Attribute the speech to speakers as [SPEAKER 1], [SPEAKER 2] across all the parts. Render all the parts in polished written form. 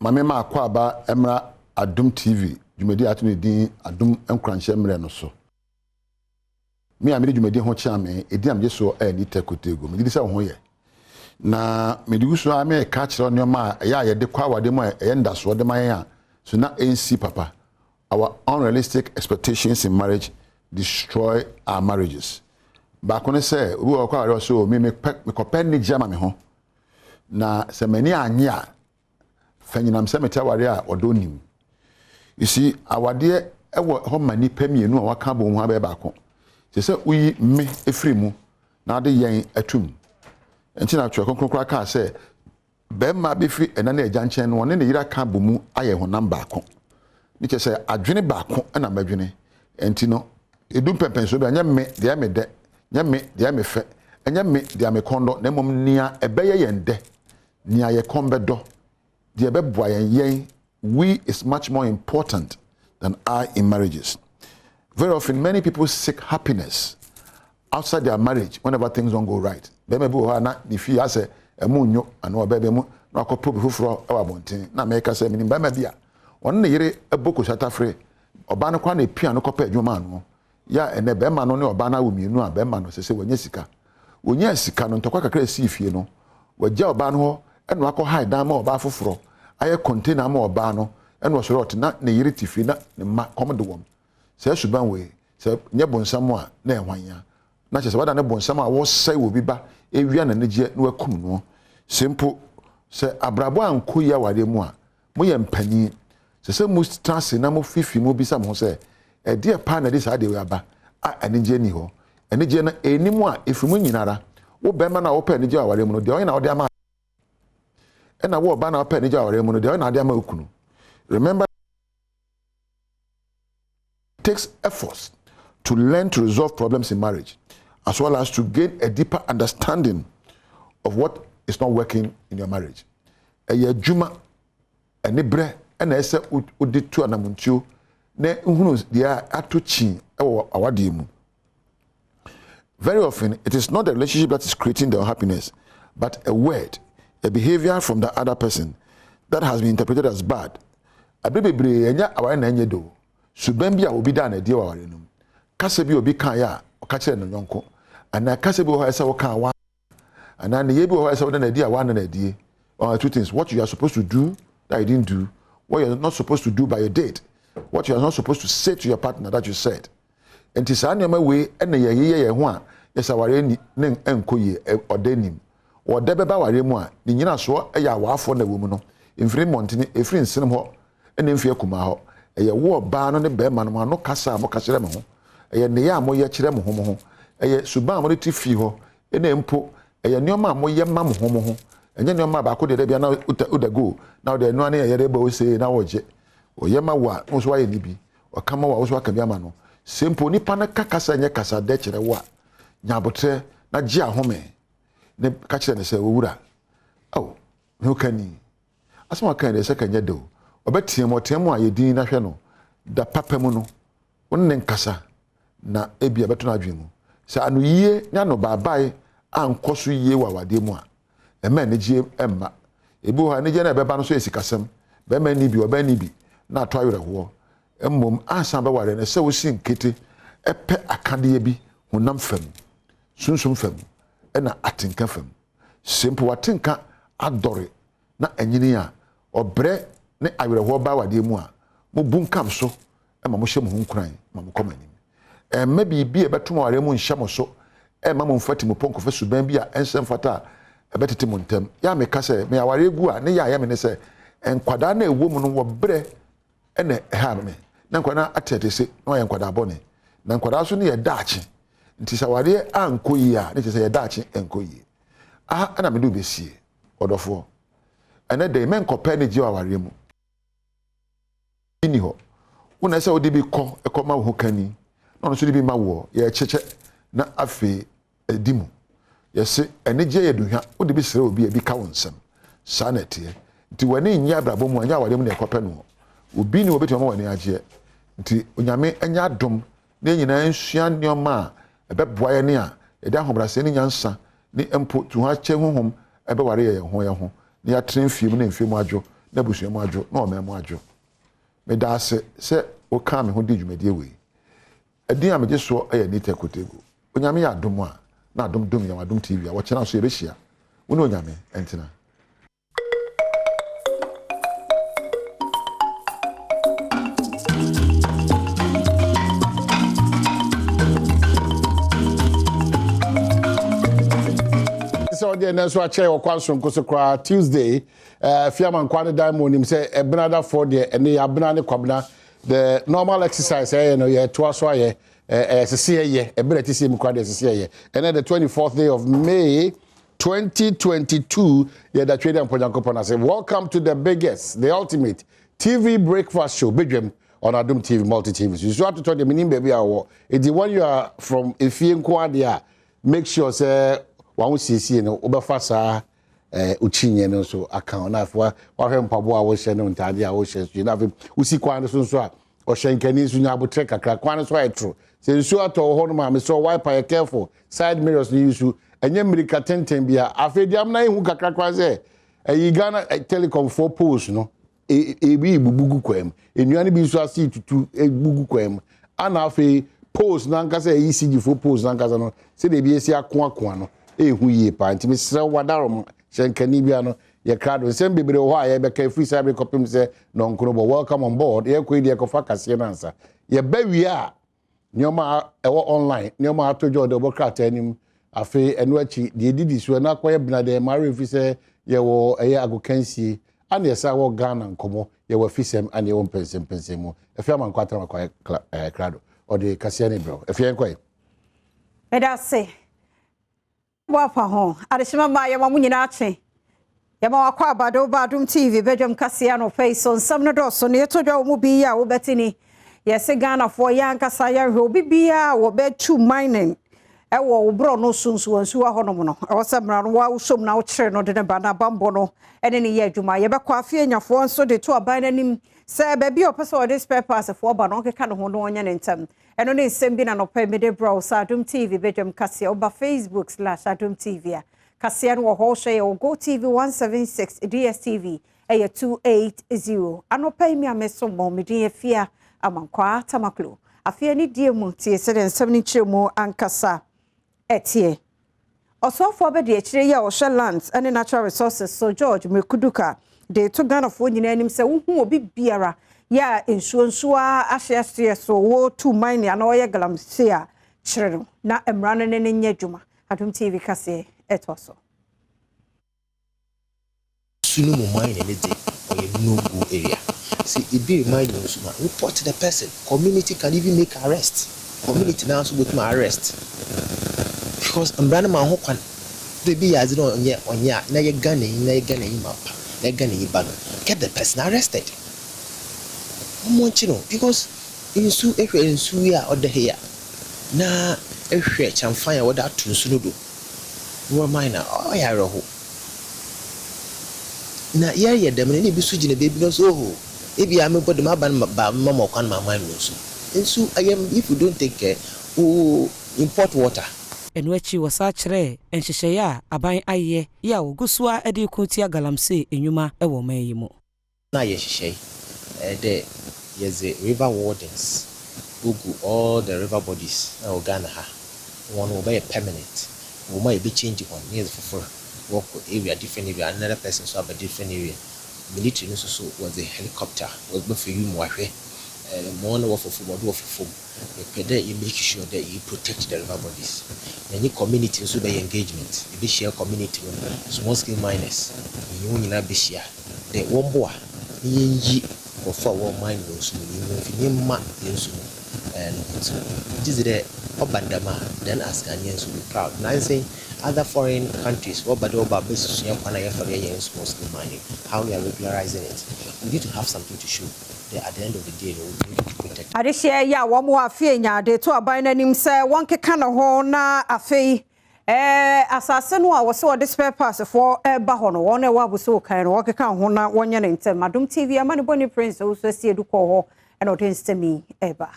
[SPEAKER 1] mame ma akwa aba emra Adom TV dwumedi atune din Adom enkranche mre no so me amiri dwumedi ho chiame edi amje so ani tekotego me di se ho ye na me di guso ame ka kire onyoma ya ye de kwa wade mo ye ndaso de man ya so na NC papa our unrealistic expectations in marriage destroy our marriages ba kono se obi o kwa so me kopen ni jama me ho na se mani anye a fanyinam se meta ware a odonim you see awade ewo ho mani pamienu a waka bo ho aba ba ko se uyi me efrimu na de yen atum enti na twa konkron ka se be ma be fri ena na agya nchen no ne yira ka bo mu aye ho namba ko ni che se adwene ba ko na madwene enti no edum pempen so be anya me de me de nya me de me fe anya me de me kondo na mom nia ebeye yen de nia ye kombedo de ebeboa yen we is much more important than I in marriages. Very often many people seek happiness outside their marriage whenever things don't go right. Beme bi ho na di fi ase emunyo ana obebe mu na akopo bi fufuro e wa bonten na me ka se minim bema bia won ne yire eboko shatafre oba no kwa na pia no kopa adwuma no ya ene bema no ne oba na womienu a bema no sese wanya sika wonya sika no ntokwa kakra si fie no wagya oba no ho eno akọ hide dan ma oba fufuro aye container ma oba no eno sorot na ne yire tifi na ne ma komdewom se suban we se nye bonsam a na ehwanya na che se wada ne bonsam a wo sai wo biba ewia na neje na wakum no simple se abrabo anko ya wade mu a mo ye mpani se mu stress na mo fifi mo bisa mo se e de pa na de sa de we aba a aneje ni ho aneje na enimu a efimu nyinara wo bema na wo pa aneje a wade mu no de onye na wo de ama e na wo ba na wo pa aneje a wade mu no de onye na de ama okunu. Remember, it takes efforts to learn to resolve problems in marriage, as well as to gain a deeper understanding of what is not working in your marriage. Juma, bre, na ese uditu anamuntiu, ne uhunu dia atuchi awadimu. Very often, it is not the relationship that is creating the unhappiness, but a word, a behavior from the other person that has been interpreted as bad. Abebebre enya aware na enye do. Suban bia obi da na die aware num. Kasa bi obi kan ya, o ka kire no nyonko. Ana kasa bi ho esa wo kan wa. Ana ne ye bi ho esa wo na die awa na die. Two things: what you are supposed to do that you didn't do, what you are not supposed to do by your date, what you are not supposed to say to your partner that you said. Enti sa nyoma we na ye ho a, yesa aware ni ne enkoye odanim. Wo de beba aware mu a, ni nyina so ya awafo na wo mu no. Mfiri montini efiri nsinum ho ene mfie kuma ho eye wo ba no ne be ma no ano kasa mo kasere me ho eye ne ya mo ye kire mo ho eye suban mo ti fi ho ene mpo eye neoma mo ye ma mo ho enye neoma ba ko de bia na udago na de no ane ye de ba o se na wo je o ye ma wa wo so wa ye ni bi o kama wa wo so aka bia ma no sempo nipa na kakasa nye kasa de kire wa nyabotre na ji ahome ne ka kire ne se owura aw no kani asoma kan de se kanya do obetiem otem a yedin na hwe no da papa mu no wonne nkasa na ebia beto na adwen mu sa anu yie nya no baabai ankoso yie wawade mu a ema ne gie emma ebu ha ne je na beba no so esikasem be ma ni bi oba ni bi na ato ayere ho emmom ansan be ware ne se wo si nkete epe akade bi honam fam sunsum fam na atenka fam simple watenka adore na anyini a obre ne awerɛhoɔ ba wade mu a mo bunkam so ma mo hyɛ mo hunkran ma mo kɔmanim ma bibi e beto ware mu nhyɛ mo so ma mo mfati mo ponko fa suban bi a ensɛm fata e betete mo ntam ya me ka sɛ me aware gu a ne ya me ne sɛ enkwada na ewo mu no wo brɛ na ha me na nkwada atete se na yɛ nkwada bɔne na nkwada so ne yɛ daache nti sɛ ware ankoyi a ne sɛ yɛ daache enkoyi ana me do besie ɔdɔfo ene de men kopɛ ne gye aware mu ni ho wona sɛ odi bi kɔ ekɔma ho kani na no so di bi ma wo ye kyeche na afi edimu yesi ene gye yeduhwa odi bi sere obi bi ka wonsam sanete nti wani nya abrabo mu anya aware mu na ekɔpɛ no obi ni obetu ma wani agye nti onyame anya adom na nyina nsua nneoma a ɛbɛboa ye ne a ɛda hobrase ne nyansa ne empo tu ha kye honhom ɛbɛware ye ho ye ho ne ya tren fie mu na mfie mu adwo na busua mu adwo na o me mu adwo me da se o ka me ho di dwumadi we adin a me je so e ni tekotego onyame ya adom a na adom ya Adom TV a wo chena so ye be hia wo ne onyame entina
[SPEAKER 2] so the next one chair or kwanso nkosokra Tuesday fiaman kwane diamond him say benada for the ene abena ne kwabena the normal exercise no ye to aso aye sese ye ebeleti se mkwade sese ye and then the 24th day of May 2022 yeah that trader Pojankopon say welcome to the biggest the ultimate TV breakfast show Badwam on Adom TV multi TV so you have to tell the meaning baby awo the one you are from Efie Nkwade make sure say one see no obefa sa uchinye no so account na afwa wa hwe mpabo a wo hye no ntade a wo hye so na afwa usi kwan so so a o hye nkani so nya abotre kakra kwan so etro se nsu ato ho no ma me so wiper careful side mirrors ni use enye mirika tenten bia afediam na ehu kakra kwan se yi Ghana telecom 4 poles no bi bubugu kwam enuane bi so asi tutu bugu kwam ana afi poles na nkasa ECG 4 poles na nkasa no se de bi esi akon no ehu ye pa ntimi sere wadarom shenkani bia no ye krado nsem bebre ho a ye beka free cyber copim se no nkrobo welcome on board ye ko ide ko fakase na nsa ye bawi a nyoma ewo online nyoma atojo de bokrata anim afi enu achi de didi so na koye bnade mare fi se ye wo eye agokansi ana ye sa wo Ghana nkomo ye wo fisem ana ye wo pensem mu efia man kwatra makoye krado o de kase ne bro efia enkoye
[SPEAKER 3] edase wapa ho adeshima ma ye mamu nyina ache ye ma wakwa Badom TV Badwam kase no face on some no do so ne todwa mu bi ya wo betini ye se Ghana for ya nkasa ya hwe obi bia wo be two mining e wo bro no sunsu ansu ho no no e wo samra no wa usom na wo kire no de ne ba na bambo no ene ne ye adwuma ye be kwa afie nyafo nso de to aban nanim se ba bi opese o this purpose for ba no keka no ho no onya ne ntam eno ne nsem bi na no pa mede bro Adom TV Badwam kase oba Facebook/Adom TV kase no ho hwe ye Go TV 176 DSTV 280 anopa mi ameso mo mede afia amankwa tamaklo afia ni die mu tie se den nsem ni chiremu ankasa etie osofo be de chire ya ohwe lands and natural resources so George Mekuduka de to Ghana fo nyina anim se wo hu obi biara ya ensuonsua ahye so wo two mine ana oye galamse a chire no na emra no ne nya dwuma Adom TV kase etoso
[SPEAKER 4] sunu mo mine ne de oye no go area see e be remind you so report to the person community can even make arrest community now so go arrest because emra man ho kwan de bi ya no onye na ye Ghana mapa na Ghana yi ba no get the person arrested Monchino because insu ya or the here na ehwe chamfan ya wada tunsu no do wo mine oh ya roho na ye dem ne bi su gine baby no so ho e bi am bod ma ban ba mama kwan ma mine no so insu ayem if you don't take care o import water
[SPEAKER 5] enu achi wasa kire enhyehyeye a aban aye ya ogusua ede kuntia galamse enwuma e wo man yi mu
[SPEAKER 4] na ye hyehyeye de yes the river wardens who go all the river bodies na Ghana ha one will be permanent we might be changing one near for work area different area another person so have a different area military no so was a helicopter was for you more more no for pede you make sure that you protect the river bodies any community so be engagement you be share community small scale miners you nyina be share the one boa yi for one mine those you ma yensu and this is the obandama then as Ghanaians will be proud now I say other foreign countries what bado ba basis ya kwana ya for ya small scale mining how we are regularizing it we need to have something to show that at the end of the day we need to protect
[SPEAKER 3] adehia ya wo mo afie nya de to aban nanim se won keka no ho na afei asase no a wo se wo de spare parts for ba ho no won e wa bo so kan no wo keka ho na wonye ne ntem Adom TV amane boni prince wo so sie du ko ho e no den stemi eba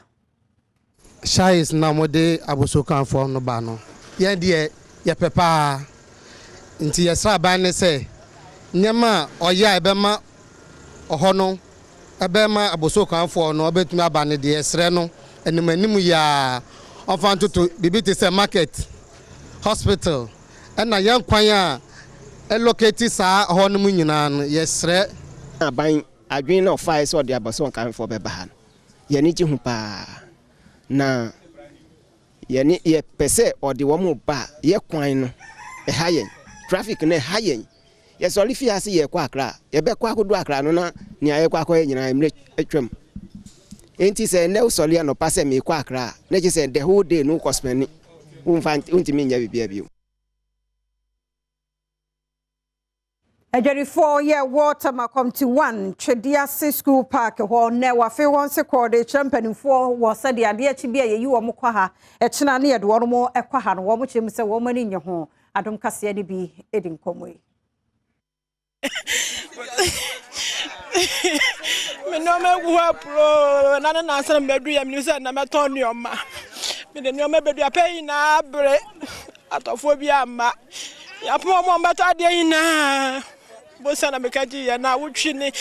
[SPEAKER 6] Shais na mode abosokan fo no ba no ye de ye pepa nti ye sra ban ne se nyema oya e be ma ohono ebema abosokanfo no obetumi abane de esre no enimanimu ya ofantoto bibiti se market hospital na yankwan a elocate sa hono mu nyina no yesre
[SPEAKER 7] aban adwen na ofa ese ode abosokanfo beba ha ye ni jihu pa na ye ni ye pese ode wo mu ba ye kwan no hayen traffic na hayen ye so lifi ase ye kwa akra ye be kwa kodo akra no na ni aye kwa kwa nyina emre atwam enti se ne usoli no passe me kwa akra na je se the whole day no cospeni untimi nya bibia bio
[SPEAKER 3] Ejeri 4 year water makom to 1 Chediase school park ho ne wa fe won se kode champion for wo se de ade achi bia ye wo mkwa ha e chena ne ye de wo mo ekwa ha no wo mo chem se wo mani nye ho Adom kase ne bi edin komoi
[SPEAKER 8] me no me wo pro na na san bedu ya mi se na me ton ni oma me de no me bedu apai na bre atofo bi ama ya po mo mbata de ina bo sana me kaji ya na wutwi ni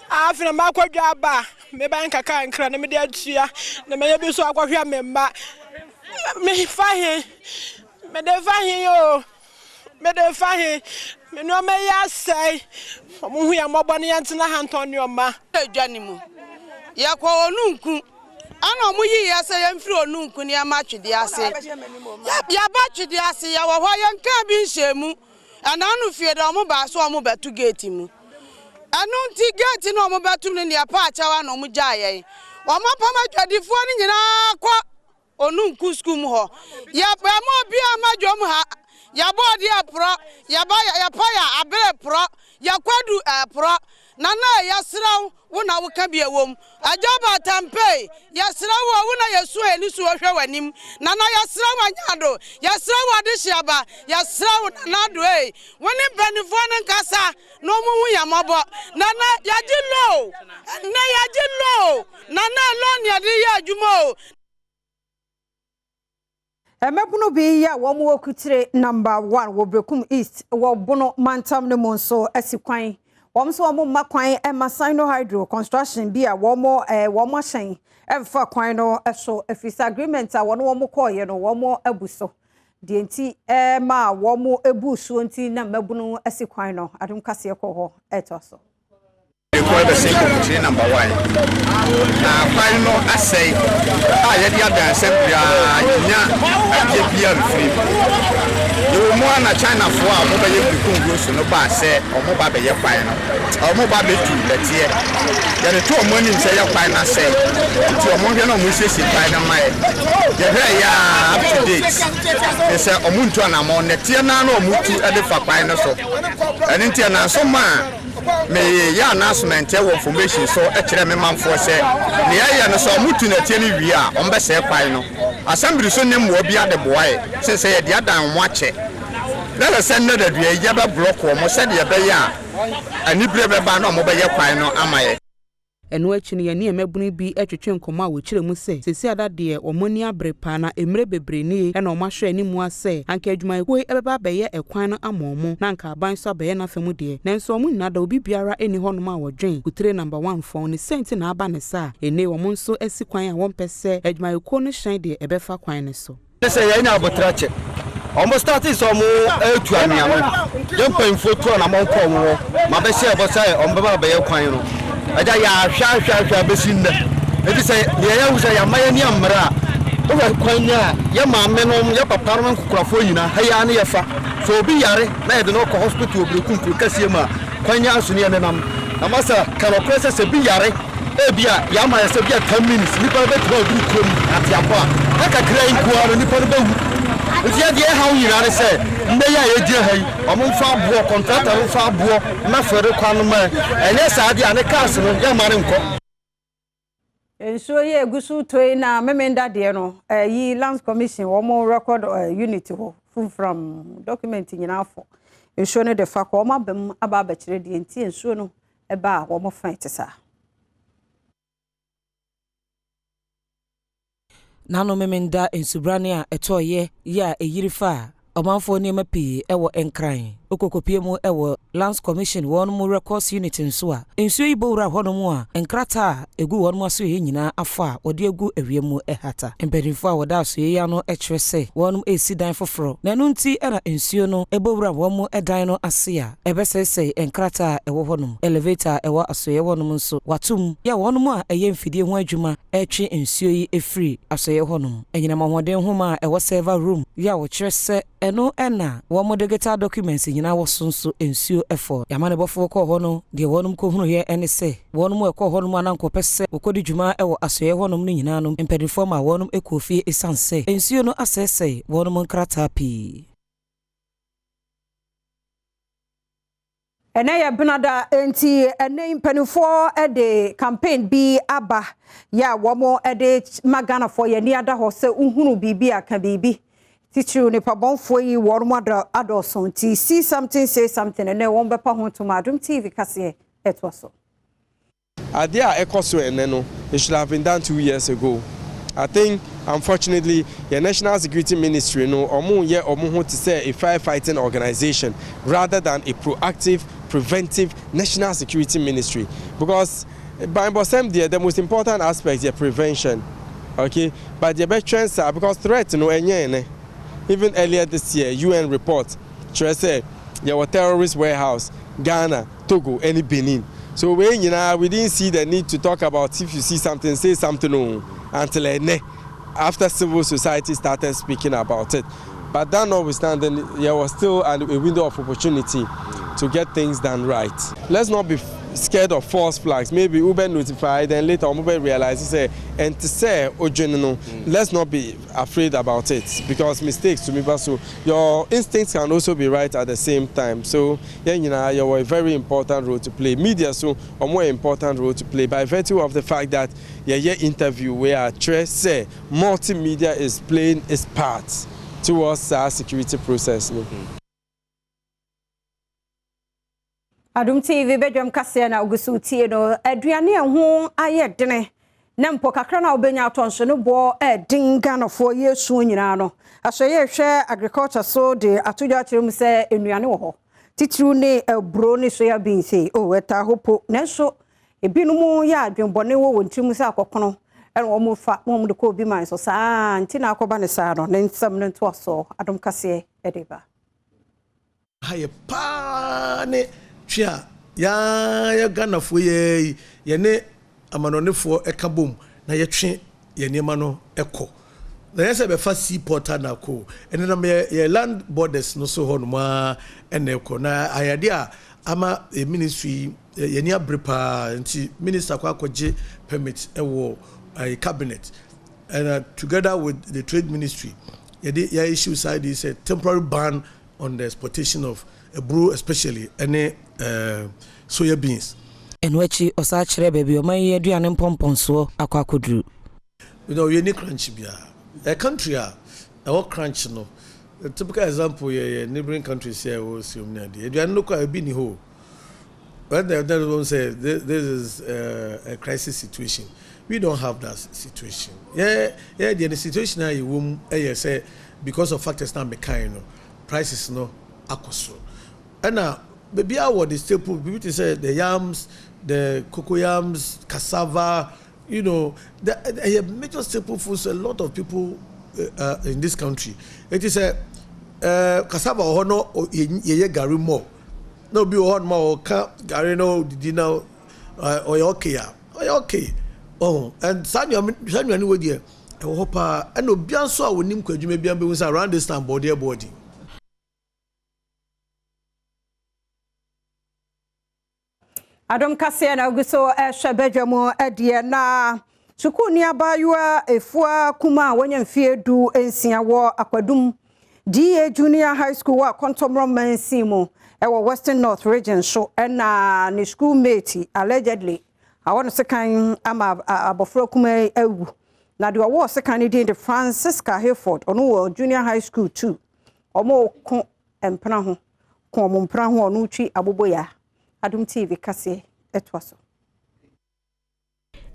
[SPEAKER 8] afina makwadwa ba me ban kaka nkra na me de atua na me ye bi so akwahwa me ma me fahe me de fahe yo me de fahe me no me ya sai omo hu ya mobo ne yantena hantoni oma
[SPEAKER 9] adwani mu ya kwa onunku ana omo yi ya sai yamfiri onunku ne amatwede ase ya batwede ase ya wo ho yanka bi nhemu ana anu fie da omo ba so omo betu gate mu anu nti gate no omo betu ne ya pa achawa na omo jaye omo pa matwadifo ne nyina kwa onunku school mu ho ya pa mo bi amadwom ha ya body apro ya ba ya pa ya abere pro ya kwadu pro na ya sraw wona wo ka bia wom ajaba tampe ya sraw wona yesu eni so hwe wanim na ya sraw anyado ya sraw ade hyiaba ya sraw na do woni benifo ne nkasa no mu hu ya mobo na ya jilo na ya jilo na lo ne ade ya adwuma
[SPEAKER 3] Emebuno bi ya wo mo okutire number 1 wo Brekum East wo bono mantam ne monso asikwan wo so wo makwan Emasino Hydro Construction bi a wo mo hyen emfa kwan no eso efisa agreement a wo no wo mo koye no wo mo abuso de enti ma wo mo ebuso enti na mebuno asikwan no Adom kase ko ho etoso
[SPEAKER 10] the same number 1. Final assay. I had the assembly. Free. You more na China for a mobile Congress, no bar say, or mobile final. Or mobile to let's hear. There are 2 money say your final say. To a money musician by the mind. The very up to date. They say, Omuntu and Amon, the Tiana Mutu at the final. And in Tiana, so man. Me ya announcement e information so e kire me manfo se ne ya no so mutu na tie ni wi a on be se kwan no assembly so nem wo bia de boy se ye de adan mo ache na le sen na da dua ya be block wo mo se de be ya ani bre be ba na mo be ye kwan no amaye
[SPEAKER 5] eno akini ye ne emabunu bi atwetwe nkoma a wo kire mu se sesi ada de omoni abre pa na emre bebre ni e na omahwe animu ase anka adwuma ekoi ebeba beye ekwan no amomo na anka aban so beye na femu de nanso omu nyina da obi biara eni honom a wodwen kutire number 1 phone ni senti na aba ne sa ene wo nso asi kwan a won pese adwuma ekoi no hyen de ebefa kwan ne so
[SPEAKER 10] se ye nya abotrache almost started some etu aniamo dem pen photo na mo ko mo ma be se ebo sai on beba beye kwan no aja ya hwa besinda edi say ye ya wusa ya maye ni amra o kwanya ya maame no ya papa no nkukrafo nyina haya ne yefa so obi yare na ye de no ko hospital obrekunku kasie ma kwanya asuni ne nam na masa kalo press se bi yare ebia ya ma ya se bia 10 minutes ni pa be to du krom atiapo aka kra nkuaro ni pa be hu tia de ha nyina ne se mbe ya ye die hai omfa buo contractor omfa buo na fere kwano ma enye saade ane cars no ya mare nko
[SPEAKER 3] enso ye gusu toy na memenda de no yi lands commission wo mo record unit ho from document nyina afọ enso ne de fa ko ma bem aba ba kire de enti enso no eba wo mo fa etesa
[SPEAKER 5] nano memenda ensubrane a etoye ya eyirifa omanfo ne mapi ewo enkran
[SPEAKER 11] okokopie mu ewo Lands Commission won mu records unit nso a ensuo yi bowura hono mu a enkrata egu won mu aso ye nyina afa ode egu ewiem mu ehata empedifo a woda aso ye ya no ekire se won esi dan foforo na no nti era ensuo no ebowura won mu edan no ase a ebesese enkrata ewo hono elevator ewo aso ye won mu nso watum ya won mu a eye mfidie ho adwuma etwe ensuo yi efiri aso ye hono enyina mahoden ho ma ewo server room ya wo kire se eno ena wo mo digital documents nyina wo sonso ensuo efo yamane bofo ko hono de wonum ko hunu ye ene se wonum e ko hono ananko pese okodi dwuma ewo asoye honum ni nyina no empedifo ma wonum ekofie esanse ensuo no asese wonum nkrata pi
[SPEAKER 3] ene ya benada enti ene impenifo de campaign bi aba ya womo de magana for ye ni ada ho se uhunu bibi aka bibi Teacher ni pabonfo yi wormo adoson ti see something say something and won bepa ho to Adom TV kase etwaso.
[SPEAKER 12] Adia ekoso eneno it should have been done 2 years ago. I think unfortunately the National Security Ministry no omo ho to say a firefighting organization rather than a proactive preventive National Security Ministry because by the most important aspect is prevention. Okay, but the best trends are because threat no enye. Even earlier this year, UN report said there were terrorist warehouse, Ghana, Togo, and Benin. So we didn't see the need to talk about if you see something, say something until after civil society started speaking about it. But that notwithstanding, there was still a window of opportunity to get things done right. Let's not be scared of false flags. Maybe Uber notified, then later Uber realizes and to say let's not be afraid about it because mistakes to me. But so your instincts can also be right at the same time. So yeah, you have a very important role to play. Media so a more important role to play by virtue of the fact that interview where Tres say multimedia is playing its part towards our security process.
[SPEAKER 3] Adom TV Badwam kase na ogusu tie no aduane ho aye dene na mpo kakra na obenya atonso no bo din Ghanafo yesu nyina no asoye hwe agriculture so de atodwa kirem se enuane wo ho titru ne bro ne soya binse o eta hopo nanso ebinumu ya adwenbone wo wontirim se akokono ene wo mu fa wo mu de ko bi man so saa nti na akoba ne saa no ne nsam ne to so Adom kase edeba
[SPEAKER 13] haye pa ne Chia ya Ghanafo ye ne amanonefo ekabom na ye twe ye niema no ekọ na yese be fa seaport na ko ene na ye land borders no so ho no ma ene ekọ na ayade a ama ministry ye ni abrepa nti minister kwa akọje permit ewo cabinet and together with the trade ministry ye issue side is a temporary ban on the exportation of brew especially any soya beans.
[SPEAKER 11] Enwechi osa kire baby o man ye aduane mpomponso akwakodru.
[SPEAKER 13] You know you need crunch bia. A country a crunch no. A typical example neighboring countries here will assume na dey. Aduane no kwa bi ni ho. When they don't say this is a crisis situation. We don't have that situation. The situation na you say because of factors na me kind no. Prices no akoso. And maybe our the staple people say the yams, the cocoa yams, cassava, you know, the major staple foods a lot of people in this country. It is a cassava or no ye gari more. No be on more gari no dinner or okay. Oh, and Sanya anyway dear. I hope and no bianso will nim kwajume biambe around this time body.
[SPEAKER 3] Adom kase na oguso Badwam adie na sukuni abayua efua kuma wanya mfiedu ensia wo akwadum DA Junior High School wa Kontomro Mansimo ewo Western North region so na ni schoolmate allegedly awon sekan ama abofro kuma ewu na de wo sekan de Francisca Hayford ono wo Junior High School 2 omo ko empra ho ko omo mpra ho ono twi aboboya Adom TV kase etwaso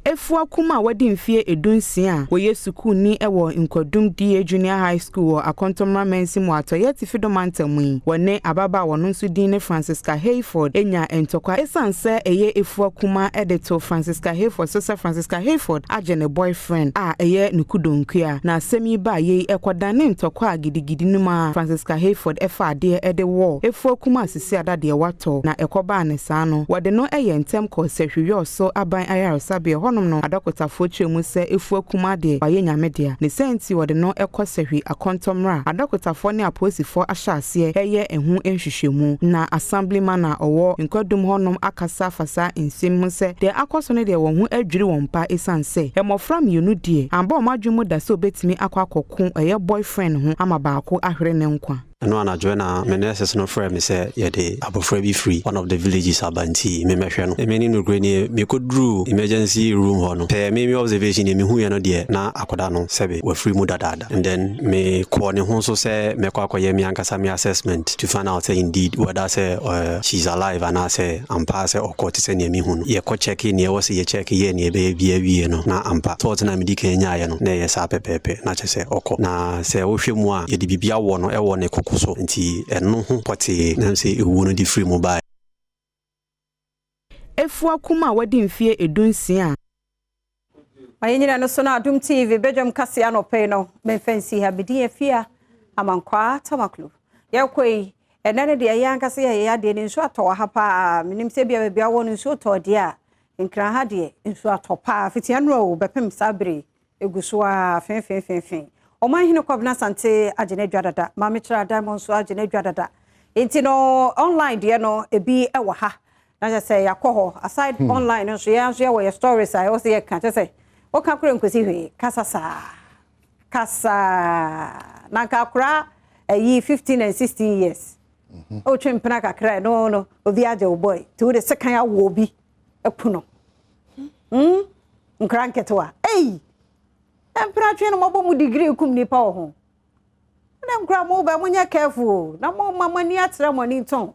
[SPEAKER 5] Efua kuma wadi mfie edunsia woye suku ni ewo Nkodum DA Junior High School wo Akontomra Mensi mu atoye ti fidomantamu wone ababa wono nso din ne Francisca Hayford enya entokwa esanse eye efua kuma edeto Francisca Hayford sister Francisca Hayford agene boyfriend a eye nukudonkua na asemi ba ye ekwadane ntokwa gidigidi numa Francisca Hayford efa ade ede wo efua kuma sisi adade wato na ekoba ne sano wode no eye ntem ko sehwiwe so aban ayaresabe no adokota foche mu se efua kuma de waye nyamedea ne senti wode no ekosehwi Akontomra adokota fo ne aposifo ahyase eye ehu enhwehwemu na assemblyman na owo Nkodum honom akasa fasa nsem mu se de akoso ne de won hu adwiri won pa esanse emofra mienu die amba omadwemu da se obetimi akwakoku eye boyfriend hu ama baako ahwere ne nkwa
[SPEAKER 14] no anajo na meneses no frame say ye de abofra bi free one of the villages abanti me mehwe no me ni no greni me kodru emergency room ho no me observation me hu ye no de na akoda no sebe we free mu dadada and then me ko ne ho so say me kwa koye me ankasa me assessment to find out say indeed whether say she's alive and I say ampa say okoti say ne me hu no ye ko check in ye was ye check ye ne be bia no na ampa thought na me di kenya ye no na ye sa pepepe na che say oko na say wo hwemu a ye di bibia wo no e wo ne so nti eno ho pote na say ewu no di free mobile
[SPEAKER 5] efua kuma wadi mfie edunsia
[SPEAKER 3] Ayinira no so na Adom TV Badwam kase anope no menfansi ha bidi afia amankwa tamaklu yakoi enane de yankase ya de ne nso atọ ha pa minim se bia bia wo no nso to de a nkran ha de nso atọ pa fitianro bepem sabre eguso a fen Oman hino kwabna sante agene dwadada mame kira diamond so agene dwadada enti no online de no ebi ewa ha na je say yakoho aside online no so ya we stories I also can just say o ka kure nkosi hwe kasa na ka kura 15 and 16 years o twempena kakra no obi age o boy to the second ya wo bi ekuno nkranketewa Empra train mo bo mu degree kum nipa ho. Na nkra mo ba munya careful. Na mo mama ni atre mo ni ton.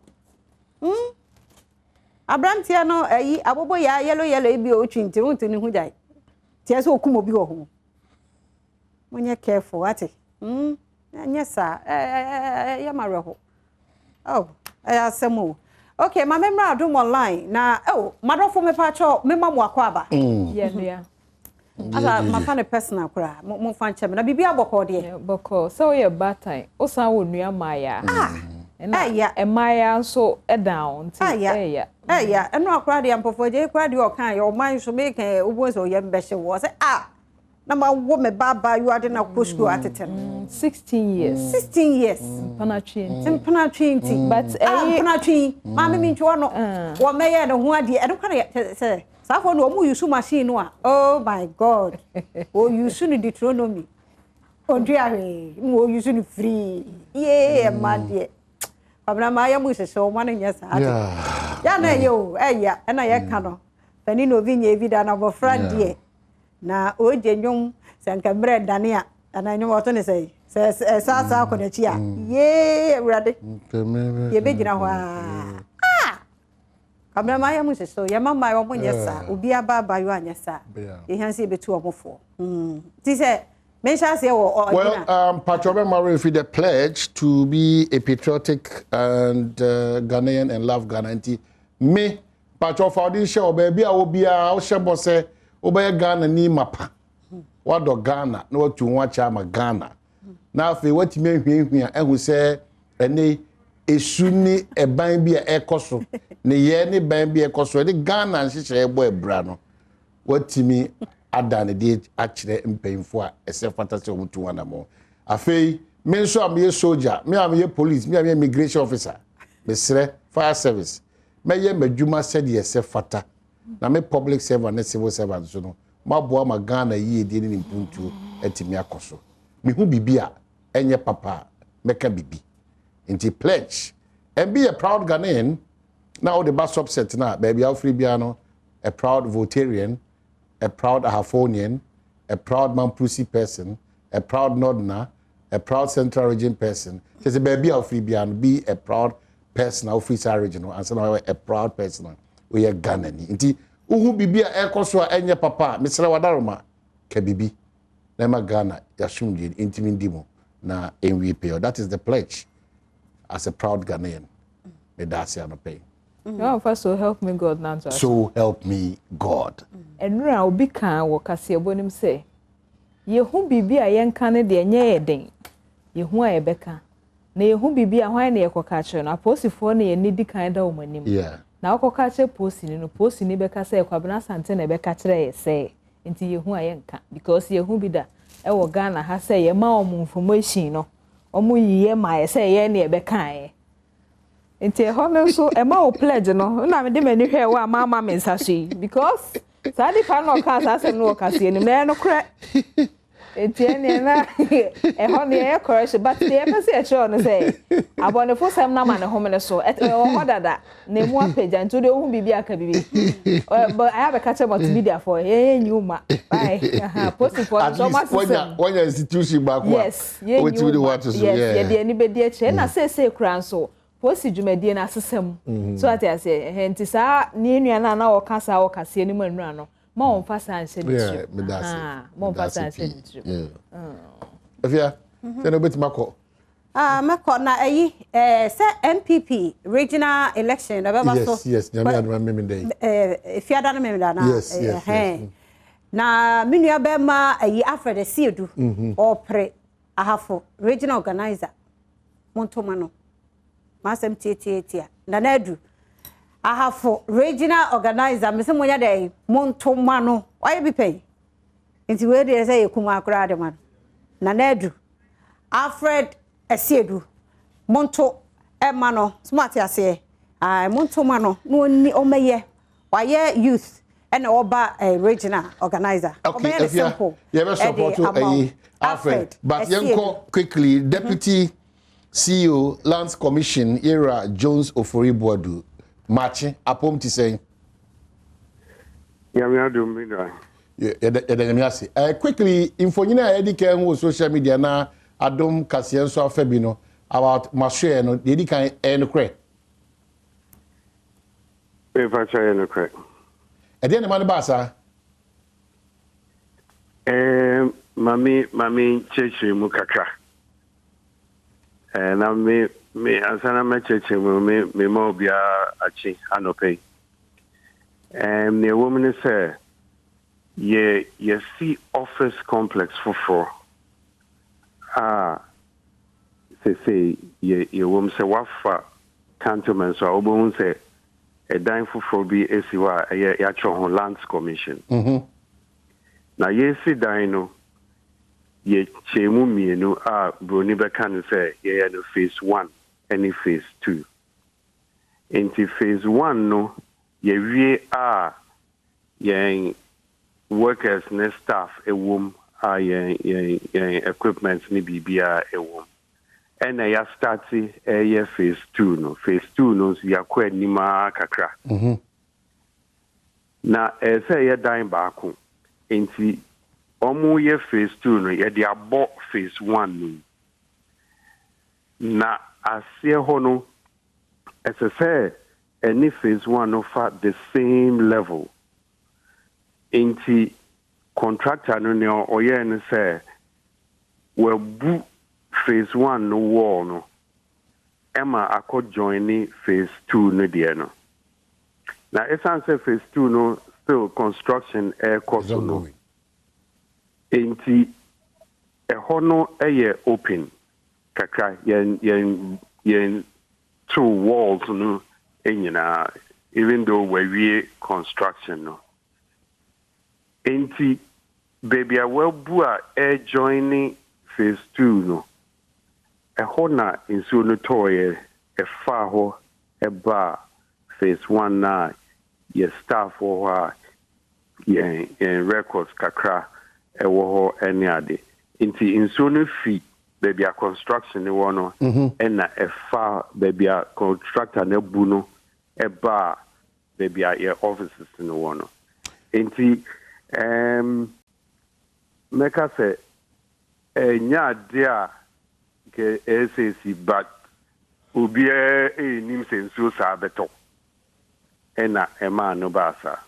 [SPEAKER 3] Abrantia no ayi abobo ya yellow ebi o twinti runti ni hu dai. Tie so okum obi ho. Munya careful ate. Anya sa ya mareho. Oh, asemo. Okay, ma memra Adom online na madofo me pa cho me mamu akwaba.
[SPEAKER 15] Yeah.
[SPEAKER 3] Asa mafane personal kura mo fanche na bibia boko de
[SPEAKER 15] boko so ye batai o san wo nua maya ya emaya so down
[SPEAKER 3] ya eno akura de ampofo je kura de o kan ye o man so me kan obo so ye mbehye wo say na ma wo me baba you ade na kusku atete
[SPEAKER 15] 16
[SPEAKER 3] years
[SPEAKER 15] pana 20
[SPEAKER 3] but pana 20 ma me ntwo no wo me ye no ho ade eno kan say Safo no mu use machine no oh my god o use no Deuteronomy ondriare mu o use no free mad Pabna maya mu se so man nya sa ya na yo ya na ye ka no pani no vi nya evida na bo friend de na o je nyum sanka bre dane a ana nyum oto ne sei sa ko na chi a urade ye be gina ho Abna maya mu so ya mama yo munyesa obi aba yo anyesa ye hanse betu omofo ti se mention say
[SPEAKER 2] well Patrobe Maro if the pledge to be a patriotic and Ghanaian and love Ghana me Patro foundation obi a obi a o shebo se obi Ghana ni mapa wado Ghana na watu nwacha ma Ghana na afi watime hwehwia ehu se ene esuni eban bi a ekoso ne ye ne ban bi ekoso de Ghana nhihye ebo ebra no watimi adane de akire mpemfo a ese fantasy omutu wana mo afei me nso am ye soldier me am ye police me am ye immigration officer me sre fire service me ye madwuma said ye se fata na me public servant na civil servant so no mabo ma Ghana yi de ni mpuntu etimi akoso me hu bibia enye papa meka bibi Inti pledge and be a proud Ghanaian. Now the bus upset now, baby Alfrebiano, a proud Votarian, a proud Ahafonian, a proud Mampusi person, a proud Northerner, a proud Central Region person. Says a baby Alfrebiano, be a proud person of Free Regional, and so now a proud person. We are Ghanaian. Inti uhu bibi a ekoso a enye papa mesra wadaroma ka bibi na ma Ghana ya shimdi intimindi mo na enwipe. That is the pledge as a proud Ghanaian. Me dasi am pay.
[SPEAKER 15] No, first so help me God now.
[SPEAKER 2] So help me God.
[SPEAKER 15] Enra obi kan wo kase ebonim say yehu bibi a yenka ne de enye eden. Yehu a yebeka. Na yehu bibi a hwan na yekoka kire no aposifo na ye nidi kan da omanim.
[SPEAKER 2] Yeah.
[SPEAKER 15] Na okoka kire posi ni no posi ni beka say kwabena sante na beka kire ye say enti yehu a yenka because yehu bi da e wo Ghana ha say ye ma omu information no omu yiye ma ye say ye na yebeka ye. Enti ho no so e ma o pledge no na me de mani hwe wa mama me nsaso because sadi pa no ka asase no kase ni me no kre etienne na e ho ne e correction but the person e show no say abone fo sam na ma ne ho me so e ho dada na mu apagya nto de ohun bibi aka bibi but I have a catch about media for nyuma bye post for so much
[SPEAKER 2] when institution back
[SPEAKER 15] yes
[SPEAKER 2] what do you want to say
[SPEAKER 15] yes ye de ni be de che na say kran so posi dwumadie na asesam so ati ase enti sa ni nua na wo kasa wo kase ni manura no ma on fasa anse ni ma on fasa anse ni
[SPEAKER 2] afia se no beti mako
[SPEAKER 3] mako na ayi se MPP regional election da baba so
[SPEAKER 2] yes nyame adoma memende
[SPEAKER 3] ifia da no memenda na
[SPEAKER 2] yes
[SPEAKER 3] na minua be ma ayi afrede siedu opre ahafo regional organizer montoma no masem tietia na nadu ahafo regional organizer mesemonya dey montoma no why be pay nti we dey say ekuma akura de man na nadu Alfred Esiedu monto ema no smart ase montoma no no ni omeye waye youth and oba regional organizer
[SPEAKER 2] okay simple you support Alfred but yanko quickly deputy CEO Lands Commission era Jones Oforibuadu matching apom ti say quickly infonyina edike on social media na Adom Kasienso Afebino about Mashare no edika enokre
[SPEAKER 16] enokre
[SPEAKER 2] e dey na man ba sa
[SPEAKER 16] mami cheche mu kakra na me asana me cheche me mo bia achi anope ne woman say ye see office complex for say ye woman say wafa cantonment so obon say a dime for be esiwa ya cho Lands Commission na ye si dino ye chemu mienu broni beka no say ye no phase 1 any phase 2 into phase 1 no ye wie ye workers ne staff ewom ye equipment ni bibia ewom and ya starti ye phase 2 no ya kwa nima kakra na say ye dan baako enti omu ye phase 2 no ye dia abo phase 1 no na asie ho no say any phase 1 no for the same level enti contractor no ne oye no say we bu phase 1 no wall no ema akọ join phase 2 no de no na essence phase 2 no still construction air cost no enti ehono eye open kakra yen two walls no enyina even though we construction no enti baby awebu a air joining phase 2 no ehona insu no toye efa ho eba phase 1 na ye staff ho yen records kakra ewo ho any ade inti insu no fi baby a construction ni wono na efa baby a contractor na bu no eba baby a your offices ni wono inti meka se nya dia ke SAC but obia nim senso sa beto ena ema no basa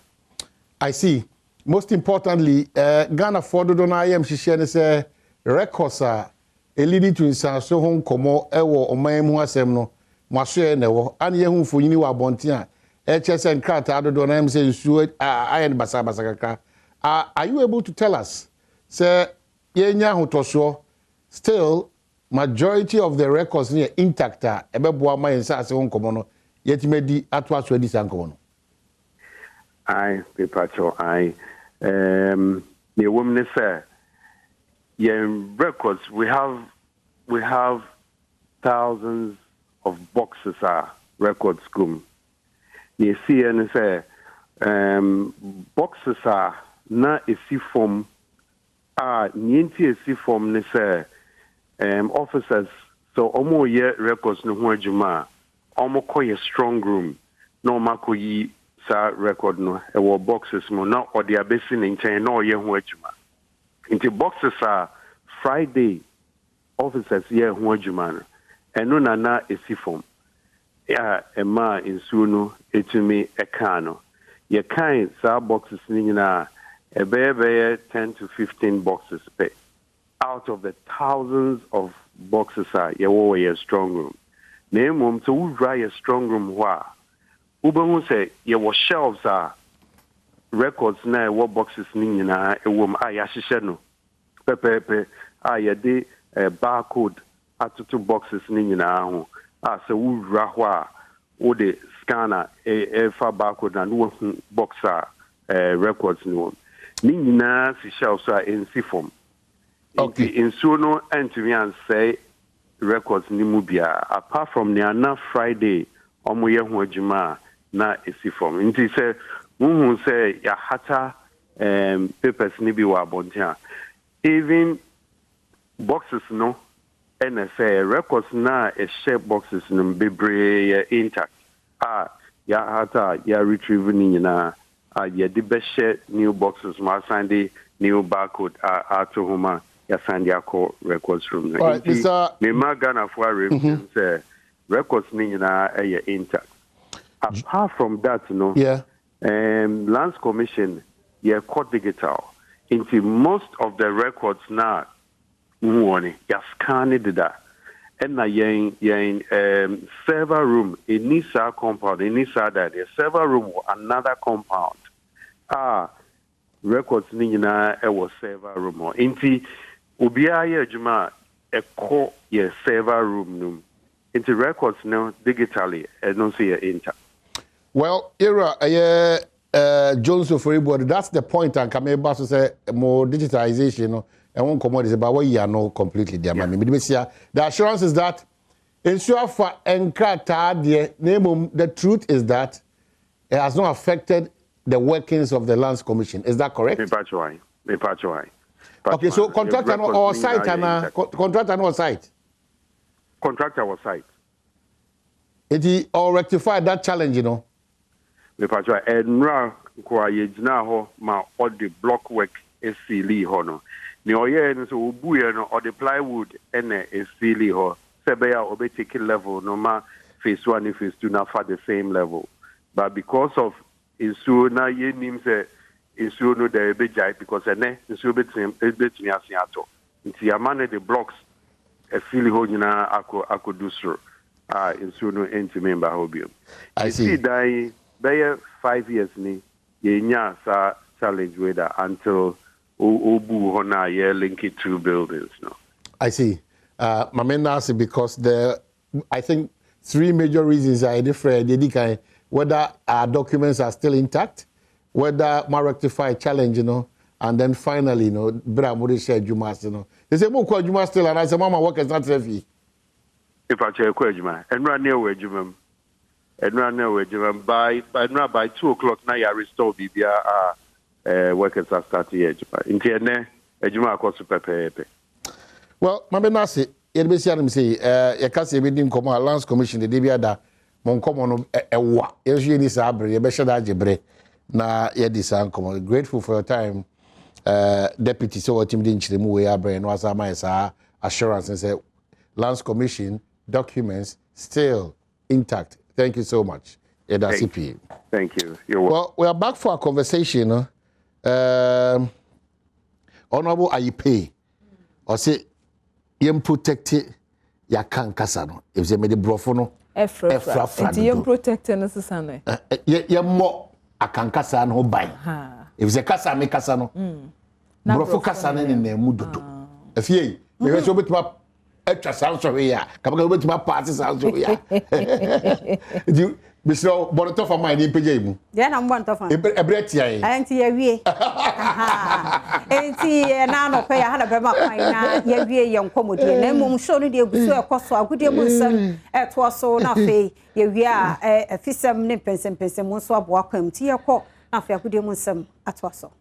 [SPEAKER 2] I see. Most importantly, Ghana for do na yam hihye ne say records are leading to insanso hon komo ewo oman mu asem no maso e newo an ye hu fonyini wa bonten a HSN nkrata do na am say nsuo ayen basa kakra. Are you able to tell us say yenya hotoso still majority of the records near intact ebeboa ma insase hon komo no yetimedi atwa so adi sankomo no?
[SPEAKER 16] I papacho the women say records we have thousands of boxes records come. You see and say boxes are na esi form nienti esi form ne say officers so omo ye records no ho adwuma omo koye strong room no makoyi sa record no e wo boxes mo na odi abesi ne nchen na oye ho adwuma into boxes are Friday officers ye ho adwuma no eno na esi form ya ema insu no etumi eka no ye kan sa boxes ni nyina ebe 10 to 15 boxes per out of the thousands of boxes ye wo ye strong room na emom to wura ye strong room wa ubahu say ye wo shelves records na wo boxes ni nyina ewom ya hihye no pepepe ye de barcode atoto boxes ni nyina ho se wura ho wo de scanner fa barcode na no box records ni nyina si shelves in si form. Okay. In Suno and to me and say records ni mubia apart from the Friday omoye ho adwuma na esi form. Nti say who say ya hata papers ni bi wa bontia even boxes no and say records na a share boxes no bebre intact ya hata ya retrieve ni na ya di be share new boxes ma sande new barcode to homa ya sande akọ records room.
[SPEAKER 2] Right,
[SPEAKER 16] me Ghana for review say records ni na intact. Apart from that, Lands Commission, code digital. Into most of the records now, you scan it that. And now server room in Nisa compound, in Nisa that the server room another compound. Records ni na was server room. Into Ubiya Juma a call your server room. Into records now digitally, I don't see it intact.
[SPEAKER 2] Well, Jones of everybody, that's the point. And come back to say more digitalization, and one commodity about what you know completely. The assurance is that ensure for the truth is that it has not affected the workings of the Lands Commission. Is that correct? Okay, so contractor on our site and contractor on our site.
[SPEAKER 16] Contractor was site.
[SPEAKER 2] It all rectify that challenge, you know.
[SPEAKER 16] Because Enra Kwayejna ho ma all the block work is silly hono. Ni oye no so ubuye no or the plywood ene is silly ho. Sebeya obe take level no ma phase 1 and phase 2 na for the same level. But because of isu na ye nim say isu no there be jai because ene isu betimi asiato. Nti amane the blocks e silly ho nyina ako do so. Isu no enti member hobium. I see dai by 5 years ni yenya sa challenge with that until obu hona ye link it to buildings no.
[SPEAKER 2] I see. Mamena because I think 3 major reasons are different. Whether our documents are still intact, whether my rectify challenge, you know, and then finally, you know, Bra Muri share Jumas, you know. They say more Juma still, and I say, Mama, work is not heavy.
[SPEAKER 16] If I check Juma and run near where Juma. And run away, by 2 o'clock now, you restore BBR workers are starting here. In Tiene, a Juma cost pepe.
[SPEAKER 2] Well, Mamma Nasi, you'll be seeing say, a Cassie Bidding Command Lands Commission, the Dibiada, Moncommon, a wa, Eugenie Sabre, a Beshada Jebre, na Yedis Uncommon. Grateful for your time, Deputy So Tim Dinch, the Mue Abre, and was my assurance and say, Lands Commission documents still intact. Thank you so much. Eda CP.
[SPEAKER 16] Thank you. You're welcome.
[SPEAKER 2] Well, we are back for a conversation. Honorable Ayipe, or say, you protect ya can casano. If they made the brofono,
[SPEAKER 15] Efra. You protect necessarily.
[SPEAKER 2] You more a can casano who buy. If the casa make casano, brofo casano in the mudo. If ye, you will be to extra sounds of here. Come over to my party sounds of here. You, Mr. Bonato for my name, PJ.
[SPEAKER 3] Then I'm one of them.
[SPEAKER 2] A breath,
[SPEAKER 3] Auntie, ye. Auntie, now pay a hundred of ye young comedy. And then show you the cost of a good deal. At was so not pay. Ye are a fisherman nippers and pension swap welcome to your court after a good deal some at was so.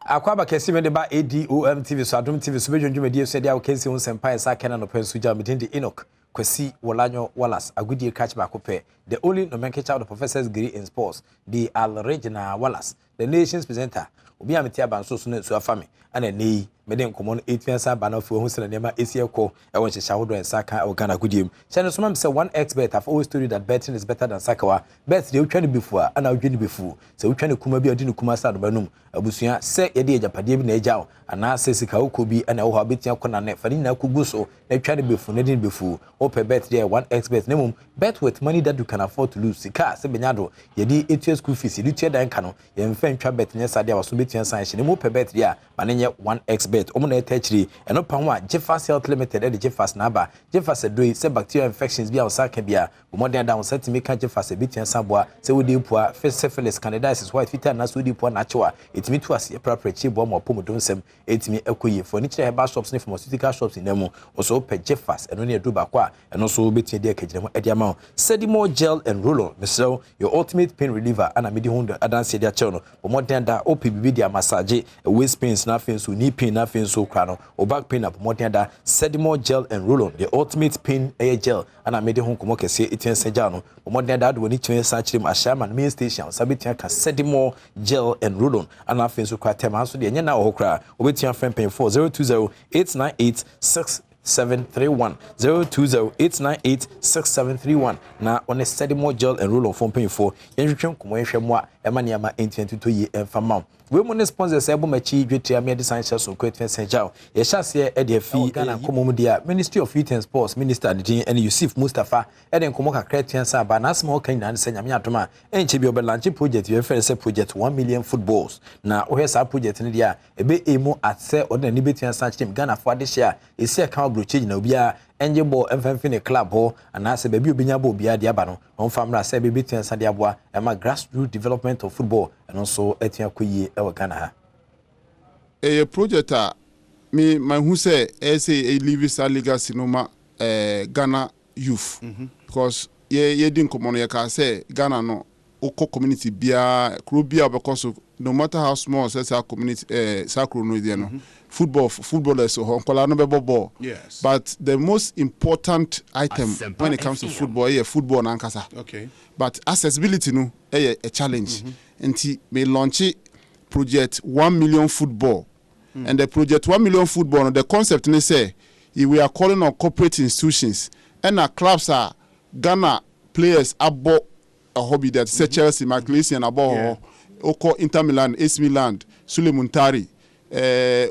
[SPEAKER 17] Akwaba kesi me de ba Adom TV so Adom TV so bedwendwuma die so dia wo kesi ho sempa esa kena no pensu ja medinde Enoch Kwasi Wolanyo Wallace agudie catch back up the only nomenclature of the professor's degree in sports the Al-Regina Wallace the nation's presenter obi ameti abanso so na su afame ana nei meden komo no 8 ba na fu ho sene nema esieko e won hyehyɛ hodo ensa kan e Ghana gudiem channel so mam say one expert have always told you that betting is better than sakawa bet dey utwa ne befu ana udwe ne befu se utwa ne kuma bi odi ne kuma sa do banum abusua se ye de agapade bi na agyaw ana se sika ukobi ana wo ha betia kona ne fani na kugu so na utwa ne befu ne din befu open bet there one expert nemum bet with money that you can afford to lose sika se benyado ye di etua school fees ye tua dan ka no ye mfa ntwa bet ne sa de waso betia san hye ne mo pe bet there ma ne nye one expert omo na etachiri eno panwa Jeffas Health Limited e Jeffas na ba Jeffas doi se bacterial infections bia osaka bia modern down set me kan Jeffas betia saboa se wodi pua syphilis candidiasis white fever na so wodi pua na chewa etimi to ase preparatory bo mo pomodon sem etimi ekoyi furniture herbal shops ne pharmaceutical shops in nemu oso pe Jeffas eno ne edu ba kwa eno so betia de akagire mo edi ama Sedimo gel and roll-on mesel your ultimate pain reliever ana medi hondo adanse dia chew no modern da OPBB dia massage waist pains na fin so knee pain na fin so krano o back pain up modern da Sedimo gel and roll-on the ultimate pain air gel ana medi hon komo kese etiense ja no modern da do ni twen sa chirim ashama main station sabetia ka Sedimo gel and roll-on ana fin so kwa tema so de nya na ho kra obetia friend pay 02089866731 02089866731 na on a Sedimo gel and roll-on phone pay for yenhwetwen komo yenhwemo a emaniama entientuto yi emfama we mo sponsors ebo machi dwetia me design so kwetwen senjao ye hyase e de afi Ghana komo dia Ministry of Youth and Sports Minister Adin and Yusuf Mustafa e de komo kakra twen sa ba na asma kan nyane senya me adoma enche bi obelanche project we fere say project 1 million footballs na o hesa project ne dia ebe emu atse o de ni betwen sa chim Ghana for de share esi account broche na obi a enje ball mfmf ne club ho anase baby obinya ball bia de aba no on famra say be betwen sa de aboa e ma grassroots development of football and also etia koyi e Ghana ha
[SPEAKER 18] a project me my who say a live sa legacy no ma Ghana youth because ye din komono ye ka say Ghana no oko community bia kro bia because no matter how small say our community sacro no there no footballers so nkola no be ball yes but the most important item when it comes to football football na nkasa
[SPEAKER 2] okay
[SPEAKER 18] but accessibility no a challenge nti me launch project 1 million football and the project 1 million football no, the concept they say we are calling on corporate institutions and our clubs are Ghana players about a hobby that say Chelsea, Maglesian about Oko Inter Milan, AC Milan, Sule Muntari,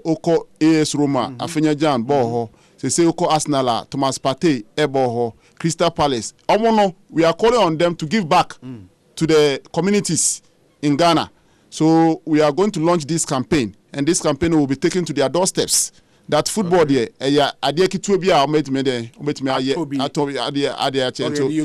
[SPEAKER 18] Oko AS Roma, Afenya Jan Boho, say Oko Arsenal, Thomas Partey, Eboho, Crystal Palace. We are calling on them to give back to the communities in Ghana. So we are going to launch this campaign, and this campaign will be taken to their doorsteps. That football there, you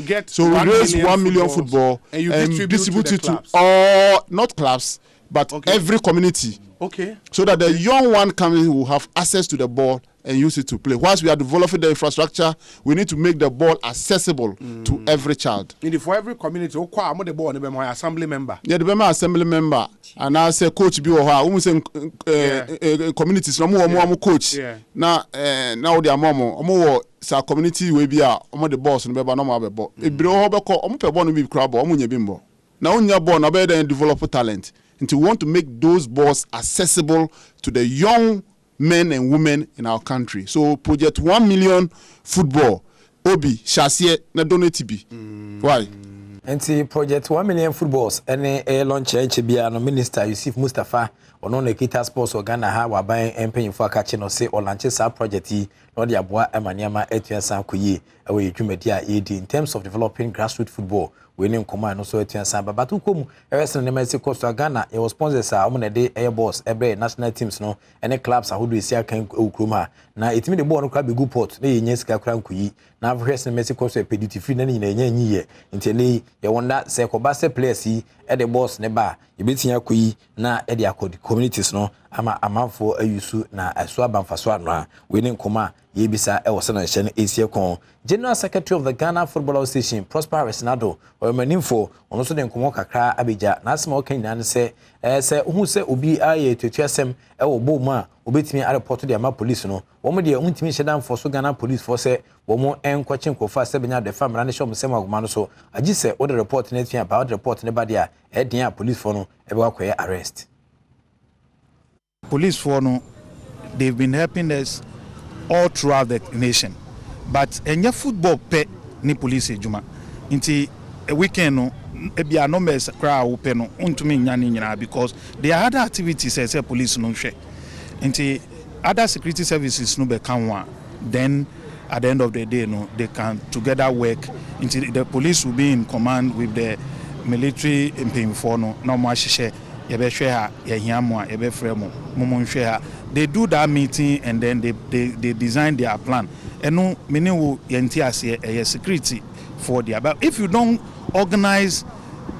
[SPEAKER 18] get so we raise 1 million football and you distribute it to all, not clubs, but every community.
[SPEAKER 2] Okay.
[SPEAKER 18] So that the young one coming will have access to the ball and use it to play. Whilst we are developing the infrastructure, we need to make the ball accessible to every child.
[SPEAKER 2] For every community, I'm the ball, I'm assembly member.
[SPEAKER 18] Yeah, the member assembly member. And I say coach be communities no more coach. Now the mama sa community we be the boss no be no more be ball. E bro ho be ko omo pe ball no be crab omo nya bimbo. Now on your ball, now better develop talent. And we want to make those balls accessible to the young men and women in our country. So project 1 million football. Obi, Shasie, na donate bi. Why?
[SPEAKER 17] And project 1 million footballs. Any launch HBA no Minister Yusuf Mustafa ono na kita sports organa ha wa ban empanyim for akache no say o launch sa project yi no de aboa emaniama etuansan koyi ewe dwumadi a yedi in terms of developing grassroots football. We name command no so etuansan babatu kom ewesen ne mase coast Ghana e sponsors a omo na de air boss ebe national teams no ene clubs ahodo esi akan ewukroma na etimi de ball no kwa begu port na yenye sika kra nkoyi na avhwesen mase coast e pediti free na nyina enya nyiye ntele ye wonda se ko base players yi e de boss ne ba yebetinya koyi na e de akodi communities no ama amanfo ayusu na aso abanfaso ano we name koma yebisa e wose na hye esie kon General Secretary of the Ghana Football Association Prosper Resinado or maninfo ono so de nkomo kakra abeja na asema okanya ne se hu se obi aye tetuasem e wo bo mu a obetimi a report de ama police no wo mo de huntimi hyedan for so Ghana police for se wo mo enkwache nkofa se benya de famra ne shom sem agoma no so agi se wo de report ne tia about report ne ba de a e den a police for no e be wakoye arrest.
[SPEAKER 19] Police for no, they've been helping us all throughout the nation. But enya football pe ni police ejuma. Inti a weekend no ebia no mes kra open no untumi nya ni nyina because there are other activities as a police no hwe. Inti other security services no be kan one. Then at the end of the day no they can together work. Inti the police will be in command with the military in for no mo ahye they do that meeting and then they design their plan. And no meaning will a security for their. But if you don't organize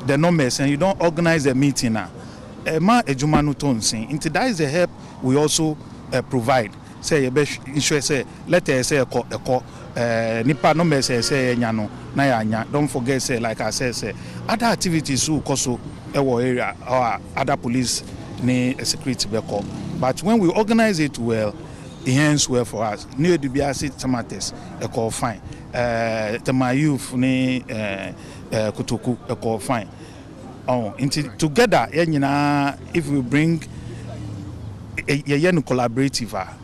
[SPEAKER 19] the numbers and you don't organize the meeting now, into that is the help we also provide. Say say let us say nipa numbers say nyano na ya don't forget say like I say other activities who also area or other police ni security beko. But when we organize it well, it ends well for us. New DBRC tomates call fine. The youth ni kutuku call fine. Oh, together if we bring a collaborative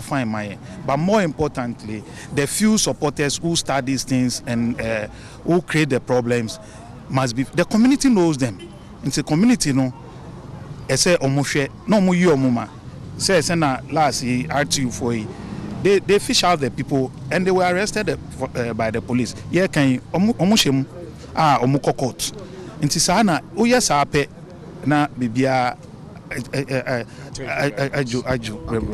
[SPEAKER 19] fine my, but more importantly, the few supporters who start these things and who create the problems must be the community knows them. It's a community no. I say omoshe no mo yi omuma. Say na last RTU for they fish out the people and they were arrested by the police. Yeah, can omoshem omukokot. Inti sana uya sa pe na bibia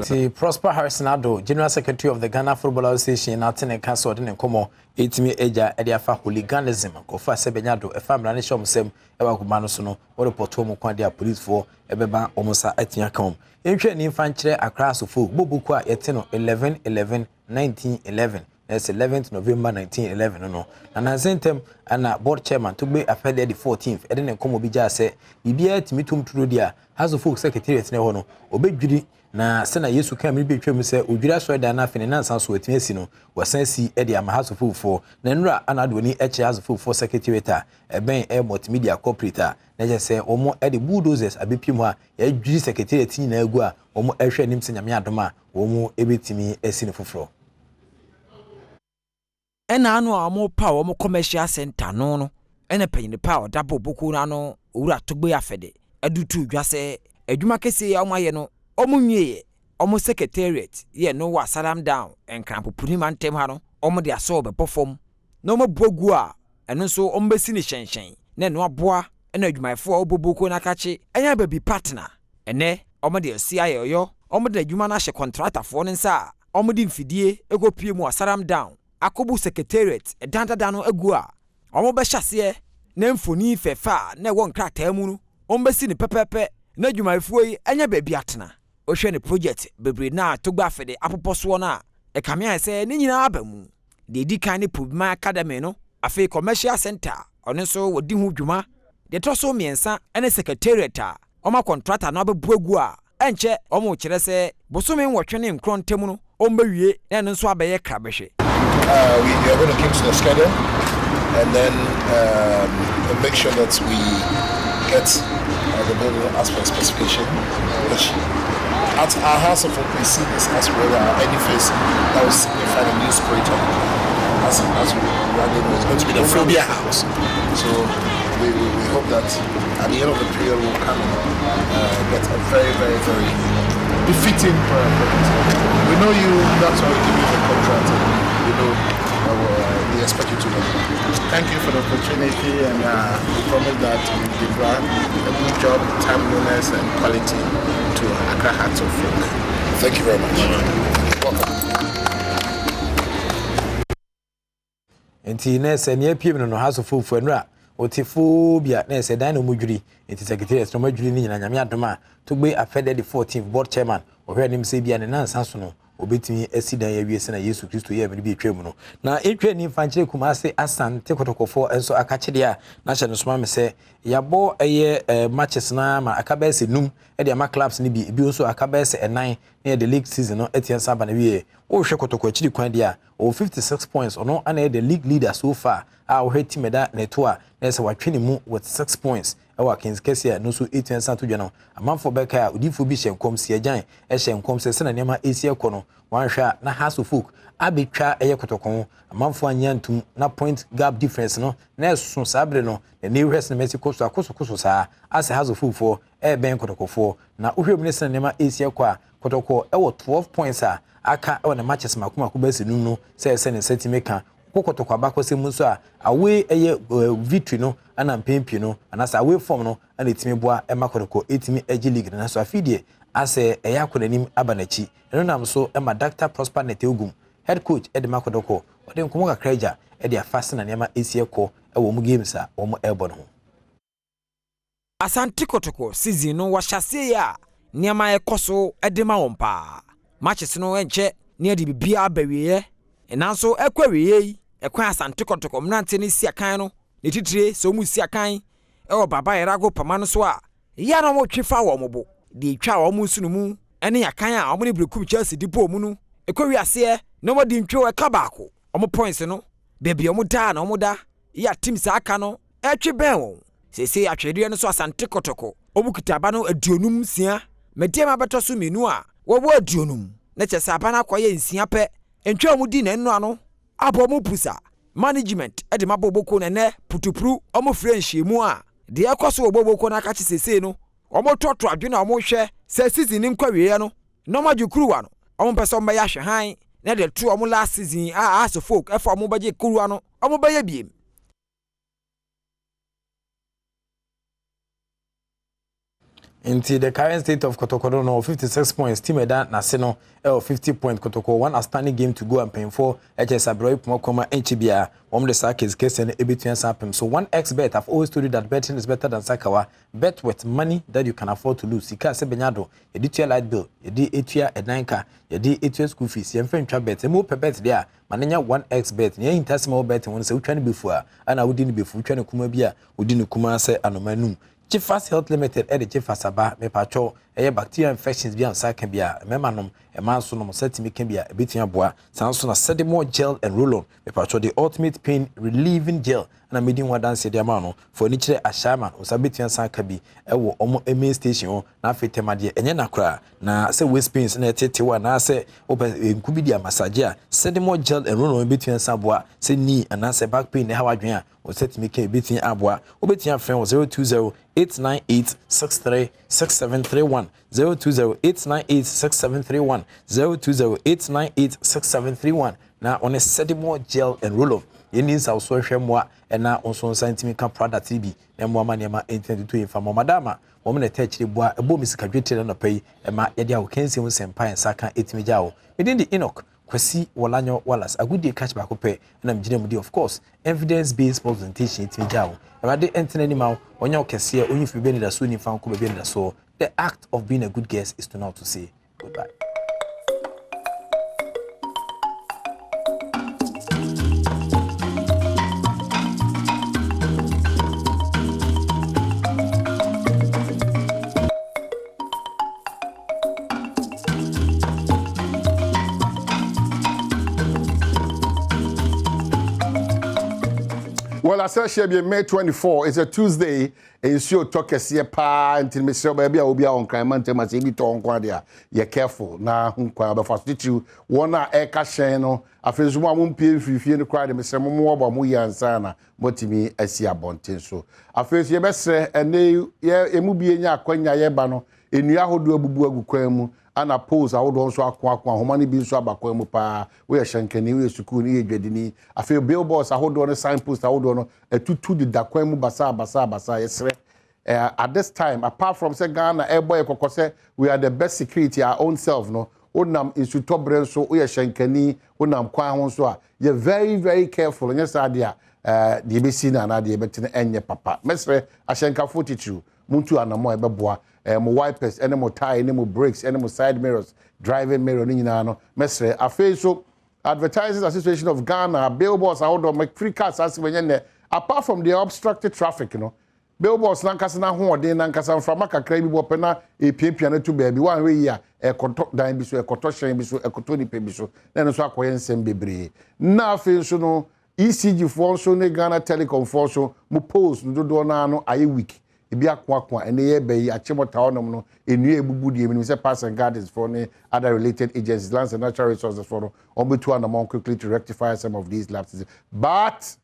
[SPEAKER 17] See, Prosper Harrisonado, General Secretary of the Ghana Football Association, Nathan Council, and Como, 8 Eja, Ediafa hooliganism, Kofa Sebenado, a family nation, Sem, Ewakumanosono, or a Potomo Quandia police for Ebeba, Omosa, Etiacom. Ancient infantry across the full, Bubukwa, Etino, 11/11/1911. That's 11th November 1911 no. And I sent him and board chairman to be affected the 14th. And then come bija say, Bibia Timitum Trudia, has a full secretariat no, obey Judy. Na sena Yesu can be between me say, Ujira so da na finance house with Messino, was sensi Eddie am house full for, Nenra Anadwini H has full for secretariat, a ben air multimedia corporator. Naja say, or more Eddie bulldozers, a bipima, a Judy secretariat in Egua, or more Air Nim Senamiadoma, or more Ebitimi a sin for floor.
[SPEAKER 20] Ena anu a mo pa wo commercial center no ena pay the power double boku na no owura togbe afede adutu dwa se adwuma kese ya omaye no omunwie omo secretariat ye no wa salam down enkranpopuni mantem ha no omo de aso be perform no mo bogu a eno so ombesi ni hyenhyen na no aboa ena adwumayefo oboboku na kache enya baby partner ene omo de asia yoyo omo de adwuma na hye contractor fo nsa omo de mfidie egopie mu asalam down akobu secretariat edanda no agua omo be hyase na mfoni fefa na won krata mu no ombesi ni pepepe na dwumayefo yi enya baabi atena ohwe ne project bebre na togba afede apoposo na e kamia se ni nyina abamu de di kan ni Pubima Academy no afi commercial center ono so wodi hu dwuma de toso miensa ene secretariat a oma contractor na abebuagu a enche omo kire se bosome nwotwe ne nkrontem no ombawie na nso abaye krabehwe
[SPEAKER 1] we are going to keep to the schedule.
[SPEAKER 21] and then make sure that we get the building aspect specification, which at our house of we see this as well any face that will signify the new spiritual. As we know, it's going to be the phobia house. So we hope that at the end of the period we'll come and get a very, very, very befitting product. We know you, that's why we give you the contract. We know we expect you to work. Thank you for the opportunity, and we promise that we deliver a good job, timeliness, and quality to Accra Hearts of Folk. Thank you very much. Welcome.
[SPEAKER 17] Enti nese ne apiem no House of Folk anura otifobia nese dan no mudwiri enti secretariat no madwiri ni nyina nyame adoma to gbe afede the 14th board chairman ohwe anim se bia ne nansa so no obetimi asidan ya wiese na Yesu Kristo ye me bi etwem no na etwe ni fanchire kumase asante kotokofo enso akachede a na hye no soma me se yabo eye matches na ma akabese num e de ama clubs ni bi nso akabese enan na the league season no etian saba na wie o hwe kotoko achiri kwan dia o 56 points ono ana the league leader so far a o hwe timeda neto a na se watwene mu with 6 points ewa Kings Kesia no so 18 santo dwano amanfo beka odifo bi hyenkom si agyan hyenkom se na nema esi ekono wanhwa na House of Folk abetwa eye kotokon amanfo anyantum na point gap difference no na eso sabre no ne wres na Mexico so akoso saa as House of Folk for ben kotokofo na ohwe mu ne se na nema esi ekwa kotoko ewo 12 points a aka ewo na matches makuma kubesi num no se ne setimeka kokotoko abako se mu so a away eye victory no ana mpempi no anasa away form no ana etimi boa emakotoko etimi agi league na so afidie ase eya konanim abanachi eno nam so ema Dr. Prosper Netegum head coach Edimakodoko ode nkomo kakraja ede afase na nema esieko ewo mu games a wo mu ebo no
[SPEAKER 20] Asante Kotoko season no wahase ya nema ekoso edema wompa matches no enche ne de bibia bawiye enanso ekwawiye ekwan Asante Kotoko mnante ne siakan no ne titire so mu siakan ewo baba yerago pama no so a ya no mo twifa wo mobo de twa wo mu sunu mu ene yakan a wo ne brekum Chelsea dipo mu no ekwawi ase no mo di ntwo eka baako omo points no bebi omo da na omo da ya teams aka no etwe ben wo sese atwede no so Asante Kotoko obukuta ba no aduonum sia medie ma beto so menu a wo bo aduonum na chese aba na koye nsia pe entwa mu di na enu ano abo mu pusa management e de maboboko na ne putupru omo friendship mu a de ekoso oboboko na aka sese no omo toto adwena omo hwe se season nkwawe no no majukruwa no omo pese omo ya hwe han na de tu omo last season House of Folk efo omo baje kuruwa no omo baye biem.
[SPEAKER 17] Into the current state of Kotoko no 56 points Timeda Nasino 50 point Kotoko one outstanding game to go and pay for HS Abroy Pumokoma Enchibia the Sakis case and Ebitian Sapim. So 1xBet, I've always told you that betting is better than Sakawa. Bet with money that you can afford to lose. Sika Sebenyado, you did your light bill, you did 8 year at 9 you did 8 year school fees, you friend trap bet, and more per bet there. Mananya 1xBet, you ain't small bet and say trying before, and I wouldn't be trying to Kumabia, wouldn't Kumase and Omanum. Chifas Health Limited edi Chifas aba me pacho eye bacteria infections bi ansa kan bia memanom e manso no setimi kan bia e betia boa sanso na sedimo gel and roll-on me pacho the ultimate pain relieving gel na medin wadanse de ama no for ni kire ashama osabetia san ka bi e wo omo main station na afetemade enye nakra na se waist pains na etetewa na se nkubi dia massage a sedimo gel and roll-on betia san boa se ni anase back pain ne hawadwen a osetimi kan betia aboa obetia friend 020-898-636731 020-898-6731 020-898-6731 na on a sedimo gel and roll-on yenis also hwemwa na onso scientific product bi na mo amaniama 822 infamo madama wo me tachiri boa ebo misikadwetire na pai ma yede awo kensi ho sempa ensaka etimija wo within the Enoch Kwesi Wolanyo Wallace a good day catch back up na mjine mudi of course evidence based presentation etimija wo abade entene ma onya okese onyi fi beni da so ni fan ko be beni da so the act of being a good guest is to know to say goodbye.
[SPEAKER 2] Well, I said she be May 24. It's a Tuesday. And so talk as ye pa until Mr. Baby will be on crime and must be to on You're careful. Now, first you one air casheno. I feel one won't pay if you cry the Mr. Momo Muya and Sana, Motimi as ye bontin. So I feel ye best say and they ye mubi in ya quenya yebano in Yahoo do a bubu kwemu. And oppose I would also acquire Homani being so about Quemupa, where Shankani, where Sukuni, Jedini. I feel billboards, I hold on a signpost, I hold on a tutu the Daquemu Basa, yes, at this time, apart from Ghana, Airboy Kokose, we are the best security, our own self, no. Unam is to top brand so we are Shankani, Unam Kwahonswa. You're very, very careful, and yes, idea, the ABC and idea, but in papa. Mestre, Ashanka 42, Muntu and Amo Ebeboa. Mo wipers, any more tire, any more brakes, any more side mirrors, driving mirror, no. Mestre, a face so Advertisers Association of Ghana, billboards, I hold on my free cars as when apart from the obstructed traffic, you know. Billboards, Lankasana Hon, then Lankasan from Maka Krabi Wopena, a piano to baby, 1 way here, a contour dime biso, a cotoshan biso, a cotoni pebiso, then a swap and send baby. Now, so no ECG for so Ghana Telecom for so, Mupos, no donano, a week. Ibi akwa and the be achemo town no enu ebubu die me say Parks and Gardens for other related agencies, lands and natural resources for on betu and among quickly to rectify some of these lapses. But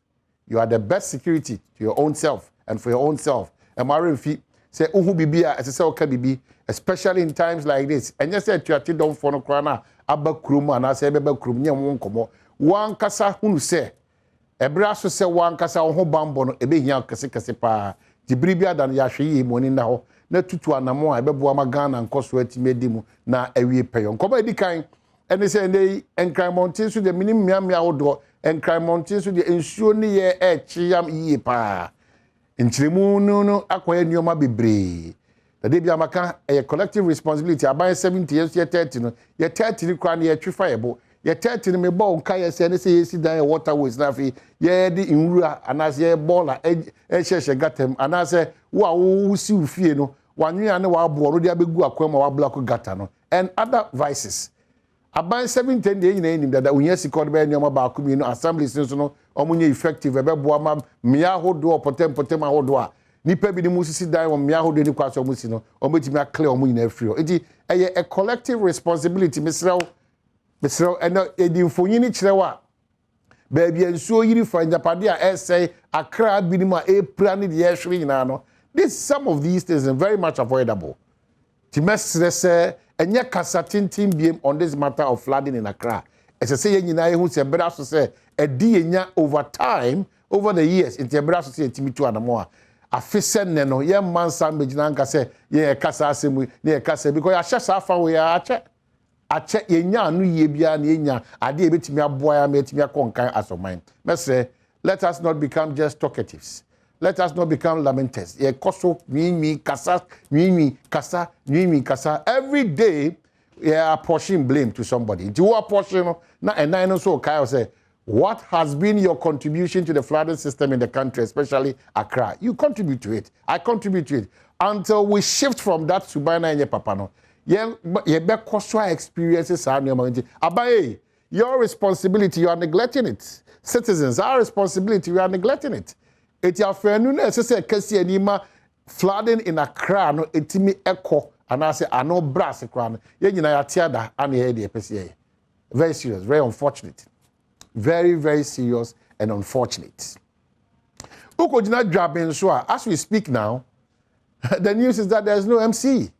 [SPEAKER 2] you are the best security to your own self and for your own self. And Marin Fi say uhu bibia as say okay bibi, especially in times like this. And you said to ati don for no krana aba krum and say beba krum nya won komo. Wan kasa hunu say ebra so say wan kasa ho bambo no ebe hia kase pa. Tibribia dan yahwe moni na ho na tutu anamo a ebebo amagana nkoso atimedimu na awie peyon koba edikan ene se nei enkran mountain so de minim miamia wodo enkran mountain so de ensuo ne ye echiam yie pa nchiremu no akoye nioma bebre da de bia maka a collective responsibility aban 70 years ye 30 no ye 30 ni kwa na ye twifa yebo ye 30 ni me bo nka ye se ne se yesi dan waterways na fi ye di inwura anase ye bola ehhehhe gatem anase wo si ufie no wanwia ne wa bo ro dia begu akwama wa black gata no and other vices aban 70 de nyina nim dada unya sikod be nyoma ba akumi no assemblies no no omunye effective ebebo ama mia hodo potem ahodo a nipa bi ni musisi dan wo mia hodo ni kwaso musi no ometimi a clear omu nyina afrio enti eye a collective responsibility misrew and the infonyini chirewa baby ensuo yiri for Japade a say akra binima e plan the yeshwe nyina no this some of these things are very much avoidable timesre say enye kasa tintin biem on this matter of flooding in Accra as I say nyina ye hu se bra so say edi enya over time over the years into bra so say timitu anamo a afise ne no ye mansa megina nka say ye kasa asemu ne ye kasa because ya hye sa fa we ya ache yenya anu ye bia na yenya ade ebetimi aboa ya metimi akonkan asoman mesre let us not become just talkatives, let us not become lamenters ye koso nwi kasa every day you are pushing blame to somebody you are pushing na and so kai say what has been your contribution to the flooding system in the country, especially Accra? You contribute to it. I contribute to it. Until we shift from that to Bana and Papano. Experiences are Abaye, your responsibility, you are neglecting it. Citizens, our responsibility, we are neglecting it. It's your friend, flooding in Accra, no, etimi echo, and I say, I know brass, very serious, very unfortunate. Very, very serious and unfortunate. As we speak now, the news is that there's no MC.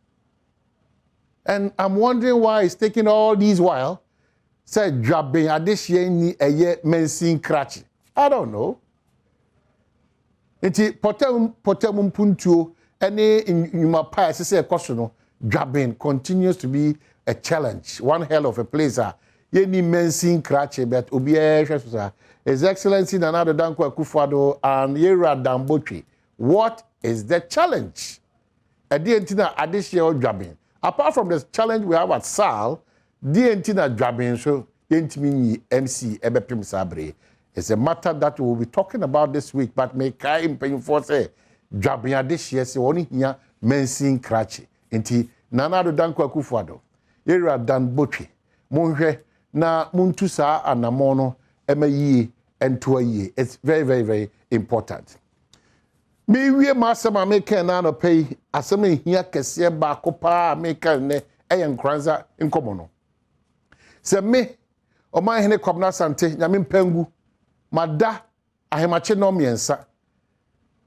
[SPEAKER 2] And I'm wondering why it's taking all these while. Say, Drabin Adeshieni Eye Mensin Krachi. I don't know. Iti potem puntuo any in my past say question. Drabin continues to be a challenge. One hell of a place. Yeni Mensin Krachi, but Ubiya His Excellency Nana Dankwa Akufo-Addo and Yera Dambotri. What is the challenge? Adientina Adeshieni Drabin. Apart from the challenge we have at SAL, Dientina Drabin so Yentimi MC Ebepim Sabre. It's a matter that we will be talking about this week, but may kai impayinfo say Drabin Adeshieni se woni hia Mensin Krachi. Enti Nana Dankwa Akufo-Addo, Yera Dambotri. Monhwe na muntu saa anamono ema yie entoa yie. It's very, very, very important. Me wie masama make na no pay asama hia kese ba ko pa make ne nkranza nkomo no. Se me o man hene kwabna sante nyame mpangu mada ahemache no miensa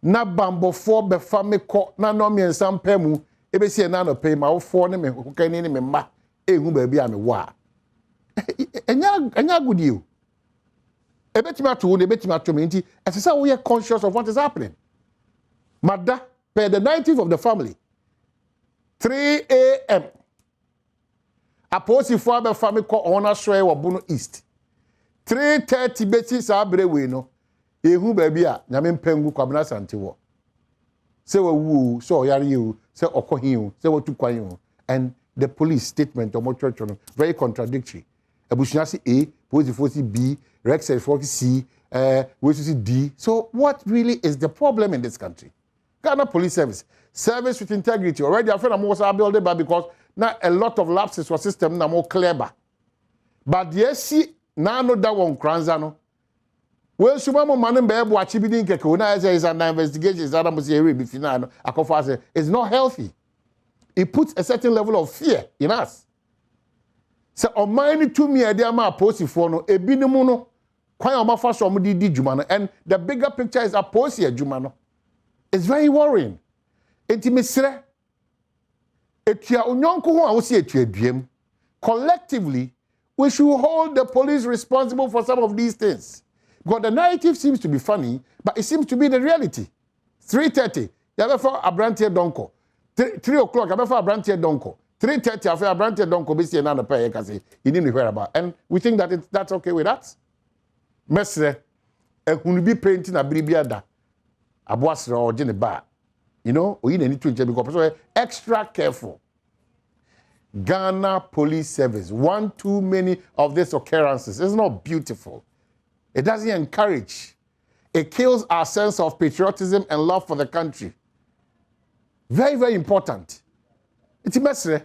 [SPEAKER 2] na bambofo befa me ko na no miensa mpamu ebesi na no pay ma wofo ne me kokani ne me ma ehu ba bia me wa enya good you ebetima to ne ebetima to me nti esesa we are conscious of what is happening. Mada per the 19th of the family 3 a.m. Aposi for the family ko ona soe wo Bono East 3:30 beti sa brewe no ehu ba bia nyame mpangu kwabna sante wo se wu so yare you se okohin se wotu kwan you and the police statement of church no very contradictory abusunya si A police force B Rex force C we see D. So what really is the problem in this country? Ghana Police Service with integrity. Already I feel I'm also building back because now a lot of lapses for system now more clever. But yes, see now no that one kranza no. Well, sumamo manem be ebo achibi din keke na is an investigation is that must here be final akofa say it's not healthy. It puts a certain level of fear in us. So on mine to me idea ma post for no ebinimu no kwan o ma fa so mo di djuma no and the bigger picture is a post here djuma no. It's very worrying. Intimisre etua onyonko ho a wo se etua duam. Collectively we should hold the police responsible for some of these things. Because the narrative seems to be funny, but it seems to be the reality. 3:30, you have for Abrantier Donko. 3 o'clock, you have for Abrantier Donko. 3:30, after Abrantier Donko, be seen another pay, because he didn't hear about. And we think that that's okay with us. Mesre, and be painting a bribiada, a boasra or Jenny bar. You know, we need to because we're extra careful. Ghana Police Service, one too many of these occurrences. It's not beautiful. It doesn't encourage. It kills our sense of patriotism and love for the country. Very, very important. It's a message.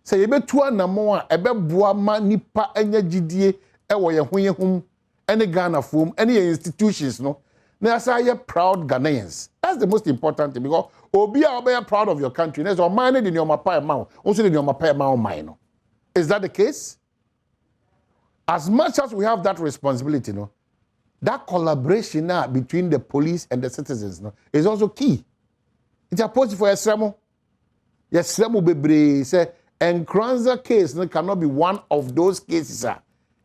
[SPEAKER 2] Say, you better to na more, ebe buama nipa enye jidie, ewo ye hum, any Ghana form, any institutions, no. Now, say proud Ghanaians. That's the most important thing because obi are proud of your country. There's a mind in your mapa amount, also in your mapa amount mine. Is that the case? As much as we have that responsibility, no, that collaboration now between the police and the citizens, no, is also key. It's a post for Esremo. Yes, Esremo bebre say Nkranza case no cannot be one of those cases.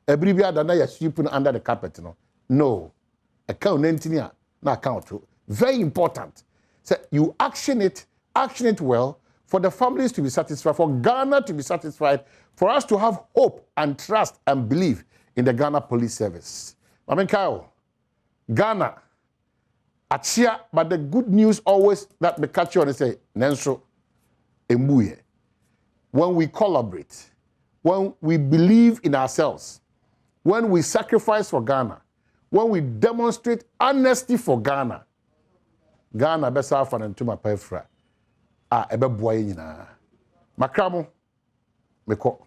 [SPEAKER 2] Everywhere that you sweeping under the carpet, no. No. Account engineer, na account. Very important. So you action it well for the families to be satisfied, for Ghana to be satisfied, for us to have hope and trust and believe in the Ghana Police Service. I mean, Kyle, Ghana, Achia, but the good news always that the catch on and say, Nenso, Embuye. When we collaborate, when we believe in ourselves, when we sacrifice for Ghana, when we demonstrate honesty for Ghana, Ghana besa afa na ntuma paefra ebe boye nyina makramo meko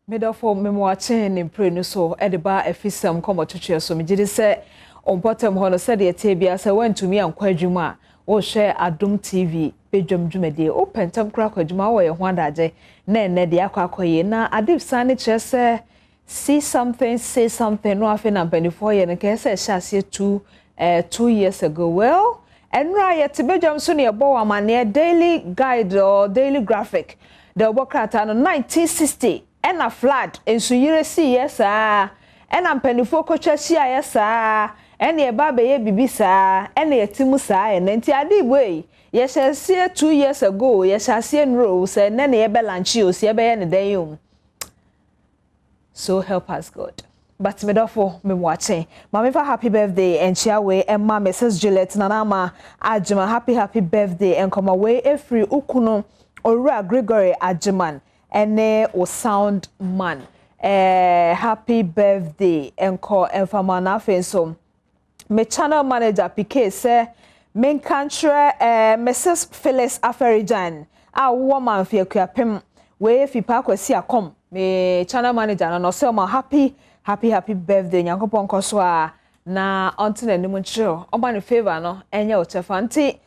[SPEAKER 15] medafo memwache ne mpre no so edeba afisam komo twetwe so megide se ompotem ho no se de etebia se wantumi ankwa adwuma wo hwe Adom TV bedwam dwumade o pentam kra kwadwuma wo ye ho adaje na enne de akwakoye na adif sane kire se see something say something no afi na benefo ye ne ke se hyase 2 years ago. Well, and right to bedroom soon your Badwam daily guide or daily graphic. The Bokrata 1960 and a flood in Suyere see yes sir and I'm penifoko chesia yes sir and your baby bibisa and your timusa and enti way. Yes, I see 2 years ago. Yes, I see Rose and then a belanchio see a day. So help us God. But me therefore me watching. Mama for happy birthday and share way and ma Mrs. Juliet Nanama Ajima happy birthday and come away every ukuno Ora Gregory Ajiman and o sound man. Happy birthday and call and for manafe so me channel manager PK say main country Mrs. Phyllis Aferijan a woman fi akuapem we fi pa kwasi akom me channel manager no say ma happy birthday nyankopon koso a na onto na nimu chiro oba no favor no enye ochefanti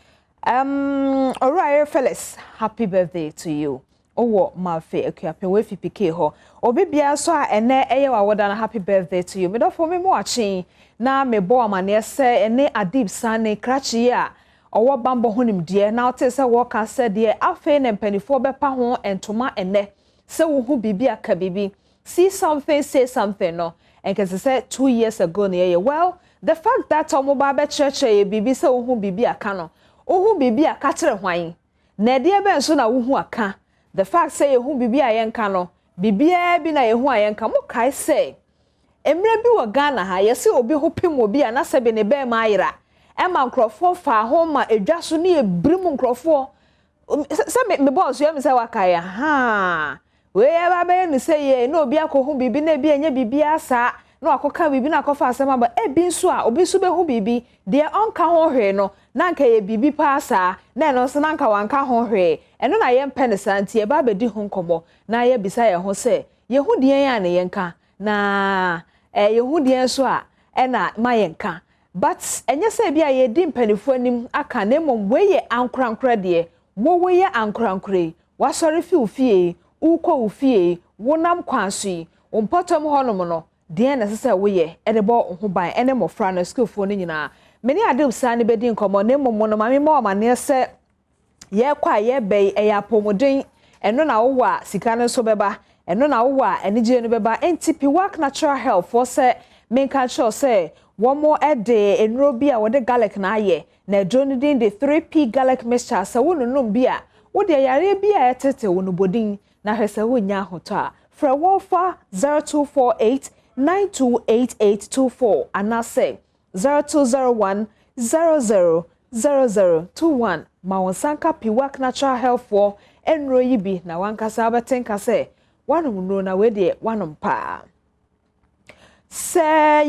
[SPEAKER 15] alright fellas, happy birthday to you. Owo mafe akuape we fipike ho obibia so a ene eye wa woda na happy birthday to you. Me do for me mo achi na me bo amane se ene Adib Sane krachi a owo bambo honim de na ote se wo ka se de afe ne mpanifo bepa ho entoma ene se wo hu bibia ka bibi see something say something no enke se 2 years ago na ye well the fact that omo ba be church ye bibi se wo hu bibia ka no wo hu bibia ka kire hwan na de be nso na wo hu aka the fact say yehu bibi ayenka no bibia bi na yehu ayenka mo kai say emre bi wo Ghana ha yesi obi hopim obi ana sebe ne be ma ayira e ma nkrofo fa ho ma edwaso ne ebrim nkrofo se me boss yo me say wakaya ha we ya ba be ni say ye no obi akohu bibi na bi enye bibi asa no akoka bibi na akofa asema ba e bi nso a obi so be hu bibi de onka ho hwe no na nka ye bibi pa asa na no so na nka wanka ho hwe eno na ye mpene santi e ba be di ho nkomo na ye bisa ye ho se ye hu de yan na ye nka na ye hu de so a e na ma ye nka but enye se bia ye di mpanifo anim aka na mom we ye ankorankora de wo ye ankorankore wasori fi ofie ukọ ofie wonam kwanso ompotom honom no de na sese wo ye e de bo ho ban ene mofra na school fo ni nyina meni Adib Sane be di nkomo na mom no mame ma amane se ye kwa ye be e ya pomodin eno na wo wa sika no so beba eno na wo wa enije no beba entipi work natural health for se menka sure se one more a day enro bi a wo de garlic na aye na drone din de 3p garlic mixture se wo no bi a wo de yare bi a etete wo no bodin na hwese wo nya hoto a fra wofa 0248 928824 ana say 0201 000021 ma wonsanka piwak natural health for enro yibi na wankasa abetenka say wanom no na we de wanom pa se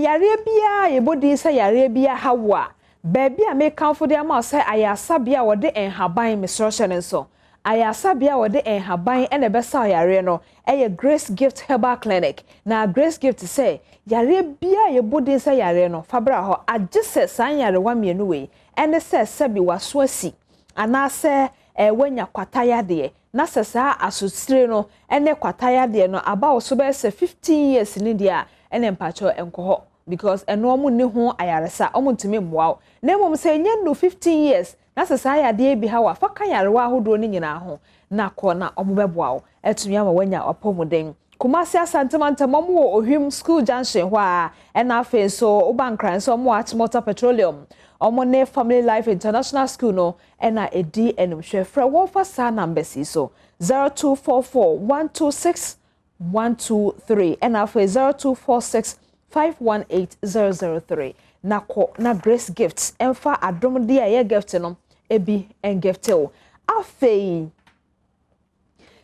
[SPEAKER 15] yare bia yebodi se yare bia hawa baby a me kanfo de ama say ayasa bia wo de enhaban misroshen nso ayasa bia wo de enhaban ene besa yare no eye Grace Gift Herbal Clinic na Grace Gift say yare bia yebodi se yare no fabra ho agese san yare wa mienu we ene se sebi waso asi ana se wanya kwataya de na se sa asosire no ene kwataya de no aba wo so be se 15 years ni dia ene mpacho enkoho because eno omu ne ho ayaresa omu ntimi mmoa na emom se nya no 15 years na se sa ya de bi ha wa faka yarewa ahodo ni nyina ho na ko na omu beboa wo etumi ama wanya opomoden Kumasi Asantamanta mamu ohwim school junction hwa ena afen so obankran so mo Atmota Petroleum omo ne Family Life International School no ena edi enumhwe fra wofa sa number si so 0244126123 ena afen 0246518003 na ko na Grace Gifts emfa adom dia ye gift no ebi engiftel afei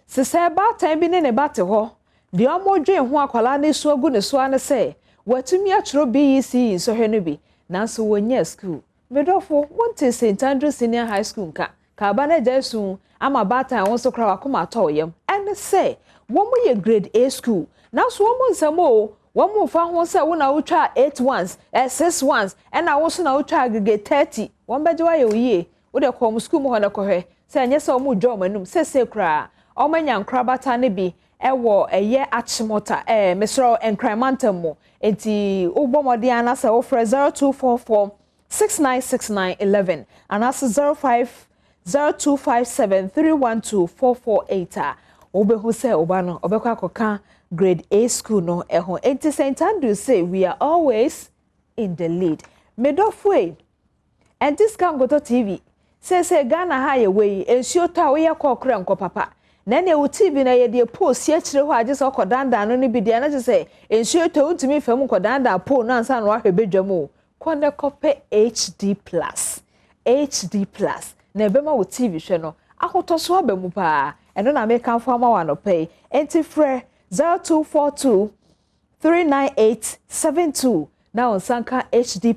[SPEAKER 15] sese ba tan bi ne ba te ho de omodwe ho akwala ne so agu ne so ane se watumi atro BEC so hwe no bi nanso wonya school medofo wonte St Andrew Senior High School ka ba na jesu ama ba tan won so kra wakoma to yem ene se wo mo ye grade A school nanso wo mo nsamo wo mo fa ho se wo na wo twa 8 ones 6 ones ena wo so na wo twa aggregate 30 won beje wa ye oye wo de kom school mo ho na kohwe se enye se wo mo dwo manum se kra omanya nkrabata ne bi ewo eye Atmota mesro enkrimantam mo enti ubomodi anasa wo fra 0244 696911 anasa 050257312448 obehu se obano obekwa akoka grade A school no eho enti St Andrew say we are always in the lead medofwe and this can go to TV say Ghana ha ye we ensio ta we yakokra nko papa na ne wo TV na ye de post ye kire ho age so kodanda no ne bi de na se ensio to ntimi fam kodanda po no ansa no ahwe bedwam o kone kope HD+ na be ma wo TV hwe no ahoto so abamu pa eno na me kan fo ma wa no pay enti frɛ 0242 39872 na onsanka HD+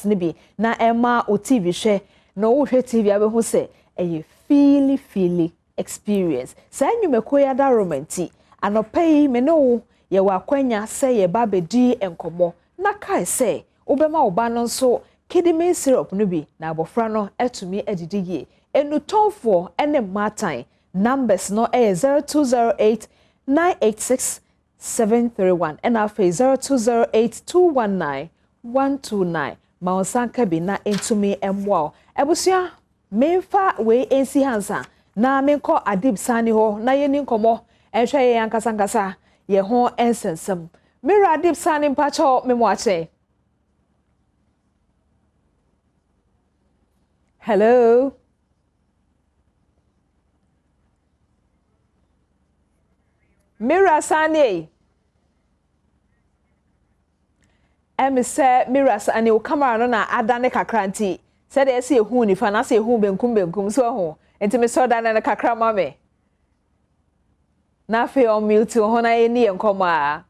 [SPEAKER 15] ne bi na ema o TV hwe no wo hwe TV abehu se eye feely experience sa nyumeko ya da romanti anopai me no ye wakwanya se ye babedi enkomo na kai say obema oba no nso kedemin syrup no bi na abofra no etumi edidi ye enutonfo ene matan numbers no 0208 986 731 and afa 0208 219 129 maosanka bi na entumi emwa ebusua memfa we ensi hansa na menko Adib Sani ho na yeni nkomo ehwe ye yankasa ye ho ensensem mira Adib Sani mpacho memwache. Hello. Mira Sani. Say Mira Sani o camera no na adane kakranti. Said they see ehu ni fa na say ehu benkum so ho. Enti me so dane na kakra mame. Na fe on mute ho na eni enkomo a.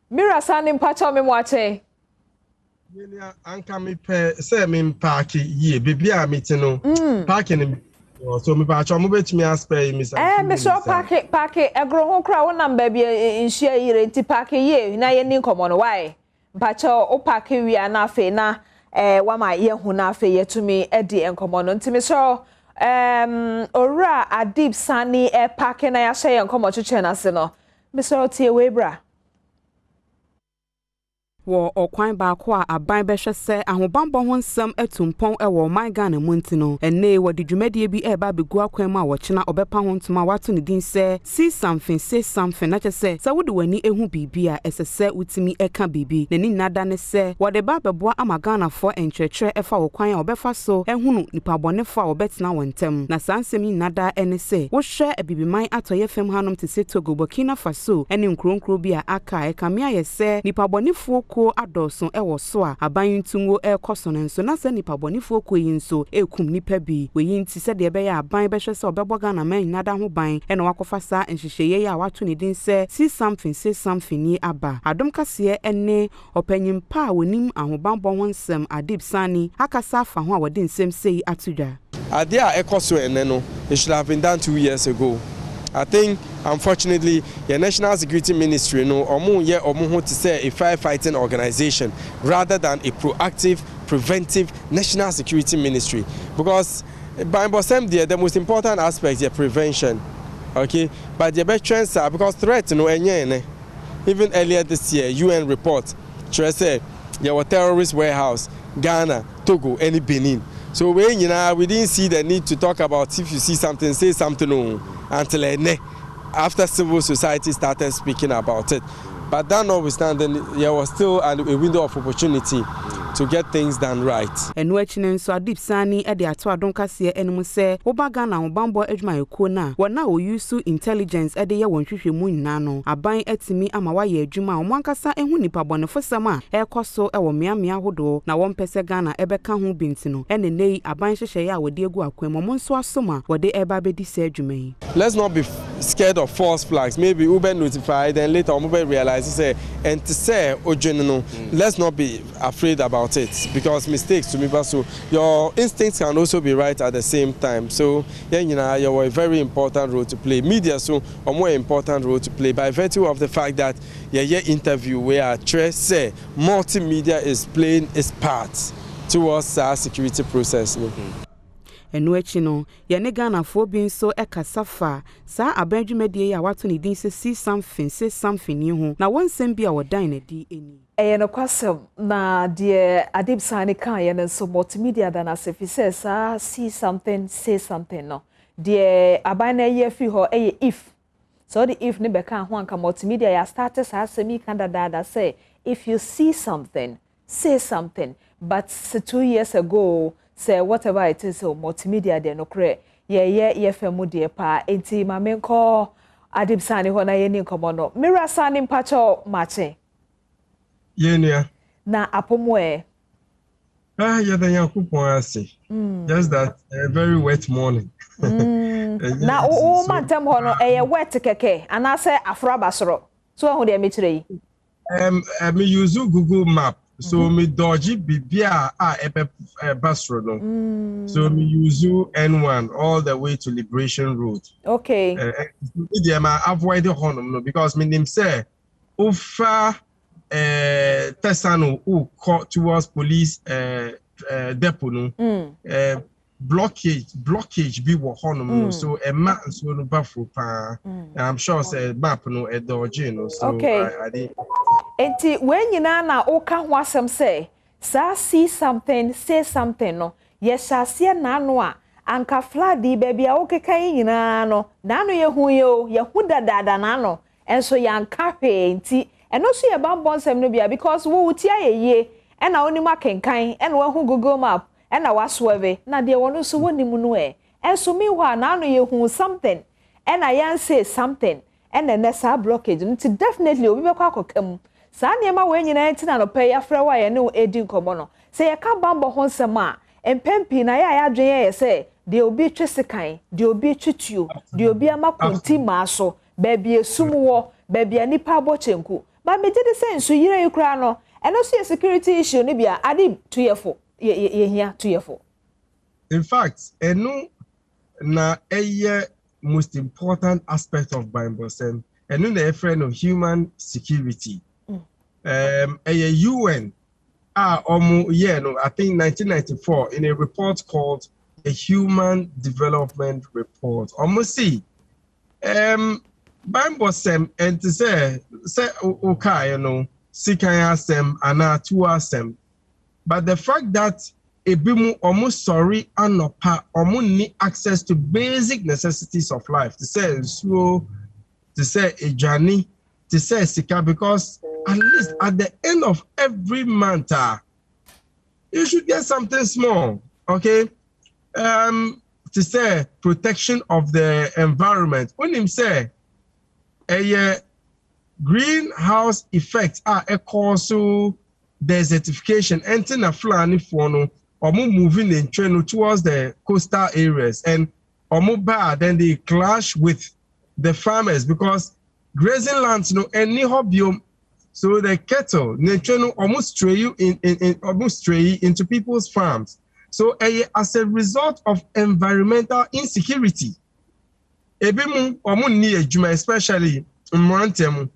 [SPEAKER 15] Mira Sani mpacho me mwache.
[SPEAKER 12] Yenia anka me pe say me park ye bibia meeting no parking so me ba cho mo betimi aspe me say
[SPEAKER 15] me so park egro ho kra wo number bi nhia yire nti park ye na ye ni nkomo no why mpacho o park wi na afi na wa ma ye hu na afi ye tumi edi nkomo no nti me so ora Adib Sani park na ya hye nkomo cheche na se no me so tie we bra
[SPEAKER 5] wo okwan baako a aban behwe se ahobambo ho nsam atumpon ewo man Ghana muntino enne wodi dwumadie bi eba begu akwan ma wochena obepa ho ntoma wato ne din se see something say something na che se wodi wani ehu bibia esese utimi eka bibi nani nada ne se wode ba beboa ama Ghana fo enkyerkyere efa okwan a obefa so ehunu nipa bonefo a obetena wontem na sansem ni nada ene se wo hwe abibiman atoye fem hanom te se Togo Burkina Faso ene nkronkro bi a aka ekamia ye se nipa bonefo adoso ewo so a aban ntunwo ekoso nso na se nipa bonifo koyi nso ekum nipa bi weyi nti se de be ya aban behwe se obebo Ghana man nada ho ban ena wakofa sa nhyehyeye ya wato ne din se see something say something ni aba adom kase ene opanyimpa a wonim ahobambo ho nsem Adib Sani akasa fa ho a wode nsem sei atudwa
[SPEAKER 12] ade a ekoso ene no it should have been done 2 years ago. I think, unfortunately, the National Security Ministry, to say a firefighting organization rather than a proactive, preventive National Security Ministry. Because by the most important aspect is prevention. Okay, but the best trends are because threats, even earlier this year, UN report, said there were terrorist warehouse, Ghana, Togo, and Benin. So we didn't see the need to talk about if you see something, say something until after civil society started speaking about it. But that notwithstanding, there was still a window of opportunity to get things done right.
[SPEAKER 5] And watching so Adib Sani e de ato adon kase enum se oba Ghana obambo adwuma ekuo na wana o use intelligence e de ye wonhwehwe mu nyina no aban atimi ama wa ye adwuma o mankasa ehu nipa bonefo sam a ekoso e wo meamea hodo na won pese Ghana e beka ho binti no ene nei aban hyehye ya wode egu akwan mo nso asoma wode eba bedi se adwuma yi.
[SPEAKER 12] Let's not be scared of false flags. Maybe Uber notified then later Uber realizes say and to say no, let's not be afraid about it because mistakes to me, but so your instincts can also be right at the same time. So yeah, you have a very important role to play. Media so a more important role to play by virtue of the fact that interview where say multimedia is playing its part towards our security process.
[SPEAKER 5] Enu echi no ye ne Ghana fo bi nso ekasafa sa abadwumedie ya wato ne din se see something say something ni ho na wonsem bi a wodan na di eni
[SPEAKER 15] no kwasem na de Adib Sani kan ye nso multimedia da na sefi se sa see something say something no de aban na ye fi ho if so the if ne be kan ho anka multimedia ya start sa semi kan da say if you see something say something but 2 years ago say whatever it is multimedia de no kre ye femu de pa enti mamenko Adib Sani ho na ye ni nkomo no Mira Sani mpacho mache
[SPEAKER 12] yenia
[SPEAKER 15] na apomwe
[SPEAKER 12] yeah the yakupon ase just that a very wet morning
[SPEAKER 15] na o mantem ho no wet keke anase afrabasoro so ho de metire yi
[SPEAKER 12] me use Google map. So me dodgy bibia basro no. So me use N1 all the way to Liberation Road.
[SPEAKER 15] Okay.
[SPEAKER 12] I avoid the honum no because me name say ofa
[SPEAKER 4] Tesano who caught towards police depot no blockage be wo honum so a map so no bafo pa I'm sure say map no e dodge no so I did
[SPEAKER 15] enti when nyina na oka ho asem say sa see something say something no yesase na no a anka fladi baby a okekan nyina no na no ye hu dada na no enso yanka hwe enti eno so ye bambonsem no bia because wo tia ye e na oni makenkan e na wo Google map e na waswebe na de wono so wonimu no enso mi wa na no ye hu something e na yan say something e na nessa blockage nti definitely obi be kwa akokam sa niema we nyina enti na no pay afra wa ye ne edi nkomo no se ye ka bambo ho nsem a empempi na ya adwen ye se de obi twesikan de obi twituo de obi amakonti maaso baby esumwo baby anipa abochenku ba meje de sense yire yikra no eno so security issue ne bia ade tuyefo ye hia tuyefo.
[SPEAKER 4] In fact eno na most important aspect of Bimbosem eno na friend of human security UN I think 1994 in a report called a Human Development Report. Almost see Bimbosem and to say okay, sikayasem anatuasem. But the fact that ebimu almost sorry anopa need access to basic necessities of life. To say so, to say a journey, to say sika, because at least at the end of every month, you should get something small, okay? To say protection of the environment. When him say a greenhouse effect so desertification entering a flying for or moving in train towards the coastal areas and or bad then they clash with the farmers because grazing lands any hobby so the cattle nature almost stray you almost stray into people's farms. So as a result of environmental insecurity, especially in Montemu,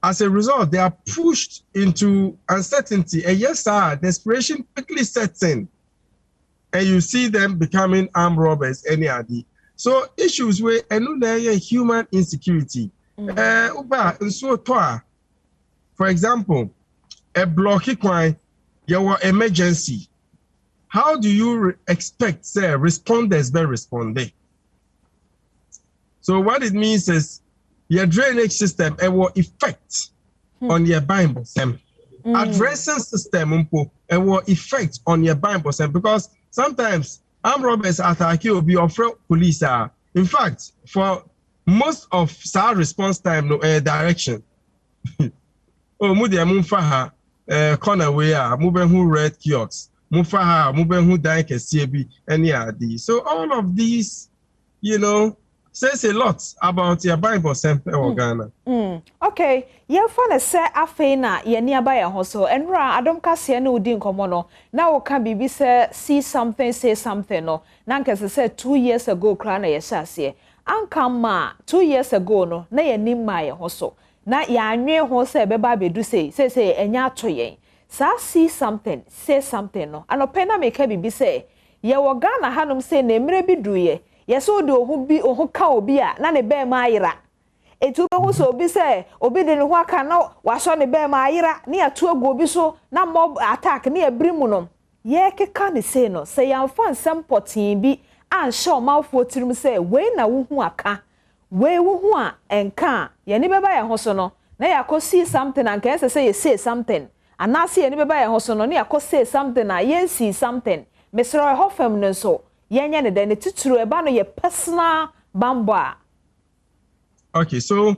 [SPEAKER 4] as a result, they are pushed into uncertainty. And yes, sir, desperation quickly sets in. And you see them becoming armed robbers, any other. So issues where another human insecurity. For example, a blocky coin, your emergency. How do you expect, say, responders be responding? So what it means is your drainage system will effect on your Bible system. Addressing system will effect on your Bible system because sometimes armed robbers attack you be offer police. In fact, for most of our response time, no direction. Oh, mudia mumfaha corner where moving who red kiosks, mufaha moving who die CB any ID. So all of these, says a lot about your Bible sample or Ghana.
[SPEAKER 15] Okay, your phone is say afena ye nearby a hustle and Adom Cassia no din comono. Now can be say see something, say something no. Nankas said 2 years ago, crana yeshasie. Ankama 2 years ago no, na ye nim my hustle. Na ya nwe ho say beba be do say enya toye. Sa see something, say something no. Anopena make be say ye wo Ghana hanum say na emre bi duye. Yeso do ohu bi ohu ka obi a na ne be ma ayira etu be hu so obi say obi de ne ho aka na wa so ne be ma ayira ne atu agu obi so na mob attack ne ebrimu no ye keka ne say no say yan fan sampotin bi an show mouthful tirim say we na wo hu aka we wo hu a enka ye ne be ba ye ho so no na ya ko see something and can say you say something and na say ye ne be ba ye ho so no na ya ko say something na ye see something mesro ho fam no so yenye ne de ne tituru eba no ye personal bamba.
[SPEAKER 4] Okay, so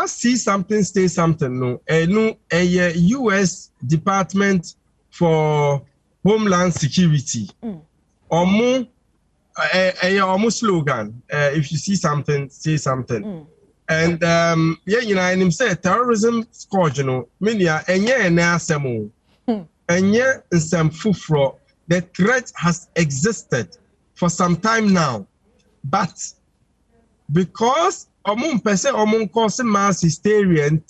[SPEAKER 4] see something, say something. No, a U.S. Department for Homeland Security. Almost slogan. If you see something, say something. And and him say terrorism scourge. Many enye fufro. The threat has existed for some time now, but because cause mass hysteria and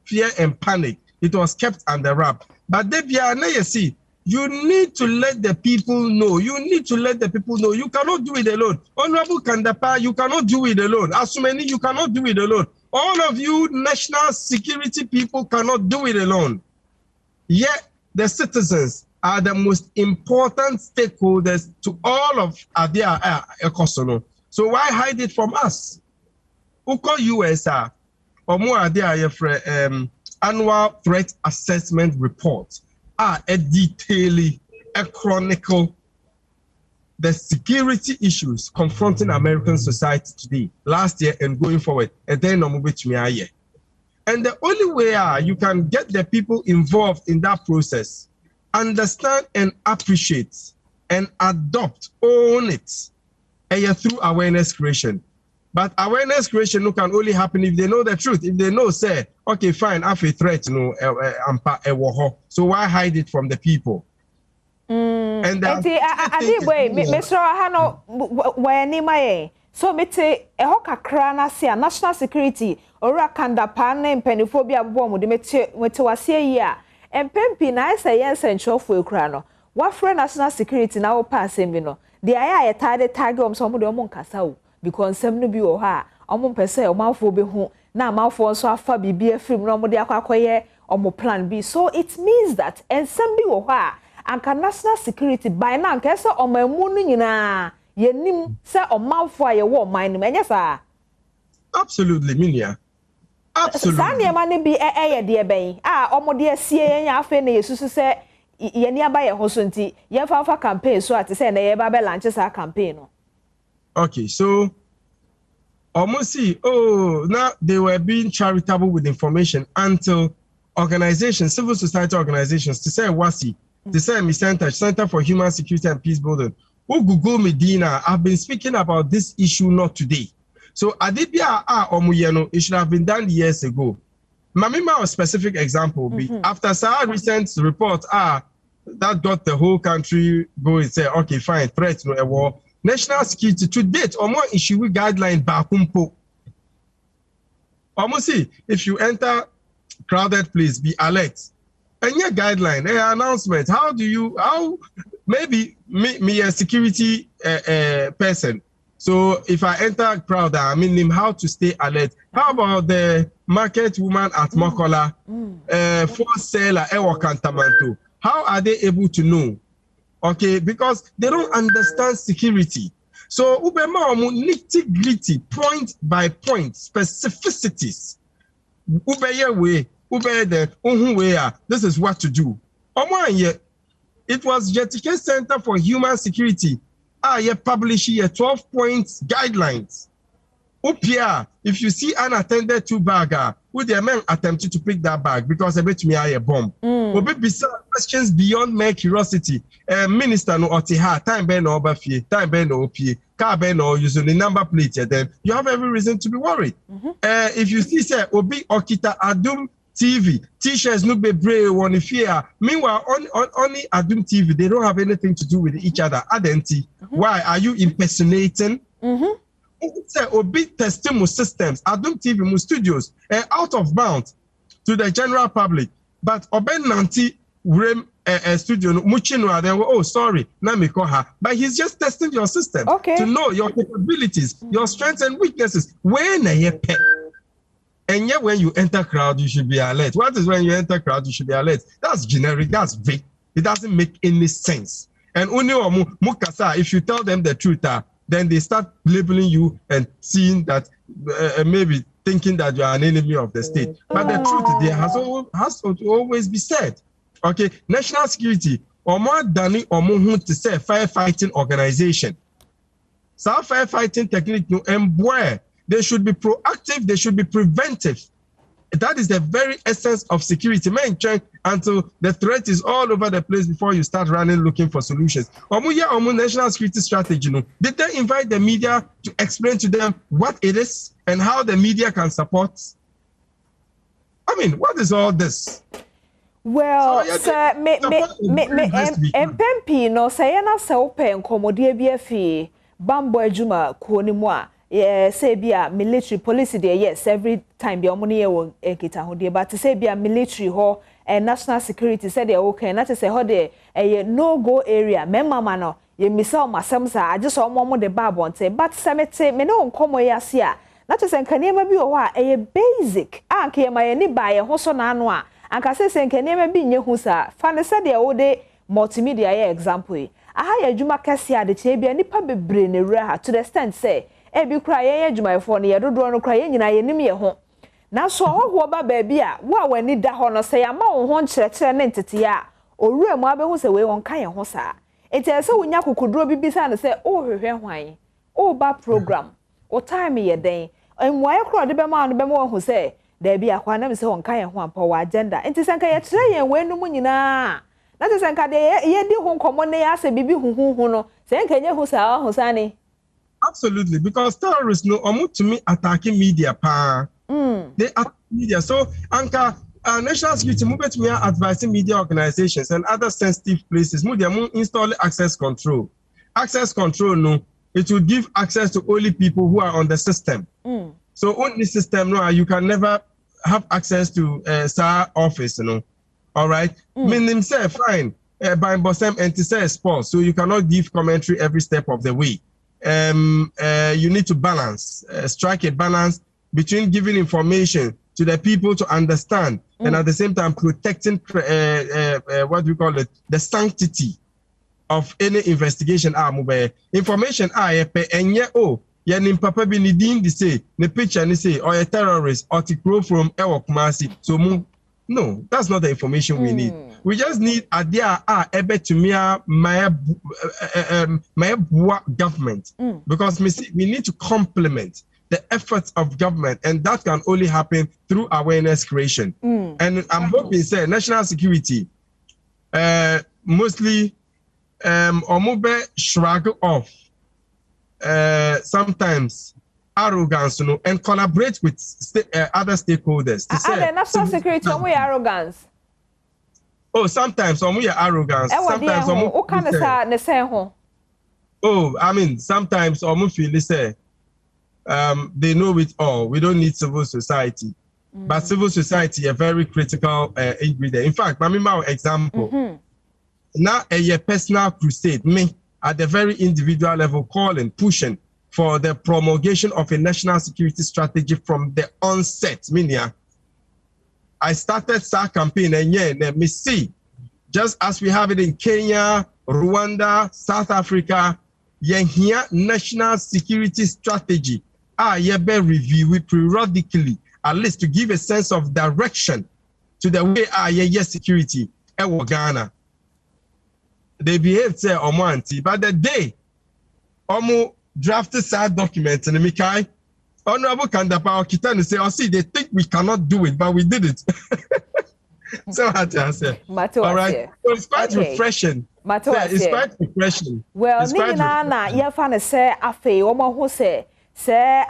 [SPEAKER 4] fear and panic, it was kept under wrap. But Debia, now you see, you need to let the people know. You need to let the people know. You cannot do it alone. Honorable Kandapa, you cannot do it alone. Asumeni, you cannot do it alone. All of you national security people cannot do it alone. Yet the citizens are the most important stakeholders to all of Adia Ekosono. So why hide it from us? Uko USR, or more Adia annual threat assessment report. A detailing, a chronicle the security issues confronting American society today, last year and going forward, and then and the only way you can get the people involved in that process, understand and appreciate and adopt, own it, through awareness creation. But awareness creation can only happen if they know the truth. If they know, say, okay, fine, I have a threat, so why hide it from the people? And
[SPEAKER 15] so mete eho kakra na se national security ora kandapa na mpaniphobia bobom de mete wasie yi a empempi na ese yen senchofo ekura no wa frɛ national security na wo pass bi no de aya target so mo de mo nkasa o because sem no bi wo ha omo pese omanfo be hu na amanfo nso afa bibia film no mo de akwakoye omo plan B. So it means that ensem bi wo ha anka national security by na anka se omamu no nyina yenim se omanfo aye wo man no enye sa.
[SPEAKER 4] Absolutely, Minia. Absolutely.
[SPEAKER 15] Sa ne ma ne bi ye de ben omo de asie yen afa na yesusu se ye ni aba ye ho so nti ye fa campaign so ate se na ye ba be launch sa campaign no.
[SPEAKER 4] Okay, so almost now they were being charitable with information until organizations, civil society organizations, to say WASI, to say Center for Human Security and Peace Building, who Google Medina have been speaking about this issue not today. So Adibia Omuyeno, it should have been done years ago. Mamima, a specific example, after Sarah recent report that got the whole country going, say, okay, fine, threat no a war. National security to date, or more issue with guideline bakumpo. Almost see if you enter crowded place, be alert. And your guideline, announcement. How maybe me a security person. So if I enter crowd, I mean him how to stay alert. How about the market woman at Mokola, for seller Ewa Kantamanto? How are they able to know? Okay, because they don't understand security. So ubema nitty-gritty, point by point, specificities. Ubeye way, ubeye the this is what to do. It was Jetike Center for Human Security. Publishing a 12-point guidelines. Upia, if you see unattended to bagger, would the men attempted to pick that bag because a bit me a bomb? Obi beside questions beyond mere curiosity. Minister no otiha time ben no obafie, time ben no opie, car ben no using the number plate. Then you have every reason to be worried. If you see say Obi Okita Adom TV t-shirts no be brave one fear. Meanwhile, only Adom TV they don't have anything to do with each other. Adenti, why are you impersonating? Say Obi testimony systems, Adom TV studios, out of bounds to the general public. But Oben Nanti studio Muchino, they were sorry, but he's just testing your system to know your capabilities, your strengths and weaknesses. When and yet when you enter crowd, you should be alert. What is when you enter crowd, you should be alert? That's generic, that's vague. It doesn't make any sense. And Mukasa, if you tell them the truth, then they start labeling you and seeing that maybe thinking that you are an enemy of the state. But the truth there has to always be said. Okay, national security, or more than to say firefighting organization. So firefighting technique, and where they should be proactive, they should be preventive. That is the very essence of security. Man, check until the threat is all over the place before you start running looking for solutions. National security strategy. Did they invite the media to explain to them what it is and how the media can support? I mean, what is all this?
[SPEAKER 15] Well, sir, MP no say na se open komodie bi afi bambo adwuma ko ni mu a say be a military police there, yes, every time be omuni wo ekita ho dey, but say be a military ho and national security said they okay, not to say ho dey a no go area. Memma no ye misa masem sa I just omo the Badwam say, but semete me no nkomo ya sia. Not to say kanema bi o ha a basic. Anke ma ye ni ba ye ho so na ano a. Anka say kanema bi nye hu sa. Fa ne said they wo dey multimedia ye example. Aha ye adwuma kase ade che bia nipa bebre ne wura ha to the extent say e bi kra ye adwumayefo ne ye dodo no kra ye nyina ye nim ye ho na so ho ba baabi a wo a wani da ho no say ama wo ho nkyerɛkyerɛ ne ntete a owura mu abehu se we won kan ye ho saa enti ese wonya kokoduro bibisa ne say o hwehwɛ hwan o ba program o time ye den enwaye kra de be ma no be ma ho say da bi akwa na me say won kan ye ho ampa wa agenda enti sanka ye kyerɛ ye we no mu nyina na te sanka de ye di ho nkomo ne ya se bibi hu no sanka nye hu saa ho sane.
[SPEAKER 4] Absolutely, because terrorists know to me attacking media they attack media. So anka national security movement we are advising media organizations and other sensitive places install access control. Access control no, it will give access to only people who are on the system. So on the system no, you can never have access to SAR office, All right. Meaning say fine. By Bosem and to say sports, so you cannot give commentary every step of the way. You need to balance, strike a balance between giving information to the people to understand and at the same time protecting what we call it, the sanctity of any investigation. Information papa bi ni din di say the picture ni say or a terrorist or to grow from Kumasi. So no, that's not the information we need. We just need idea ebe to my government because we need to complement the efforts of government, and that can only happen through awareness creation. And I'm hoping say national security mostly omobe shrug off sometimes arrogance, and collaborate with other stakeholders.
[SPEAKER 15] The national security, arrogance.
[SPEAKER 4] Oh, sometimes arrogance. Sometimes I mean, sometimes feel say they know it all. We don't need civil society, but civil society a very critical ingredient. In fact, my example. Now a personal crusade, me at the very individual level, calling, pushing for the promulgation of a national security strategy from the onset. Minia, I started SAR campaign and me see, just as we have it in Kenya, Rwanda, South Africa, here national security strategy. Be review periodically, at least to give a sense of direction to the way security in Ghana. They behave say omo, but the day omo drafted SAR document and Mikai, Honorable Kandapa Okitani say, oh, see, they think we cannot do it, but we did it. So I say, all right. So it's quite refreshing. It's quite refreshing.
[SPEAKER 15] Well, Nina, you find say afe omo who say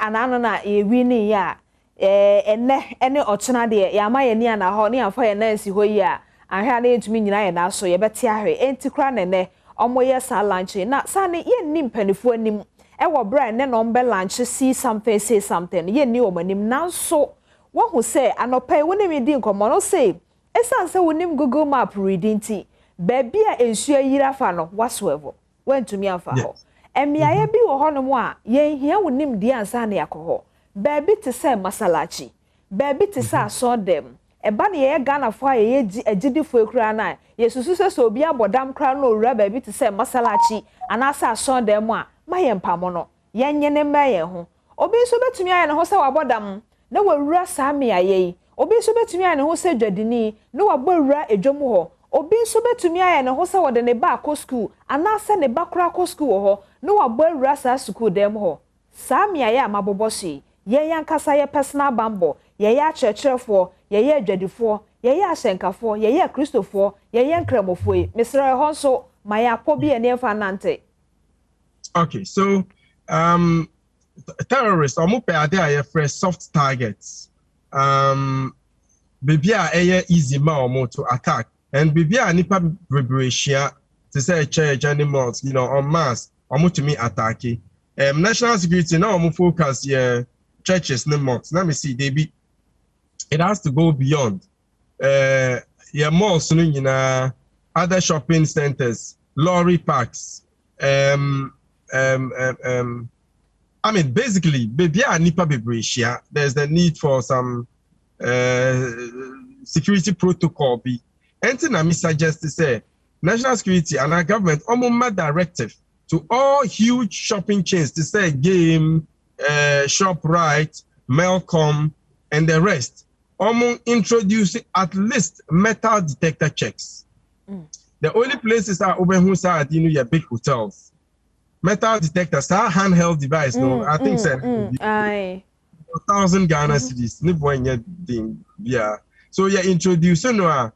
[SPEAKER 15] anano na wini ya any ochina de ya ma ye ni ana ho ni amfa ye na si ho yi a ahwa na etumi nyina ye na so ye beti ahwe enti kra ne omo ye sa lunch na sa ne ye nim panifo anim ewo bra ne no mbe lunch see something say something ye ni omanim na so wo hu say anopai wo ne mi di nkomo no say esan say wonim Google map reading ti baby a ensu ayira fa no whatsoever wentumi afa ho emiaye bi wo ho no mo a ye hia wonim di ansa na yakoho baby te say masalachi baby te say so dem eba ne ye Ghana fo ye agidi fo ekura na ye susu se so obi abodam kra no owura baby te say masalachi anasa so dem a maye mpamo no yenye ne maye ho obi so betumi aye ne ho se wabodam na wawura sa miaye obi so betumi aye ne ho se dwadini na wabawura edwom ho obi so betumi aye ne ho se wode ne ba ko school anasa ne ba kra ko school ho na wabawura sa school dem ho sa miaye amaboboshi ye yankasa ye personal bambo ye ya churchfo ye ye adwadifo ye ye asenkafo ye ye kristofo ye ye nkremofo misra ho so maya pobi ene fa nante.
[SPEAKER 4] Okay, so terrorists omupe ade aye fresh soft targets baby a easy ma omo to attack and baby a nipa preparation to say church animals on mass omo to me attack national security now I'm focus churches no mosques. Let me see, it has to go beyond malls, other shopping centers, lorry parks. I mean, basically, there's the need for some security protocol. Anything I suggest to say, national security and our government almost directive to all huge shopping chains to say Game, ShopRite, Melcom, and the rest. Introducing at least metal detector checks. The only places are open who are your big hotels. Metal detectors are handheld device. No, I think 1,000 Ghana cedis. Yeah. So you're introducing a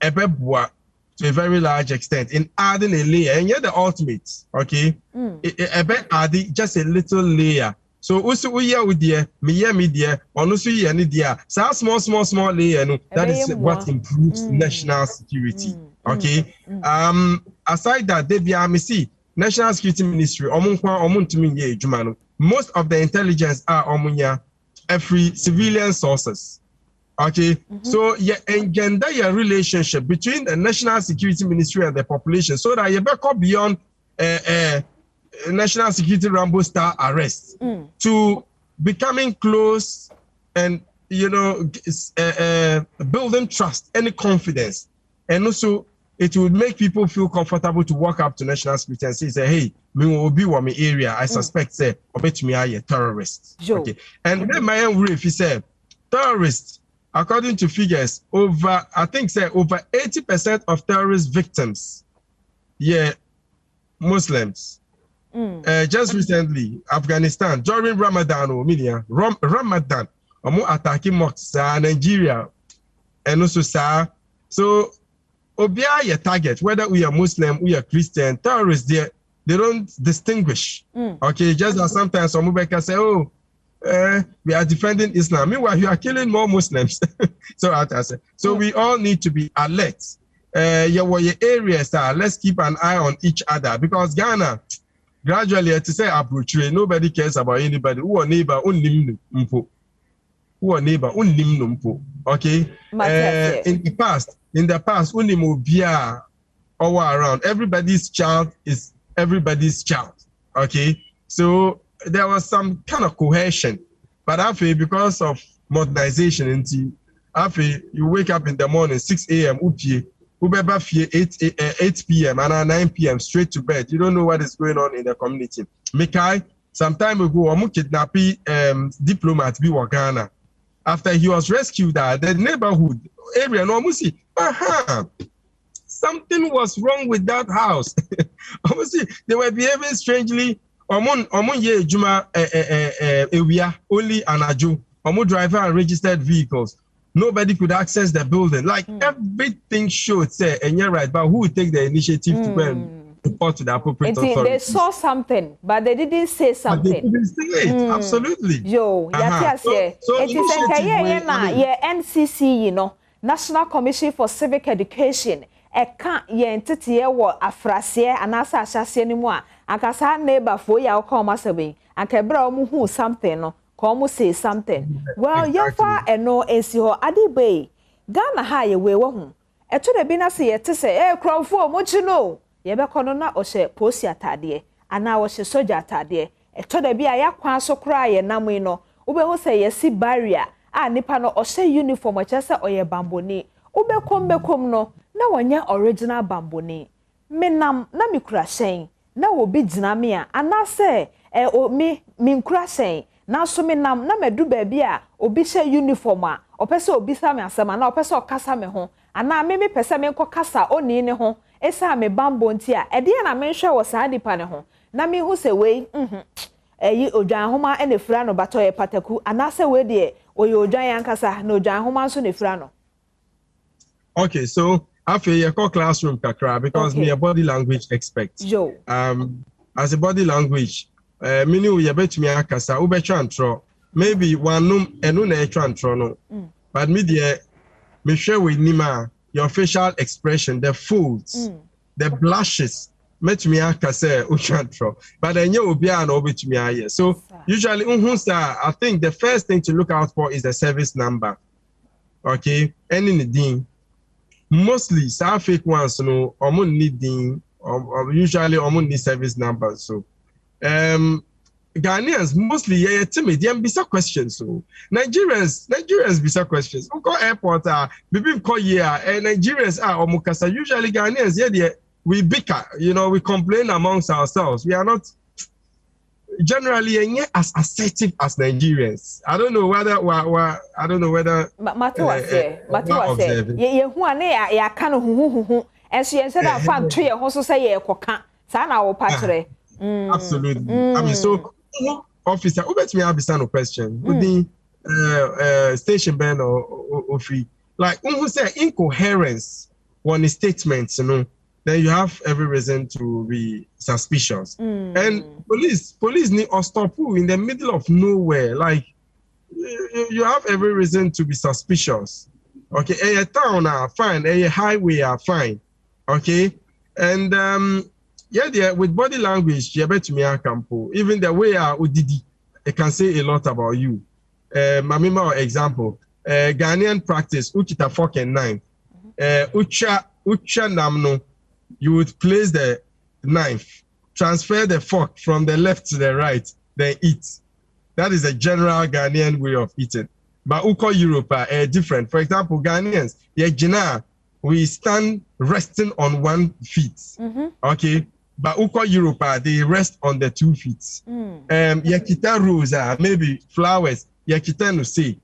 [SPEAKER 4] bebwa to a very large extent in adding a layer, and you're the ultimate. Okay, adding just a little layer. So also we are with the media, or no see any dia. So small layer. No, that is what improves national security. Okay. Aside that, they see National Security Ministry. Most of the intelligence are every civilian sources. Okay. So you engender your relationship between the National Security Ministry and the population, so that you back up beyond national security Rambo style arrest to becoming close and building trust and confidence, and also it would make people feel comfortable to walk up to national security and say, hey, me will be one area I suspect say me are a terrorist. Okay, and then my own if he said terrorists, according to figures, over 80% of terrorist victims, Muslims. Just recently, Afghanistan, during Ramadan, Ramadan, attacking mosques, Nigeria, and also so obia your target, whether we are Muslim, we are Christian, terrorists, they don't distinguish. Okay, just as sometimes some people say, we are defending Islam. Meanwhile, you are killing more Muslims. So we all need to be alert. Your areas let's keep an eye on each other, because Ghana, gradually, to say approach, nobody cares about anybody. Who are neighbor, okay? In the past, all around, everybody's child is everybody's child. Okay, so there was some kind of cohesion, but after, because of modernization, you wake up in the morning 6 a.m. 8 p.m. and 9 p.m. straight to bed. You don't know what is going on in the community. Mekai, some time ago, a kidnapping diplomat be Ghana. After he was rescued, the neighborhood area, something was wrong with that house. They were behaving strangely. Only Anajo, driver and registered vehicles. Nobody could access the building. Like everything showed, say, and you're right, but who would take the initiative to go and report to the appropriate authorities?
[SPEAKER 15] They saw something, but they didn't say something.
[SPEAKER 4] But they didn't say it, absolutely.
[SPEAKER 15] Yo, it is NCC, National Commission for Civic Education. Can't entity afrasie anasa asase anymore. Akasa neighbor for ya come masabe. Akebra omu something no. Come say something. Well, yafa eno ensi ho adibe. Ghana ha ye we wo hu. Eto de bi na se ye te se crowfo mo chi no. Ye be kono na o she posi atade. Ana o she soja atade. Eto de bi aya kwan so kra ye namu no. Ube ho se ye si barrier. A nipa no o she uniform o chese o ye bamboni. Ube kom no. Na wanya original bamboni. Menam na mikura shen. Na obi gyina me a anase me nkura shen. Na so menam na medu baabi a obi she uniform a opese obi sa me asema na opese okasa me ho ana me pese me nko kasa oni ne ho esa me bambo nti a ede na me hwe wo sa dipa ne ho na me hu se we eyi odwan homa ene fira no bato ye pataku anase we de oye odwan yankasa na odwan homa so ne fira no.
[SPEAKER 4] Okay, so after your classroom kakra, because me a body language expert. As a body language, meaning we bet me akasa ube chantro. Maybe one num enu na chantro no. But me there, me share with Nima your facial expression, the folds, the blushes. metumi aka say uchantro but enye obi a na obetumi aye so usually I think the first thing to look out for is the service number. Okay, any din mostly some fake ones no need din usually need service numbers. So Ghanaians mostly timid them bisa questions. So Nigerians bisa questions. We go airport maybe call Nigerians are omukasa. Usually Ghanaians we bicker, we complain amongst ourselves. We are not generally as assertive as Nigerians. I don't know whether
[SPEAKER 15] Matu say ye hu ane ya ka no hu enso ye said fan to ye ho so say ye koka sa na wo pa kire.
[SPEAKER 4] Absolutely. I mean, so officer, who bet me have no question? Within station band or free. Like who say incoherence on a statement, then you have every reason to be suspicious. And police need to stop you in the middle of nowhere. Like you have every reason to be suspicious. Okay, a town are fine, a highway are fine. Okay, and with body language, even the way Udidi, it can say a lot about you. My example, Ghanaian practice, Uchita fork and knife. Ucha namno, you would place the knife, transfer the fork from the left to the right, then eat. That is a general Ghanaian way of eating. But Uko Europe are different. For example, Ghanaians, we stand resting on one feet. Okay. But Uko Europe, they rest on the 2 feet. Yakita rose, maybe flowers, yakita no say.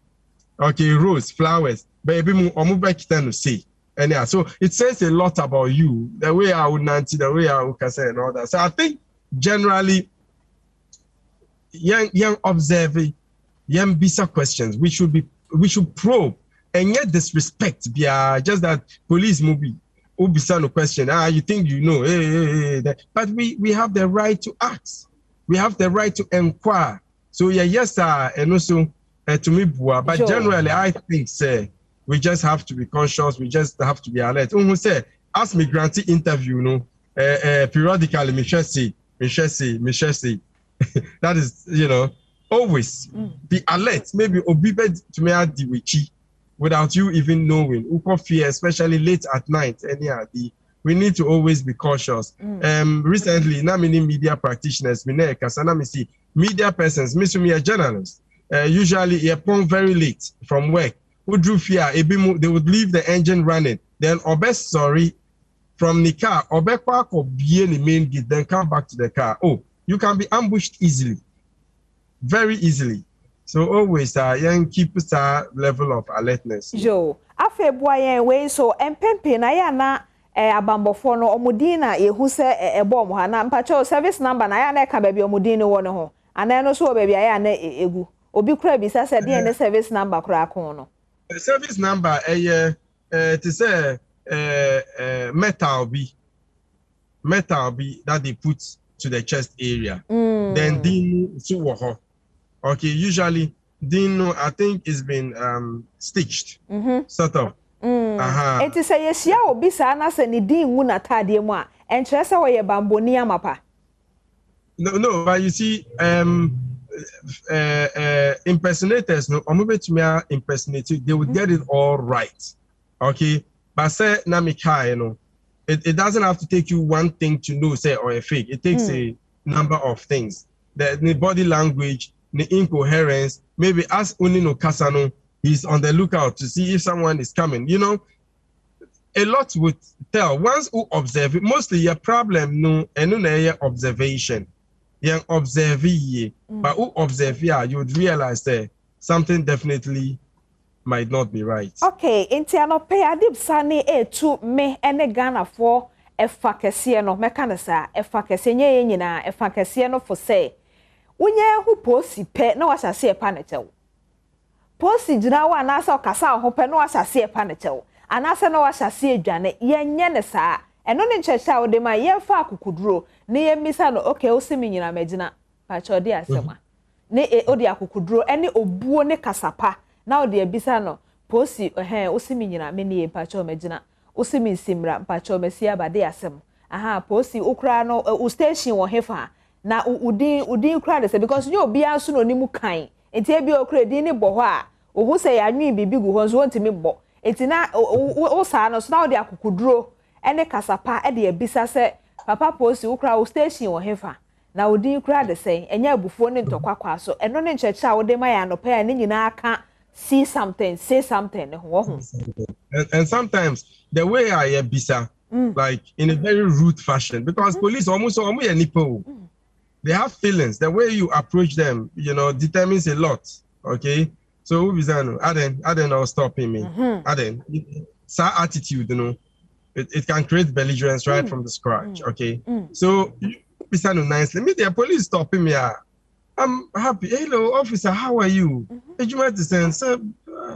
[SPEAKER 4] Okay, rose, flowers, baby omuba kita no say. And yeah, so it says a lot about you, the way I would nanti, the way I would say and all that. So I think generally, young observing, young bisa questions, we should probe and yet disrespect be just that police movie. No question. You think you know? But we have the right to ask. We have the right to inquire. So yes, and also to me, but generally, I think we just have to be conscious. We just have to be alert. Who say ask me granted interview, periodically, me shall say. That is, always be alert. Maybe obedient to me at the witchy. Without you even knowing, fear, especially late at night, we need to always be cautious. Recently, not many media practitioners, media persons, me a journalist, usually upon very late from work, who drew fear, they would leave the engine running, then sorry from the car, or be in the main gate, then come back to the car. Oh, you can be ambushed easily, very easily. So always keep a level of alertness.
[SPEAKER 15] Joe, afe boyen we so empempe na ya na abambofo no omudina yehu se ebom ha na mpacho service number na ya na ka ba bi omudini wo ne ho ana no so ba bi ya na egu obi kura bi sa se de ne service number kura kon no.
[SPEAKER 4] Service number to say metal be that they put to the chest area. Then din so wo. Okay, usually, Dino, I think it's been stitched, sort of.
[SPEAKER 15] It is a yesia obi sa na se ni din wu na tade mu a enkyerese wo ye bamboni amapa.
[SPEAKER 4] No, but you see, impersonators, no, omubetumi impersonate, they would get it all right. Okay, but say na mikai, it doesn't have to take you one thing to know, say, or a fake. It takes a number of things. The body language, the incoherence, maybe as Unino Kasano, he's on the lookout to see if someone is coming. A lot would tell. Once you observe it, mostly your problem no observation. You observe it, but who observe you would realize that something definitely might not be right.
[SPEAKER 15] Okay, intiano pay adib sani to me ene Ghana for efa kese no mekanisa efa kese nye nyina efa kese no for say Unye hu posi pe na wasase e pa na chew. Posi jina wa na asa okasa ho pe na wasase e pa na chew. Anasa na wasase adwane yenye ne saa. Eno ne nchesha wo de ma ye fa akukuduro ne ye misa no okay o semi nyina magina pa chode asema. Ne odi akukuduro ene obuo ne kasapa na odi ebisa no posi o semi nyina me ne ye pa cho magina o semi simra pa cho mesia bade asem. aha posi ukra no u station wo hefa na udin kra de say because you obi anso no nimu kan enti e bi okra din ni bo ho a ohu say yanwi bibi gu ho so wontimi bo enti na o sa no so na de akukuduro ene kasapa e de abisa say papa posi ukra u station wo hefa na udin kra de say enya abufuo ne ntokwa so eno ne ncheche a wo de maya no pa ya ne nyina aka see something say something
[SPEAKER 4] and sometimes the way I bisa like in a very rude fashion because police almost nipo. They have feelings. The way you approach them, you know, determines a lot. Okay, so Aden are stopping me. Aden, sa attitude, you know, it can create belligerence right from the scratch. Okay, so Bisano nicely. Me the police stopping me. I'm happy. Hello, officer. How are you?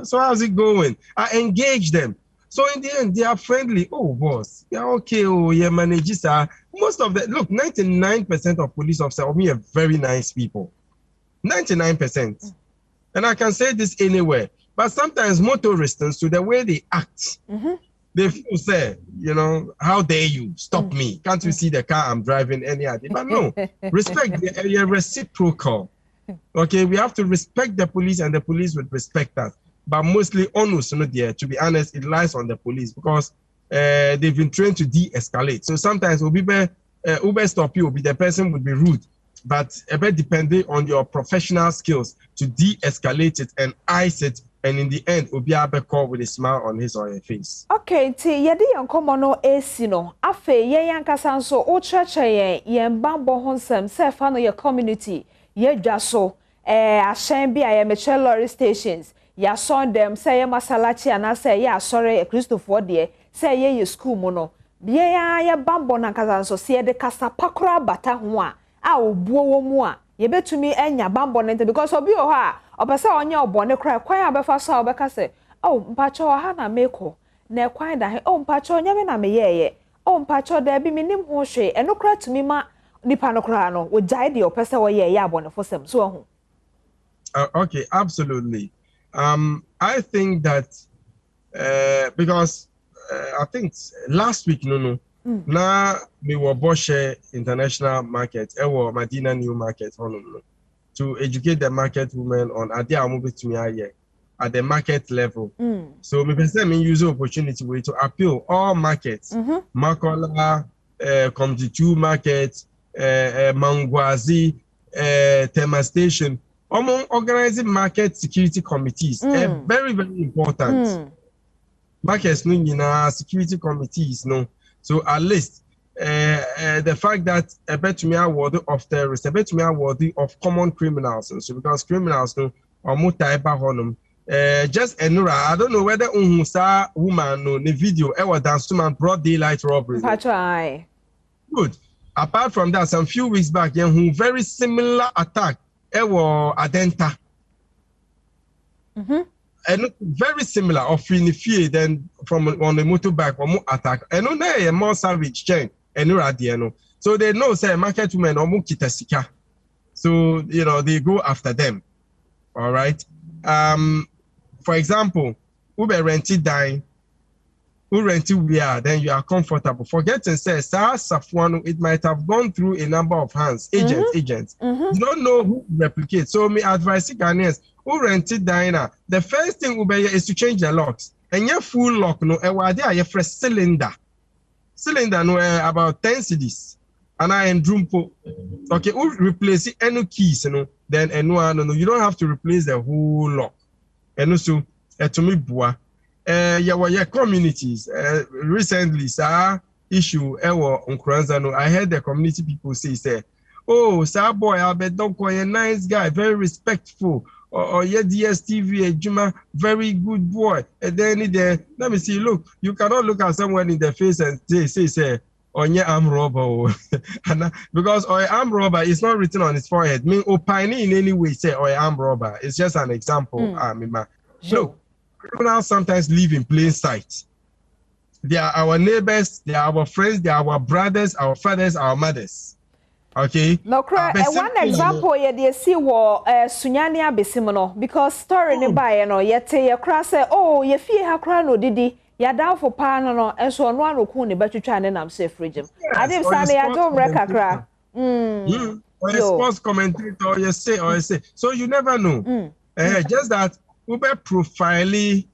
[SPEAKER 4] So how's it going? I engage them. So in the end, they are friendly. Oh, boss, yeah, okay. Oh, yeah, managers are most of the look. 99% of police officers are very nice people. 99%, and I can say this anywhere. But sometimes motorists, to the way they act, they feel say, you know, how dare you stop me? Can't you see the car I'm driving any other? But no, respect. They are reciprocal. Okay, we have to respect the police, and the police would respect us. But mostly onus, you know, there. To be honest, it lies on the police because they've been trained to de-escalate. So sometimes Uber stop you, the person would be rude, but a bit depending on your professional skills to de-escalate it and ice it, and in the end, Obi Abeko with a smile on his or her face.
[SPEAKER 15] Okay, yedi yankomo no esi no. Afe ye yankasa nso o cheche ye mbambo honsem se fa no ye community ye dwaso ahyen bi a ye meche lorry stations. Ya son them say ye masalachi and say ya sorry Christopher de say ye school mono. Bie ya bambo na kasa so se de kasa pakora bata ho a obuo wo mu a ye betumi enya bambo nte because obi o ha opese onye obone kra kwan abefa so obeka se oh mpacho ha na meko na kwan da he oh mpacho nya me na me ye oh mpacho da bi minim ho hwe eno kra tumi ma nipa no kra no wo jai de opese wo ye abone fosem so ho.
[SPEAKER 4] Okay, absolutely. I think that because I think last week, now we were Boshe International Market, Medina New Market, to educate the market women on at the market level. So we can use the opportunity to appeal all markets, Makola, Komjitu Market, Mangwazi, Tema Station. Among organizing market security committees, very, very important. Markets, security committees, no. So at least the fact that a bet to me are worthy of terrorists, a bet to me are worthy of common criminals. So because criminals, no, or more type of honum. Just Enura, I don't know whether saw woman no the video ever dance to man broad daylight robbery. Good. Apart from that, some few weeks back, who very similar attack. Adenta. And very similar of fear than from on the motorbike or more attack. And on there, more savage chain and so they know say market women or mukitasika. So you know they go after them. All right. For example, Uber rented dying. Who rented we are, then you are comfortable. Forget and say, Safwano, it might have gone through a number of hands, agents. You don't know who replicates. So me advise Ghanaians who rented Diana. The first thing Uber is to change the locks. And your full lock, no, a fresh cylinder. Cylinder no about 10 cedis. And I and Drumpo. Okay, who replace it any keys, you know, then no, you don't have to replace the whole lock. And also to me bois. Your communities recently issue I heard the community people say oh sir boy I bet don't call a nice guy, very respectful, or yeah DSTV Juma, very good boy, and then let me see, look, you cannot look at someone in the face and say on your arm robber because or arm robber is not written on his forehead mean opining in any way say or arm robber. It's just an example. Look, criminals sometimes live in plain sight. They are our neighbors, they are our friends, they are our brothers, our fathers, our mothers. Okay?
[SPEAKER 15] No, one example you see what Sunyani Abisimono because story nearby no yet ye cry say oh ye fear her cry no didi ya down for pan no enso no anoku ne betwetwa ne nam se fridge Adom Sane ya do mre kakra
[SPEAKER 4] or a sports commentator or you say so you never know just that ube profiling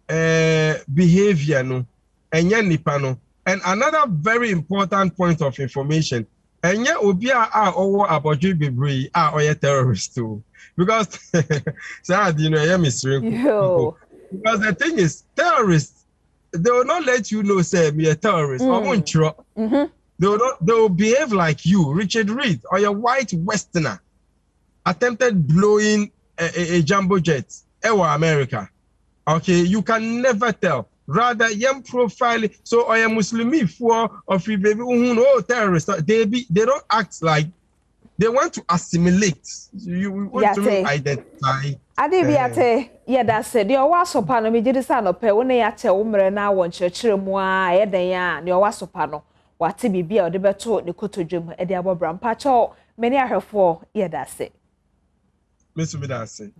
[SPEAKER 4] behavior no enye nipa no. And another very important point of information enye obi a owo aboju bebre a oye terrorist too because sad you know yeah mystery because the thing is terrorists they will not let you know say me a terrorist they will behave like you Richard Reed or your white westerner attempted blowing a jumbo jet ewa America. Okay, you can never tell. Rather, young profile. So, I am Muslimi for of baby who know terrorists. They don't act like they want to assimilate. You want to identify.
[SPEAKER 15] Adibiate, yeah, that's it. Your wasopano, me did son of Pewone Yate, Umre now, one church, moi, Edaya, your wasopano, what TBB or the beto, the cottojum, Ediabo Bram Pacho, many are her for, yeah, that's it.
[SPEAKER 4] Miss Midase.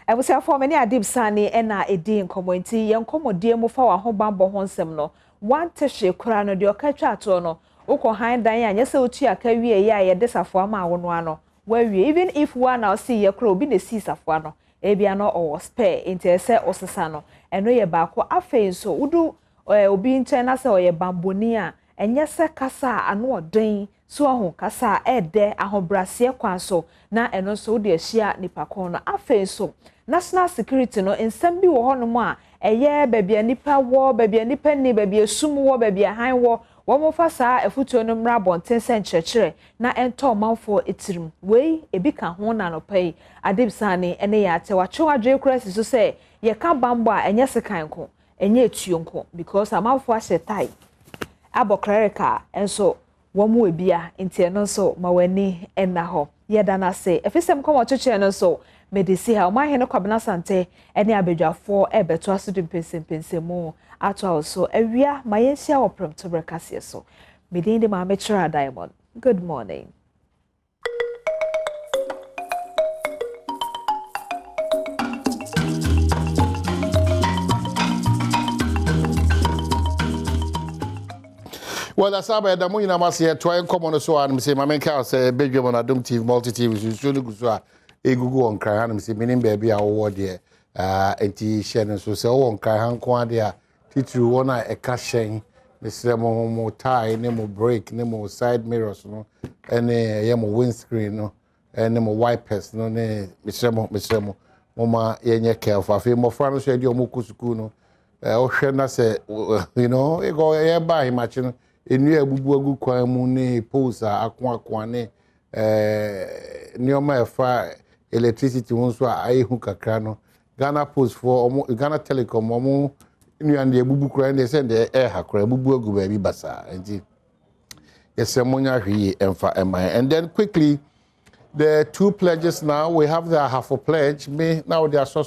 [SPEAKER 15] I was here for many Adom Sane and a day in community, young commodore for our home bambo honsem no. One teshe crano de ocachatono, Oko hind Diane, yes, so tia carry ya desaforma one where we even if one now see your crow be the seas of one, Ebiano or spare into a set or sasano, and no ye bako afe so udu or be in China or ye bambonia, and yes, casa and what day. So ahụ kasa ede ahobrasie kwanso na eno so de ahia nipa kon no afen so national security no ensem bi wo honom a eye babia nipa wo babia nipa ni babia sum wo babia han wo wo mo fa saa afutuo no mra bonten senkyerkyere na ento manfo etirim wei ebi ka ho na no pai Adom Sane ene ya te wa chewa dwe krasi so se ye ka bambo a enye sekan ko enye etuonko because amanfo ahye tai abokrareka enso womu ebia ntie no so mawani enna ho yeda na se efisem komo choche no so medisi ha ma hene kwabena sante ene abedwafo ebeto asudum pensempensemu ato so awia mayensia oprem to brekase so medin de ma mechira Diamond. Good morning.
[SPEAKER 2] Well, that's about the money. I'm saying, try come on so and say, my main car say, Badwam on Adom TV, multi TV. So look so a Google on cry and say, meaning baby, our word there. And Shannon so say, oh, on cry hand kwa there. Teacher one a cashing. The more tie, no more brake, no more side mirrors, no, and yeah, more windscreen, no, and no more wipers, no, Mr. Mo, Mama, yeah, careful. I feel more friends said your mukusuku, no. Oshena say, you know, you go here by imagine. Enu ebubu agu kwan mu ne poles akwa ne nioma efa electricity won so ayehu kakra no Ghana Post for Ghana Telecom omo nuan de ebubu kran de send the air hakra ebubu agu ba bi basa enti yesemonya hwi emfa emai. And then quickly the two pledges now we have the half a pledge me now they are so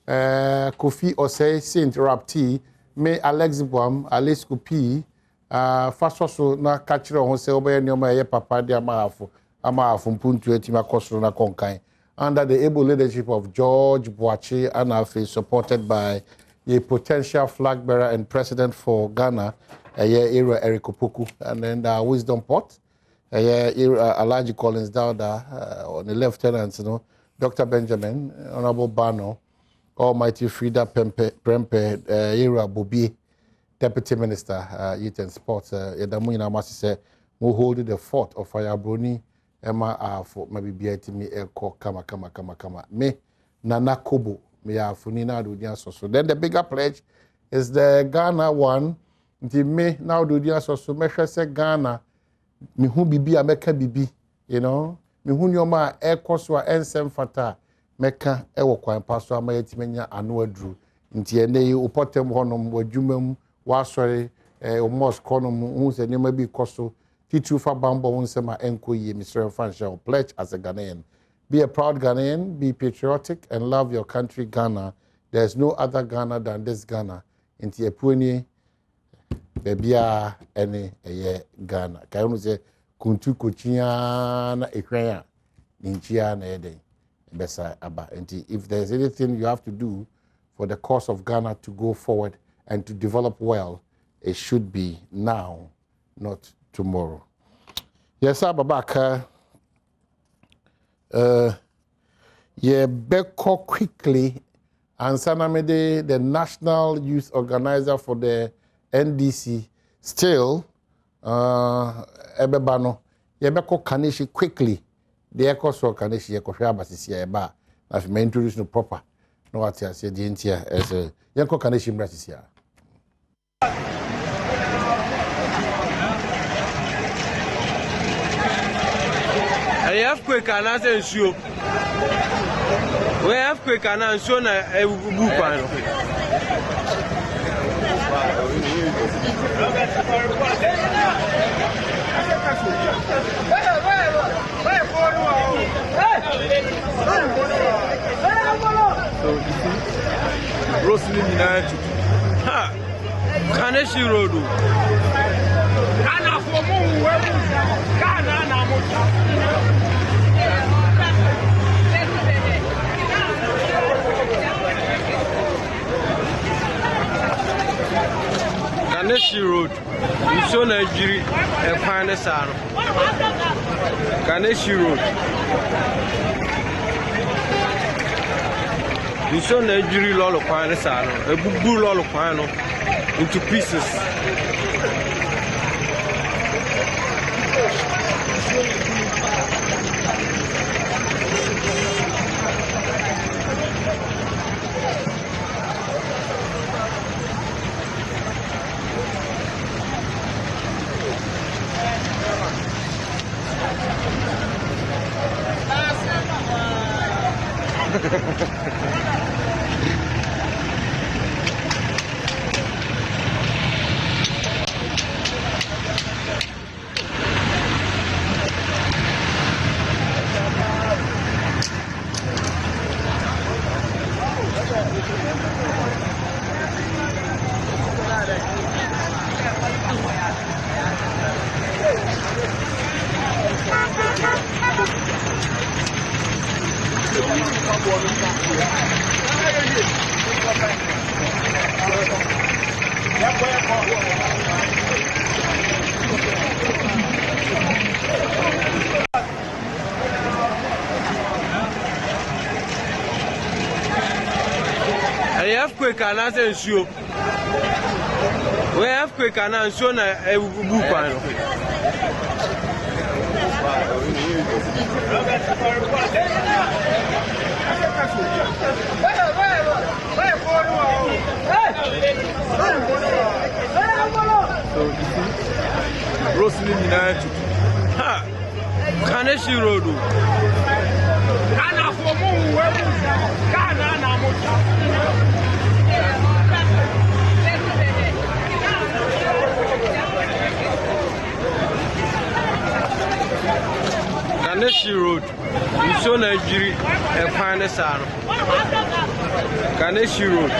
[SPEAKER 2] Kofi Osei Saint Rapti me Alex Badwam Alice Kopi first also na kachiro ho se obaye nyoma ye papa dia amaafo mpuntu etima kosoro na konkan under the able leadership of George Boachi and Afi supported by a potential flag bearer and president for Ghana era Eric Opoku and then the Wisdom Pot Alaji Collins Dauda on the lieutenant, you know, Dr. Benjamin Honorable Bano Almighty Frida Prempe era Bobi Deputy Minister, Youth and Sports, Yadamu Inamasi said, who hold the fort of Firebroni, Emma for maybe BIT me kama. Me, Nana Kobo, me Funina Dudia so. Then the bigger pledge is the Ghana one. The me now Dudia so measure say Ghana, me who bibi America bibi, you know, me who nyoma koswa ensem fata, meka ewo kwa paso amayeti menya anu adru. Nti ene upotem honom wadwumam wa sorry almost konom hu se nyoma bi koso titu fa bambo hu se ma enko yi Mr. Fanshaw pledge as a Ghanaian. Be a proud Ghanaian, be patriotic and love your country Ghana. There's no other Ghana than this Ghana. Nti epueni bebia ene Ghana. Kayo se kuntu kochia na ehwan ninchia na eden besa aba. Nti if there's anything you have to do for the cause of Ghana to go forward and to develop well, it should be now, not tomorrow. Yes, Ababaka. Beko quickly, and Sanamede, the National Youth Organizer for the NDC, still, Ebebano, Beko Kanishi quickly, the Echo so Kanishi, Ekoshaba, Sisia, as me introduce no proper, no what I said, the Intia as a Yanko Kanishi Brasisia.
[SPEAKER 12] I have quick and answer show. We have quick and answer a book. So you see, Rosely United. Ha! Kaneshi Road. Kaneshi Road, you saw Nigeria, a Panesano. Kaneshi Road, you saw Nigeria Lolo Panesano, a Bubu Lolo Pano into pieces. I have quick and answer show. We have quick and answer a book. So you see, Rosely United. Ha! Kaneshi Road. Kaneshi Road, you saw Nigeria, a Panesano. Kaneshi Road,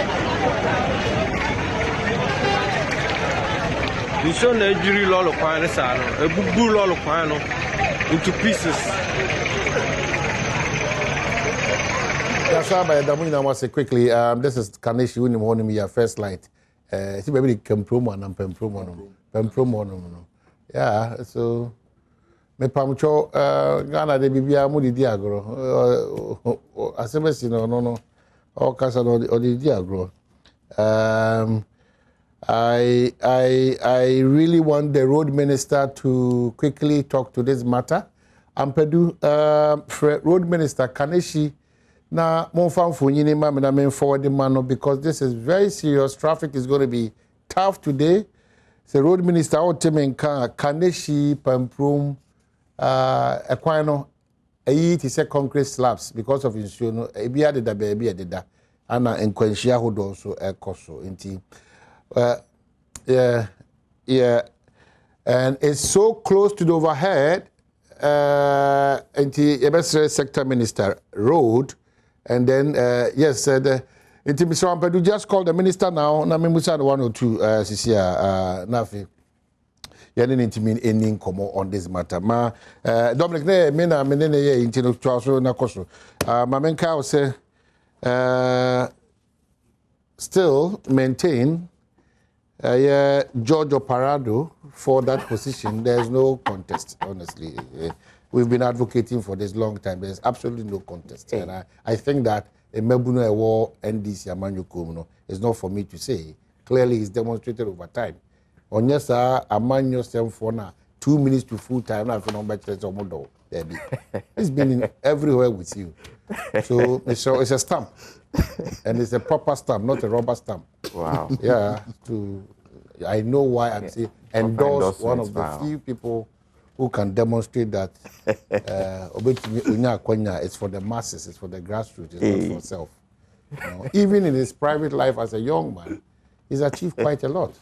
[SPEAKER 12] you saw Nigeria Lolo Panesano, a Bubu Lolo Pano into pieces.
[SPEAKER 2] That's why by Damina was say quickly. This is Kaneshi when you want me your first light. See maybe Kempromo and Pempromo. Yeah, so me pamucho Ghana de bibia mu di agro. Asemesi no. All kinds of the diagro. I really want the road minister to quickly talk to this matter. Ampedu, road minister Kaneshi. Now, more fun for you, I'm forward the man because this is very serious. Traffic is going to be tough today. The road minister out Kaneshi Pamprum Equino to say concrete slabs because of insurance. Ebia de da baby de da. Ana enquenchia who also a coso inti. Yeah. And it's so close to the overhead. Anti sector minister road. And then, yes, the Mr. Ampedu just call the minister now. Na me musa 1 or 2 Nafi. You didn't mean any comment on this matter. Ma Dominic ne mena menene ye intino twaso na koso. Mamenka will say still maintain George Oparado for that position. There's no contest, honestly. We've been advocating for this long time. There's absolutely no contest. And I think that a Mebuno Ewo NDC Amanyo is not for me to say. Clearly, it's demonstrated over time. On yes, Amanyo Sem for now, 2 minutes to full time. It's been everywhere with you. So it's a stamp. And it's a proper stamp, not a rubber stamp.
[SPEAKER 6] Wow.
[SPEAKER 2] Yeah. I know why I'm saying endorse one of the few people who can demonstrate that it's for the masses, it's for the grassroots, it's not for self. You know, even in his private life as a young man, he's achieved quite a lot.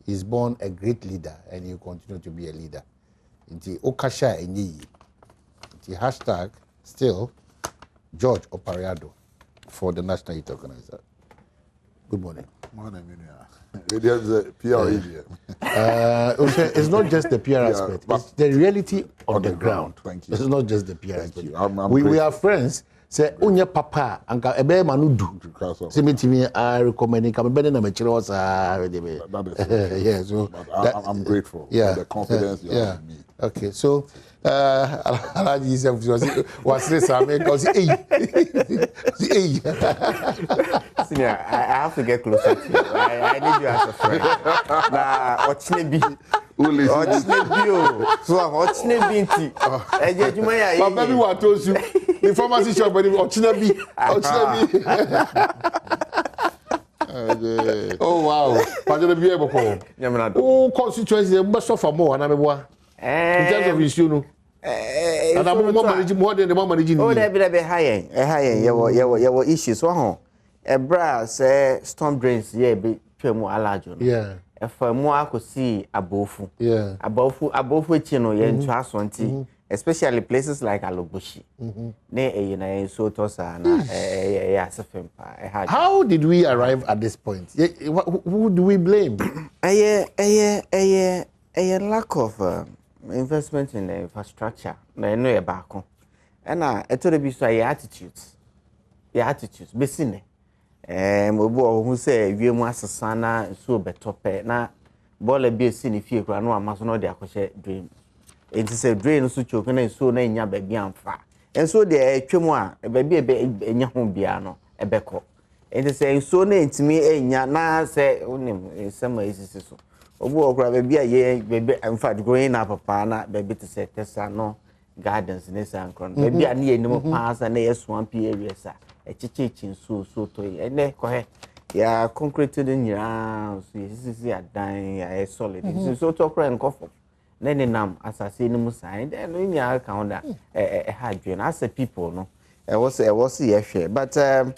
[SPEAKER 2] He's born a great leader and he will continue to be a leader. Hashtag still George Opariado for the National Youth Organizer. Good morning.
[SPEAKER 1] Morning, there's a PR area.
[SPEAKER 2] It's not just the PR aspect, it's the reality on the ground.
[SPEAKER 1] Thank you.
[SPEAKER 2] It's not just the PR aspect. We are friends. Say, Unya Papa, and Ebe Manudu. Simitimi, I recommend it. I'm better than my children. Yeah, so
[SPEAKER 1] I'm grateful for the confidence you have in me.
[SPEAKER 2] Okay, so was this?
[SPEAKER 6] Senior, I have to get closer to you. I need you as a friend. Nah, what's nebi? What's nebi? So what's nebi?
[SPEAKER 2] Papa, me what told you? The pharmacy shop, but what's nebi? What's nebi? Oh wow! But you'll be able to. Oh, constituency, must suffer more. And I'm in terms of issue, and I'm more than the one managing.
[SPEAKER 6] Oh, there be high. Your issues. So, a bra say storm drains. Yeah, be more allergic.
[SPEAKER 2] Yeah.
[SPEAKER 6] If more I could see above.
[SPEAKER 2] Yeah.
[SPEAKER 6] Above which you know you trust one thing. Especially places like Alobushi.
[SPEAKER 2] How did we arrive at this point? Who do we blame?
[SPEAKER 6] A lack of investment in the infrastructure. And I told you, your attitudes. Your attitudes. Besine. Who say, you must sana so better. Na ball be a sin if you no must know their dream. It is a drain so choking and so na nya baby amfa. And so the twemo a baby a nya ho bia no e beko. It is saying so na ntimi enya na say onim some is so. Obu okra baby a ye baby in fact growing up papa na baby to say tesa no gardens ne san kron. Baby a ne enim pass na ye swampy areas a chichichin so to ene ko he ya concrete den nyira so is a dan ya solid. So to okra enko Then nam assassin musai then we are count hard as a people no I was share but so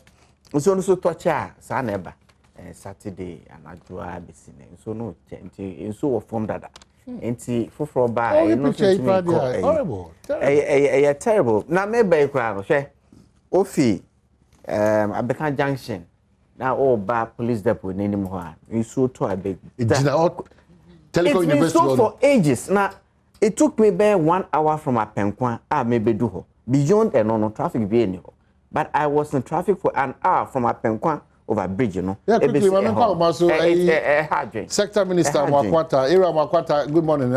[SPEAKER 6] torture saneba Saturday and I do so no so form that enti foforo ba
[SPEAKER 2] horrible
[SPEAKER 6] terrible na maybe crowd share ofi Abeka junction now all ba police depot nenim ho a so to abeg
[SPEAKER 2] Telecom
[SPEAKER 6] University so for ages. Now, it took me about 1 hour from Apenkwa, maybe do beyond and no traffic being. But I was in traffic for an hour from Apenkwa over bridge, you know.
[SPEAKER 2] Yeah, quickly, Sector Minister Mwakwata, Ira Mwakwata, good morning.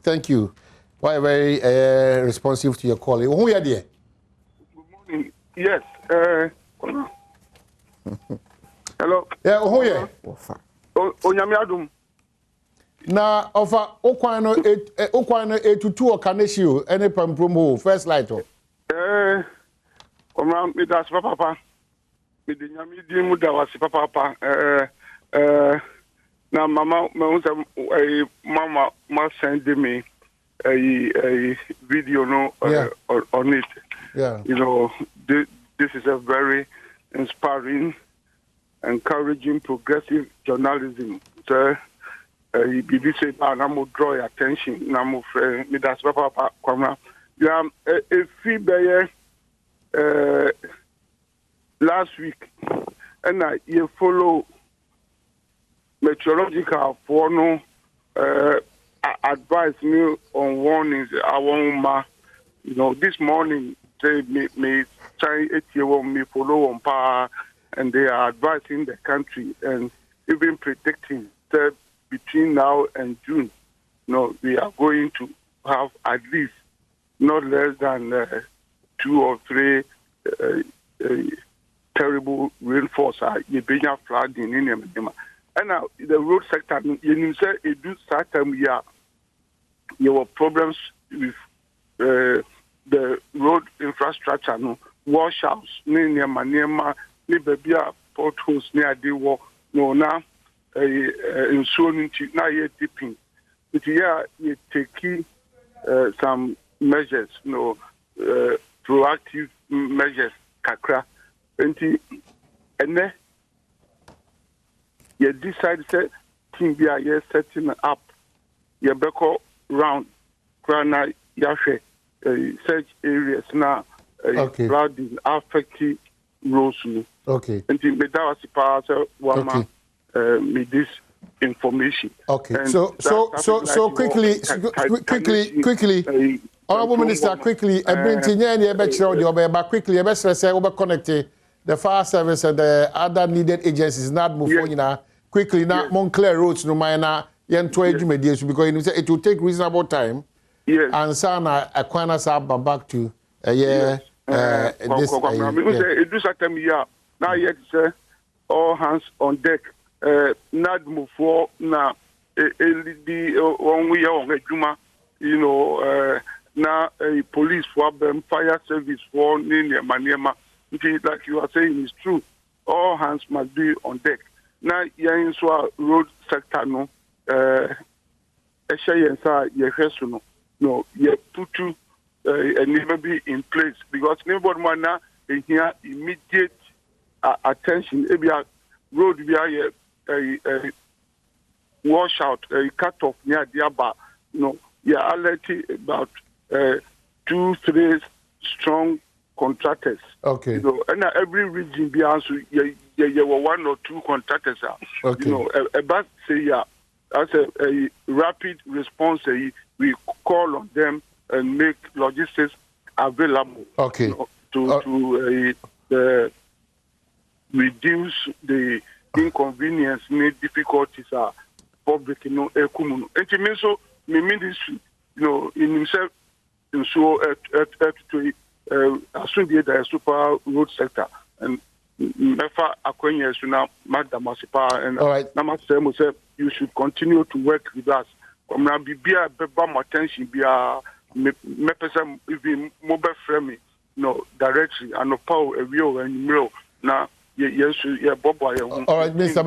[SPEAKER 2] Thank you. Why very responsive to your call. Who are there?
[SPEAKER 22] Good morning. Yes. Hello.
[SPEAKER 2] Yeah, who are you?
[SPEAKER 22] Onyame Adom.
[SPEAKER 2] Na offer okwano etutu okaneshio ene pampromo first light o
[SPEAKER 22] oma mi das papa mi de nyami di mu da wasi papa na mama me mama ma send me a video no on it.
[SPEAKER 2] Yeah.
[SPEAKER 22] You know, this is a very inspiring, encouraging, progressive journalism. So you say, I'm going to draw your attention. I'm going to that's Papa Kwamra. Yeah, a fee by last week, and you follow meteorological for no advice me on warnings. I want you know, this morning say me try me follow on power, and they are advising the country and even predicting that between now and June, we are going to have at least not less than 2 or 3 terrible rainfalls. You bring flooding in Yemen. And now the road sector, you say it do certain you have problems with the road infrastructure, washouts, near Nibabia potholes near the war, now in so now you're dipping. But you take some measures, proactive measures, kakra. And then you decide that team be a setting up, you back round, Grana Yashe, such areas now, flooding affecting roads.
[SPEAKER 2] Okay.
[SPEAKER 22] And the Medawasi Wama with this information.
[SPEAKER 2] Okay.
[SPEAKER 22] And
[SPEAKER 2] So quickly, Honorable Minister, quickly, quickly, connect the fire service and the other needed agencies not move on quickly now Montclair roads no minor because it will take reasonable time.
[SPEAKER 22] Yes.
[SPEAKER 2] And sana Aquana Saba back to this
[SPEAKER 22] it do certain now yet all hands on deck. Not move for now the one we are on now a police for them, fire service for Ninia Maniema. Like you are saying is true. All hands must be on deck. Now you're in road sector no no you put to and never be in place because nobody now here immediate attention. Maybe a road via a washout, a cut off near Diaba. You're alerting about 2-3 strong contractors.
[SPEAKER 2] Okay.
[SPEAKER 22] And every region be also you were 1 or 2 contractors.
[SPEAKER 2] Okay.
[SPEAKER 22] About say as a rapid response, we call on them and make logistics available.
[SPEAKER 2] Okay.
[SPEAKER 22] To reduce the inconvenience, difficulties are public, And it means so the ministry, in himself, and so assume the super road sector and Mefa Akwenya Suna Madam Masipa and Namasem said you should continue to work with us. Come now be a bebam attention be a mepesam even mobile framing directly and no power a real and real now. Yes, yeah, Bob. All
[SPEAKER 2] right, Mr.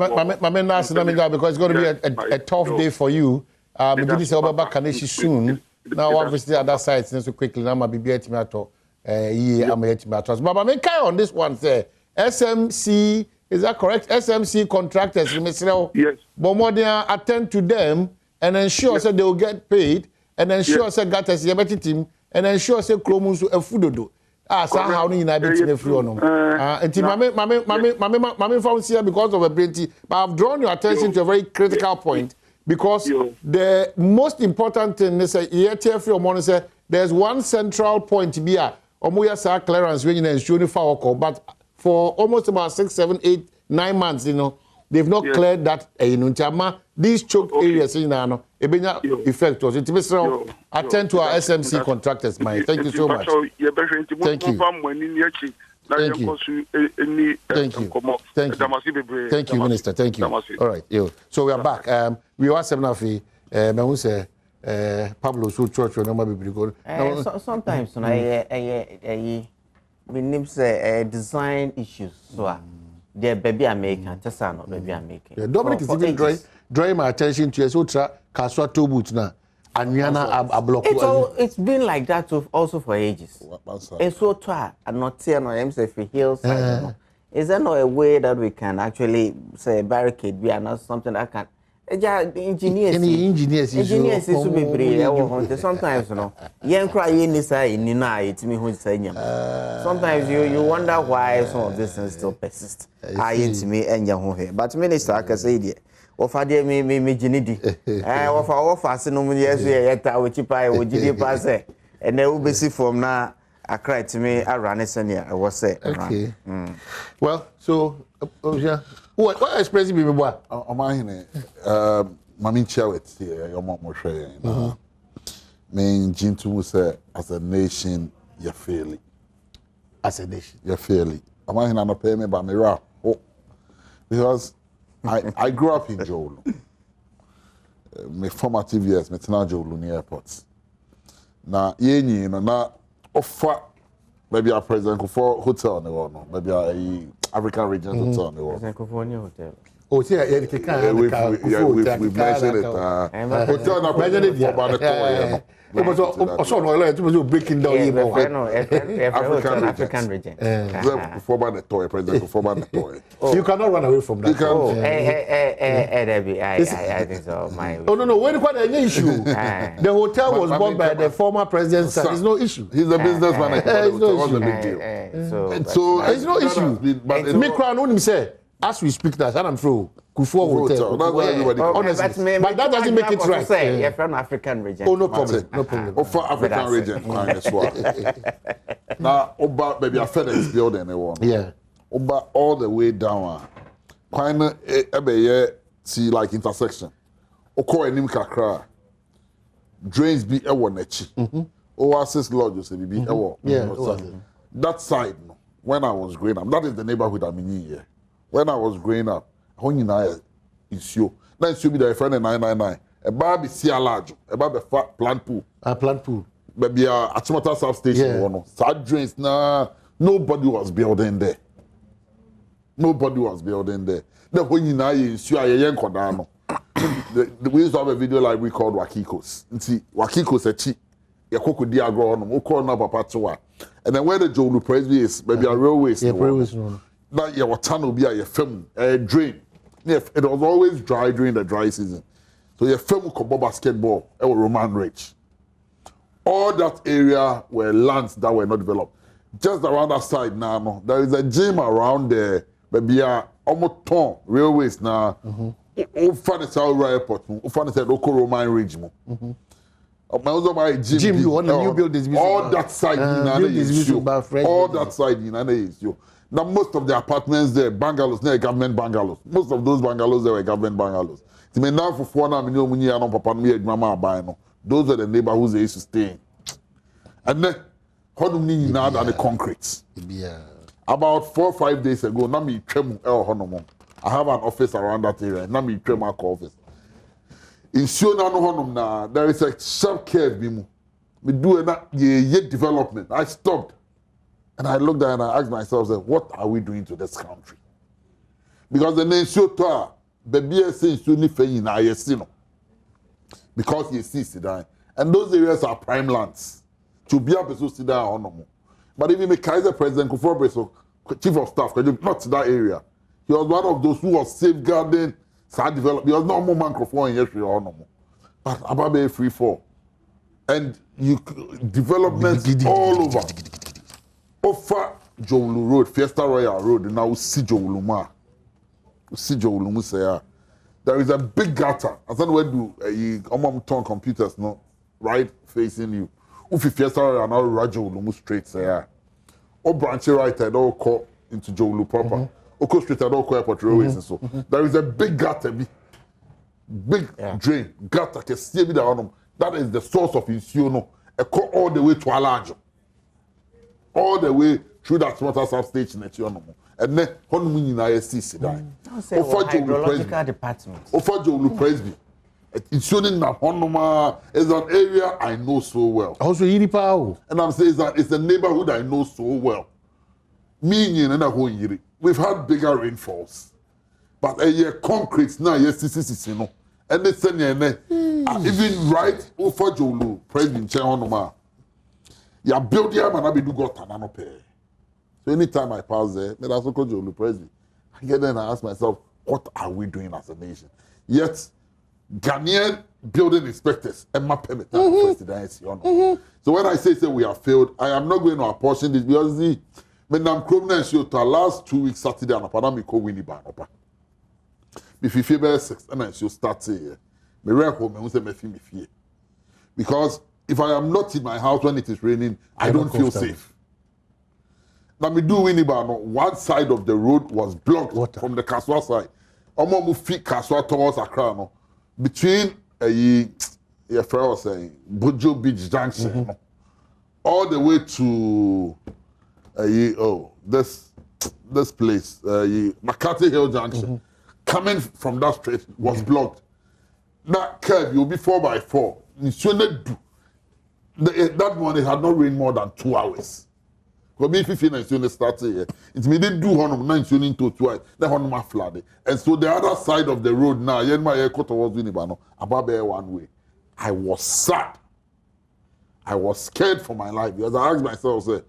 [SPEAKER 2] Because it's going to be a tough day for you. Maybe Kaneshi soon. Now, obviously, other sites, so quickly, now, maybe Etimato, But I mean, on this one, say SMC, is that correct? SMC contractors,
[SPEAKER 22] yes.
[SPEAKER 2] But more than attend to them and ensure that they will get paid and ensure that Gatas Yabeti team and ensure that Kromus a foododo. Somehow you know bit free on Mame found here because of a plenty. But I've drawn your attention to a very critical point because the most important thing is say there's one central point to be a Omoya clearance when you ensure for but for almost about 6, 7, 8, 9 months, they've not cleared that these choke areas in effect was it. Attend to our SMC contractors, man. Thank you so much. Thank you. Thank you. Thank you. Thank you, Minister. Thank you. All right, so we are back. We are 7 of the Pablo so church or no be
[SPEAKER 6] sometimes we name say design issues so the baby American tesa no baby American.
[SPEAKER 2] Dominic is even drawing my attention to Esotra Kaswa two boots now. Anyana a block.
[SPEAKER 6] It's been like that also for ages. And so try and not say no himself hillside. Is there no a way that we can actually say barricade we are not something that can engineers is to be brave. Sometimes sometimes you wonder why some of these things still persist. But Minister, I can say offer me Jinidi. Offer no years yet, which I would pass and they will be see from now. Accra to me, I ran a senior. I was say.
[SPEAKER 2] Okay. Well, so what expressing me what?
[SPEAKER 1] Mami Chawet here, your mom was saying. Main Jintu say as a nation, you're fairly.
[SPEAKER 2] As a nation,
[SPEAKER 1] you're fairly. I'm not paying me by me because I grew up in Jolu. My formative years, me tena Jolu near airports. Na yenyi na offer maybe a President for hotel on the one, maybe a African Region hotel on the one.
[SPEAKER 6] President Kufuor hotel.
[SPEAKER 2] Oh, yeah, we've
[SPEAKER 1] mentioned it. Hotel na President for the toy. Breaking down
[SPEAKER 6] African Region.
[SPEAKER 1] For the toy, President for the toy.
[SPEAKER 2] You cannot run away from that.
[SPEAKER 1] You can.
[SPEAKER 6] I think so.
[SPEAKER 2] Oh no, when quite an issue. The hotel was bought by the former president's son. There's no issue.
[SPEAKER 1] He's a businessman.
[SPEAKER 2] It's no issue.
[SPEAKER 1] Big deal.
[SPEAKER 2] So it's no issue. Me crown only say. As we speak, that's I'm through. Kufuor hotel. Honestly, but that doesn't make it right.
[SPEAKER 6] Say, you're from African Region.
[SPEAKER 2] Oh, no problem. No problem.
[SPEAKER 1] Oh, for African Region. Now, Oba, maybe a FedEx building,
[SPEAKER 2] yeah.
[SPEAKER 1] Oba all the way down. Kind of, see, like intersection. Oko enim kakra. Drains be ewo nechi. Oasis lodges be ewo.
[SPEAKER 2] Yeah.
[SPEAKER 1] That side, when I was growing up, that is the neighborhood I'm in here. When I was growing up, when you know it's you. Then you be the friend in 999. A baby see a large, a baby plant pool.
[SPEAKER 2] A plant pool.
[SPEAKER 1] Maybe at Sumatra substation. Yeah. Sad drains. Nobody was building there. Nobody was building there. Then when you know it's you, we used to have a video like we called Wakikos. You see, Wakikos a cheap. You cook with diagram. We call now Papa Chua. And then where the Jolu Presby is, maybe a railways.
[SPEAKER 2] Yeah, railways. No.
[SPEAKER 1] Now your tunnel be a film, a drain. It was always dry during the dry season. So your film could basketball, it was Roman Ridge. All that area were lands that were not developed. Just around that side now, there is a gym around there, maybe almost ton railways now. South Airport, local Roman Ridge. Gym,
[SPEAKER 2] you want a new building.
[SPEAKER 1] All that side, all that side, is you. Now, most of the apartments there, bungalows, they're government bungalows. Most of those bungalows, they were government bungalows. Now, for 4 million, those are the neighborhoods they used to stay in. And then, how do we now that the concrete?
[SPEAKER 2] Yeah.
[SPEAKER 1] About 4 or 5 days ago, I have an office around that area. Office. In Siona, there is a sharp curve. We do a development. I stopped. And I looked at it and I asked myself, what are we doing to this country? Because the name Shotoa, the BSC is only failing in because you see Sidan. And those areas are prime lands. To be able to sit down on them. But even the Kaiser President Kufuor, Chief of Staff, not to that area. He was one of those who was safeguarding side development. He was not more microphone in history or no more. But Ababe free fall. And you developments all over. Offer Jolu Road, Fiesta Royal Road, now see Joluma. See Jolumu say there is a big gutter. I don't know where do turn computers no right facing you. If Fiesta Royal now Jolumu straight say or branch right I don't call into Jolu proper. Or go straight I don't call airport railways and so. There is a big gutter, big drain, gutter can see me down. That is the source of Insuno. A call all the way to Alajo. All the way through that water substation at Yonomo. And then, Honmini ISC,
[SPEAKER 6] hydrological department.
[SPEAKER 1] Jolu Presby. It's showing that Honoma is an area I know so well.
[SPEAKER 2] Also,
[SPEAKER 1] and I'm saying that it's a neighborhood I know so well. Meaning, we've had bigger rainfalls. But a year concrete now, yes, you know. And it's even right over Jolu Presby in Honoma. You build here, man, I be do got an pay. So anytime I pass there, I also call Jolu Presby. I get there and I ask myself, what are we doing as a nation? Yet, Ghanaian building inspectors, Emma permit. So when I say we have failed, I am not going to apportion this because when I'm criminal show to last 2 weeks Saturday and Apadami ko Winnie Ban. If you feel 6 and I should start here, me rent home and say me fear. Because if I am not in my house when it is raining, I don't feel safe. Now me do Winneba, no, one side of the road was blocked from the Kaswa side. Omo mu fit Kaswa towards Accra, no. Between your friend was saying Bojo Beach Junction, no, all the way to this place, McCarthy Hill Junction, coming from that street was blocked. That curve will be 4x4. That one it had not rained more than 2 hours. Because if you feel started here, it may do 9 into twice, then on flooded. And so the other side of the road now, my airport was Winneba, above there one way. I was sad. I was scared for my life because I asked myself, say,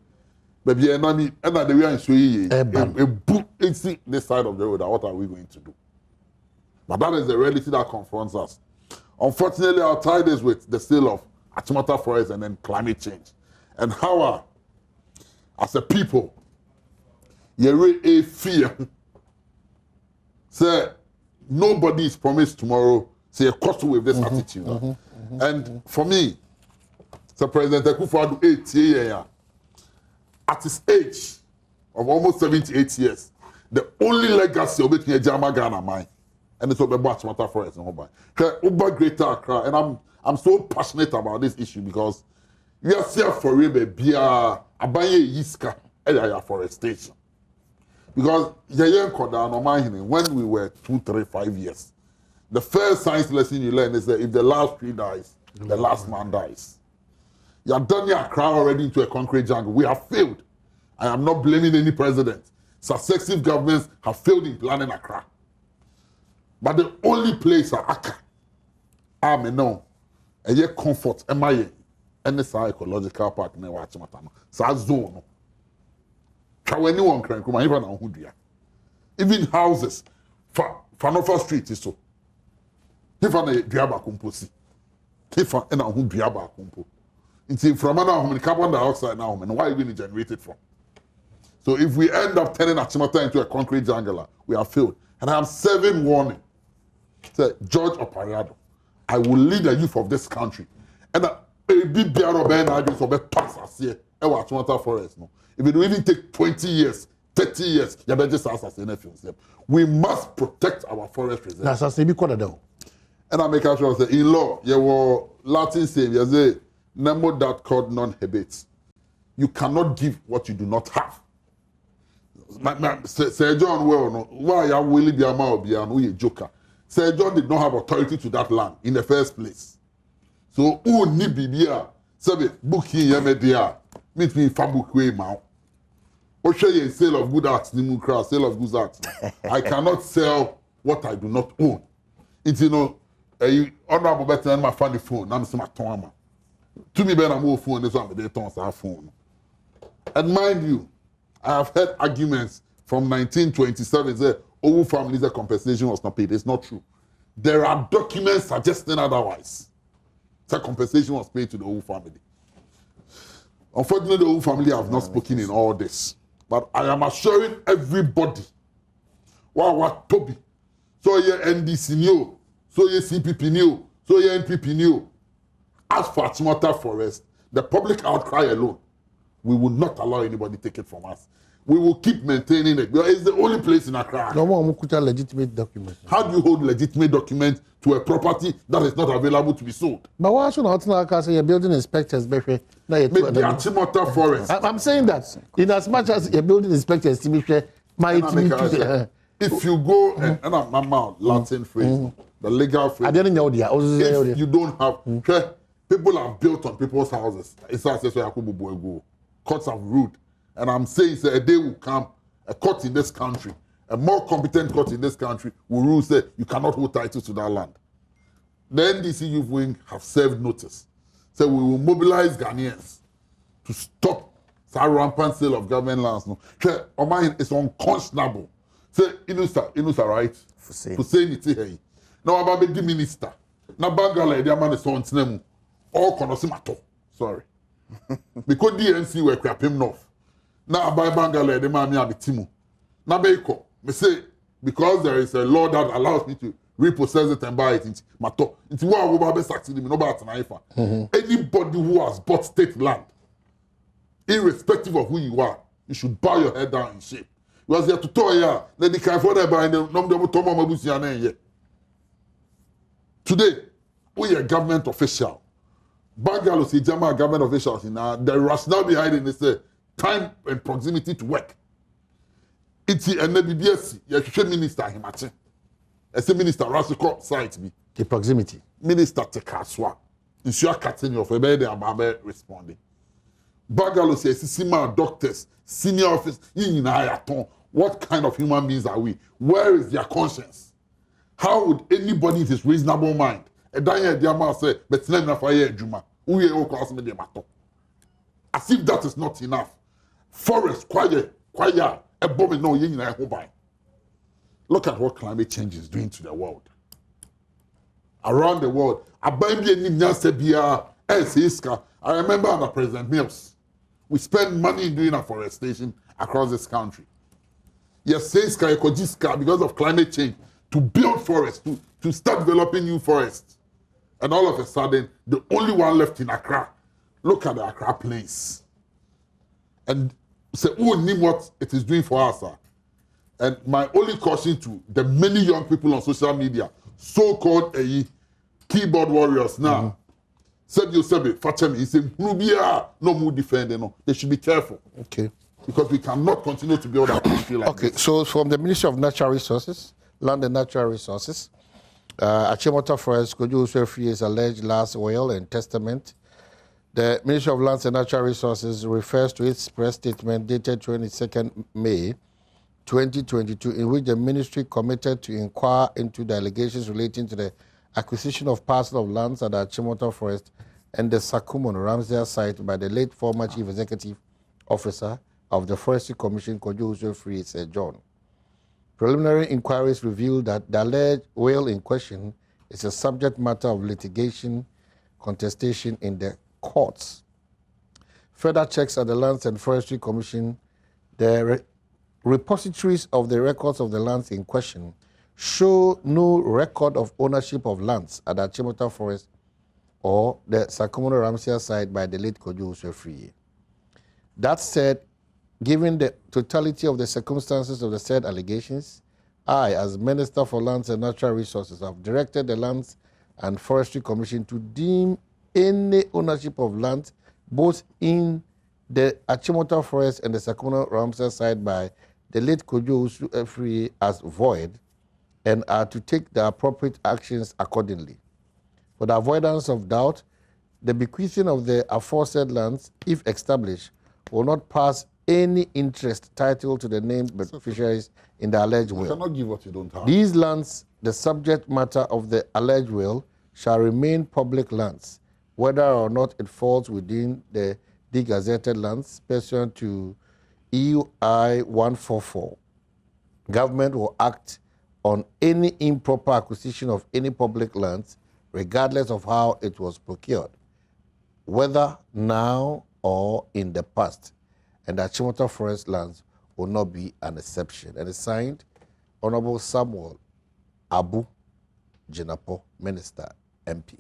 [SPEAKER 1] baby, and the way I show you a book this side of the road, what are we going to do? But that is the reality that confronts us. Unfortunately, I'll tie this with the sale of Achimota Forest and then climate change. And how as a people, you a fear. Say, nobody is promised tomorrow. Say, a cost with this attitude. And for me, so President Akufo-Addo 8 years, at his age of almost 78 years, the only legacy of making a Jama Ghana mine, and it's about Achimota Forest and Oba. Uber Greater Accra, and I'm so passionate about this issue because we are here for a beer, Abaye Yiska, and forestation. Because when we were 2, 3, 5 years, the first science lesson you learn is that if the last tree dies, the last man dies. You have done your crowd already into a concrete jungle. We have failed. I am not blaming any president. Successive governments have failed in planning Accra. But the only place Accra, I know, a year comfort, MIA, and the ecological park, never watch Matano. So zone. Try anyone can come even on Hudia. Even houses, Fanofa Street is so. If I Diaba Kumposi. If I Diaba Kumpo. It's from now, carbon dioxide now, and why are we generate it from? So if we end up turning Achimota into a concrete jungle, we have failed. And I am serving warning. Say, George Opariado, I will lead the youth of this country. And a big bear of energy for pass us here. Achimota Forest. No. If it will even take 20 years, 30 years, you better just ask us in we must protect our forest reserve.
[SPEAKER 2] That's a big quarter.
[SPEAKER 1] And I make sure say in law, you were Latin saying, you say, Nemo that called non-habits. You cannot give what you do not have. Sir John, well, no, why are Willie Biama or a joker? Sir John did not have authority to that land in the first place. So, who need be there? Say, book here, media, meet me in Fabukwe Mount. Or show you a sale of good arts, Nimukra, sale of good arts. I cannot sell what I do not own. It's, you know, honorable better than my funny phone, I'm my Toma. To me, I'm more phone, this one, they don't have phone. And mind you, I have heard arguments from 1927 that Owu families, the compensation was not paid. It's not true. There are documents suggesting otherwise. The compensation was paid to the Owu family. Unfortunately, the Owu family have not spoken in all this. But I am assuring everybody, what Toby, so your NDC knew, so your CPP knew, so your NPP knew. As for Achimota Forest, the public outcry alone, we will not allow anybody to take it from us. We will keep maintaining it. It's the only place in Accra.
[SPEAKER 2] No more legitimate documents.
[SPEAKER 1] How do you hold legitimate documents to a property that is not available to be sold?
[SPEAKER 2] But why should not say you're building inspectors, the
[SPEAKER 1] Achimota Forest.
[SPEAKER 2] I'm saying that in as much as you're building inspectors,
[SPEAKER 1] if you go and I'm Latin phrase, the legal phrase. I didn't know if you don't have people have built on people's houses. It's as courts have ruled. And I'm saying a day will come, a court in this country, a more competent court in this country will rule say you cannot hold title to that land. The NDC youth wing have served notice. So we will mobilize Ghanaians to stop that rampant sale of government lands. No, it's unconscionable. Say Inusa right? To say it here. Now I'm a big minister. Now Bangala, the man is on Snemu. All Konosimato. Sorry. Because DNC were crap him north. Now by Bangala, the man me Timu. Now Beko, me say because there is a law that allows me to repossess it and buy it into Mato. Into what I will be succeeding, no matter Anybody who has bought state land, irrespective of who you are, you should bow your head down in shame. Because they have to tell you, then they can't afford to buy them. Today, we are government official. Bangalo say German government officials in the rationale behind it is the time and proximity to work. It's and maybe BSc, you minister him. As a minister, Rasiko site me.
[SPEAKER 2] The proximity.
[SPEAKER 1] Minister Tekaswa. Is your cutting of a bed and Babe responding. Bangalo says, Sima doctors, senior office, in Ayaton. What kind of human beings are we? Where is their conscience? How would anybody in his reasonable mind? And Daniel Diama say, but let me fire Juma. As if that is not enough. Forest, quiet, a bomb no yin in. Look at what climate change is doing to the world. Around the world, I remember under President Mills, we spend money doing afforestation across this country. Yes, because of climate change, to build forests, to start developing new forests. And all of a sudden, the only one left in Accra, look at the Accra Plains. And say, who knew what it is doing for us? And my only caution to the many young people on social media, so-called keyboard warriors now, said you said, Fatemi, he said, no more defending. No. They should be careful.
[SPEAKER 2] Okay.
[SPEAKER 1] Because we cannot continue to build our country like this.
[SPEAKER 2] So from the Ministry of Natural Resources, Land and Natural Resources, Achimota Forest Kojo Uswefri's alleged last will and testament. The Ministry of Lands and Natural Resources refers to its press statement dated 22nd May 2022, in which the ministry committed to inquire into the allegations relating to the acquisition of parcel of lands at the Achimota Forest and the Sakumon Ramsey site by the late former Chief Executive Officer of the Forestry Commission, Kojo Uswefri, said John. Preliminary inquiries revealed that the alleged will in question is a subject matter of litigation contestation in the courts. Further checks at the Lands and Forestry Commission, the repositories of the records of the lands in question show no record of ownership of lands at the Achimota Forest or the Sakumono Ramsey site by the late Kojo Uswefri. That said, given the totality of the circumstances of the said allegations, I, as Minister for Lands and Natural Resources, have directed the Lands and Forestry Commission to deem any ownership of land, both in the Achimota Forest and the Sakumono Ramsey site by the late Kojo Uswefri as void, and are to take the appropriate actions accordingly. For the avoidance of doubt, the bequeathing of the aforesaid lands, if established, will not pass any interest title to the named beneficiaries in the alleged will.
[SPEAKER 1] You cannot give what you don't have.
[SPEAKER 2] These lands, the subject matter of the alleged will, shall remain public lands, whether or not it falls within the degazetted lands pursuant to EUI 144. Government will act on any improper acquisition of any public lands, regardless of how it was procured, whether now or in the past, and the Achimota Forest lands will not be an exception. And it's signed Honorable Samuel Abu Jinapo, Minister, MP.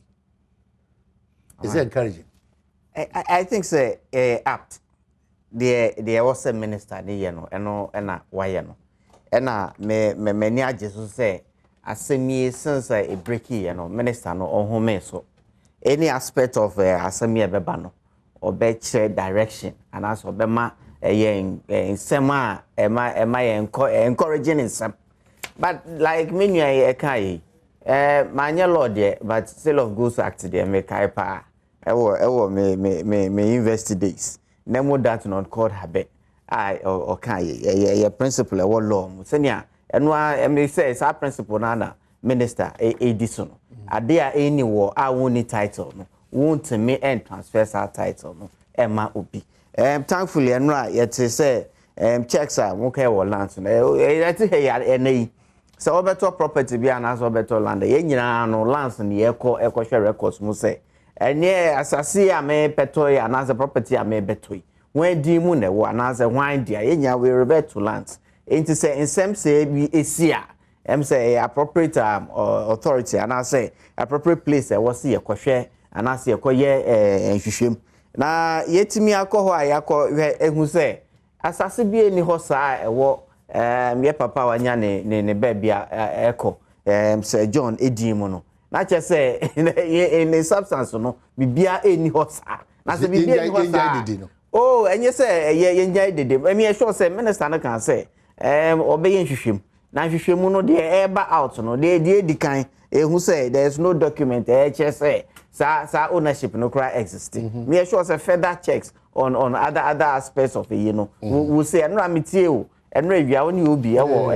[SPEAKER 2] Is it encouraging?
[SPEAKER 6] I think so. Apt. The was a minister, why me many just say, as me since a breaky, minister no on home so any aspect of asemi bebano or better direction and as obema in sema encouraging in some, but like me I kai my lord there, but sale of goods act there me kai pa me invest days nemo that not called habit I or kai principle or law senior and why me say our principle nana minister Edison there any war I won't title no won't me and transfer our title no Emma Obi thankfully and right yet say checks are okay or lands I think any so better property be an answer better land no lands in the eco share records mu say and yeah as I see I may petoy and as a property I may betway when di mu na wo and as a wine dia yenya we revert to lands into say in some say be esia say appropriate authority and I say appropriate place was see ekwohwe and I say ekoye nhwehwem na yetimi akọ ho ayakọ ehu say asase bi eni ho saa ewo me papa wanya ne bebia eko Sir John edi mu no na che say in substance no bibia eni ho saa na se bibia eni ho saa oh enye say ye njai dede me sure say minister no kan say obeye nhwehwem na nhwehwemu no de eba out no de edikan who say there's no document HSA sa ownership no cry existing me sure say further checks on other aspects of it, you know we say no amitie o enra wia woni obi e wo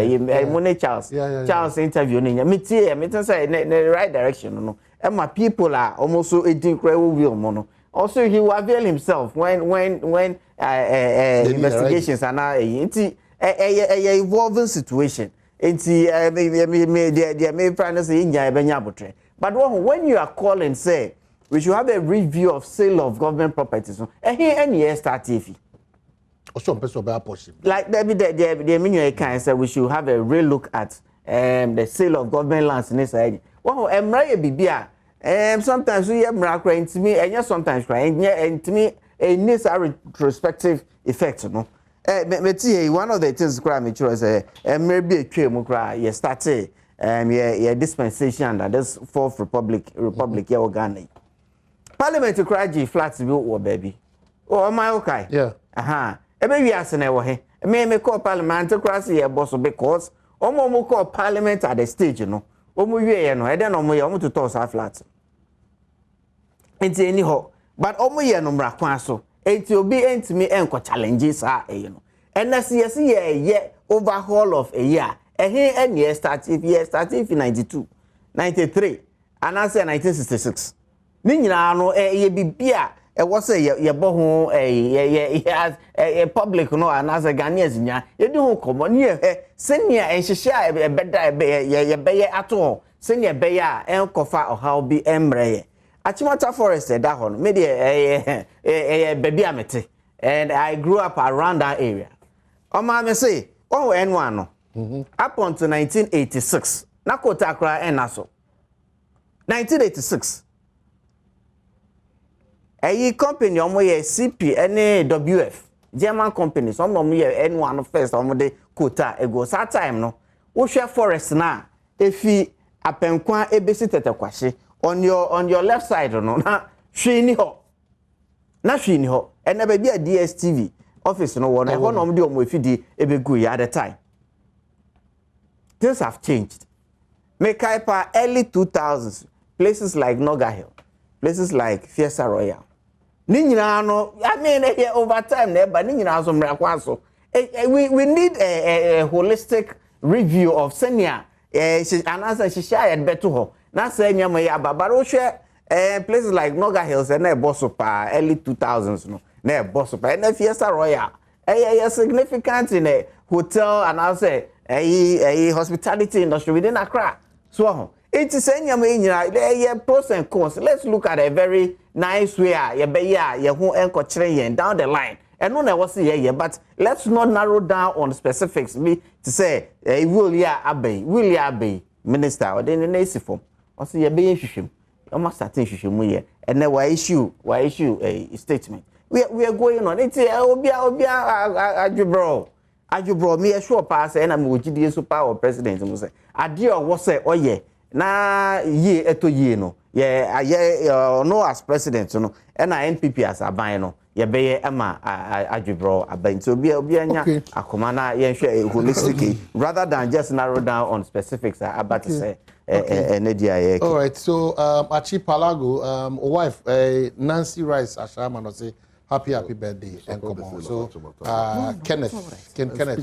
[SPEAKER 6] money Charles interview no amitie me think say the right direction no my people are almost so edin cry wo wi omo no also he will avail himself when investigations are now a evolving situation. But when you are calling, say, we should have a review of sale of government properties. Any year start TV. Like the menu can say we should have a real look at the sale of government lands in this area. Well, Bibia. Sometimes we have miracle to me, and yes, sometimes and to me a necessary retrospective effect. No, one of the things cry me is maybe a cray you started dispensation under this fourth republic here organic parliament to cry G flats built baby. Oh, am I okay? Yeah. Maybe I say never he. Me call parliament to cross here boss because omo call parliament at the stage, you know. Omo ye no, I don't know omo to toss our flats. Enti anyhow, but omo ye no mra kwan so. Enti obi enti me enko challenges you know. And that's yes ye overhaul of a year. And year started in 92, 93, and I said 1966. Ninyina no ye bibia e was say ye bohu a public no and as a Ghanaians nya ye do komo ne senior enhihia e beda ye beye ato senior beya enkofa ohaw bi emreye Achimota Forest that one me baby amete and I grew up around that area. Me say N1 no up until 1986 nakota kra enaso 1986 a company omo ye CP and WF German companies omo ye N1 first omo de quota ego that time no wo hwe forest na efi apenkwa ebesi tetekwahye on your left side no na hwini ho and na be a DSTV office no one ho no de omo efidi ebegu ya at the time. Things have changed. Mekaipa early 2000s, places like Noga Hill, places like Fiesta Royal. Ninyina no, I mean over time but ninyina so mrakwaso. We need a holistic review of senior and as she shared better ho. Na senior me ya babaro share places like Noga Hills and Bosopa early 2000s no. Na Bosopa and Fiesta Royal. A significant in a hotel and I'll say a hospitality industry within Accra. So it is any pros and cons. Let's look at a very nice way down the line. And no never see here, but let's not narrow down on specifics. Me to say William Abbey minister or then the form. Or see a being shim. You must start shim and then why issue a statement. We are going on. It's Ajubro me sure pass and I'm with GDS super president mo say adia wo say oye na ye eto ye no ye no as president no and NPP as aban no ye be ema Ajubro aban so obi anya akoma na ye hwe holistic rather than just narrow down on specifics about to say all
[SPEAKER 2] right, so Achi Palago wife Nancy Rice Ashama no say happy birthday and come on. So Kenneth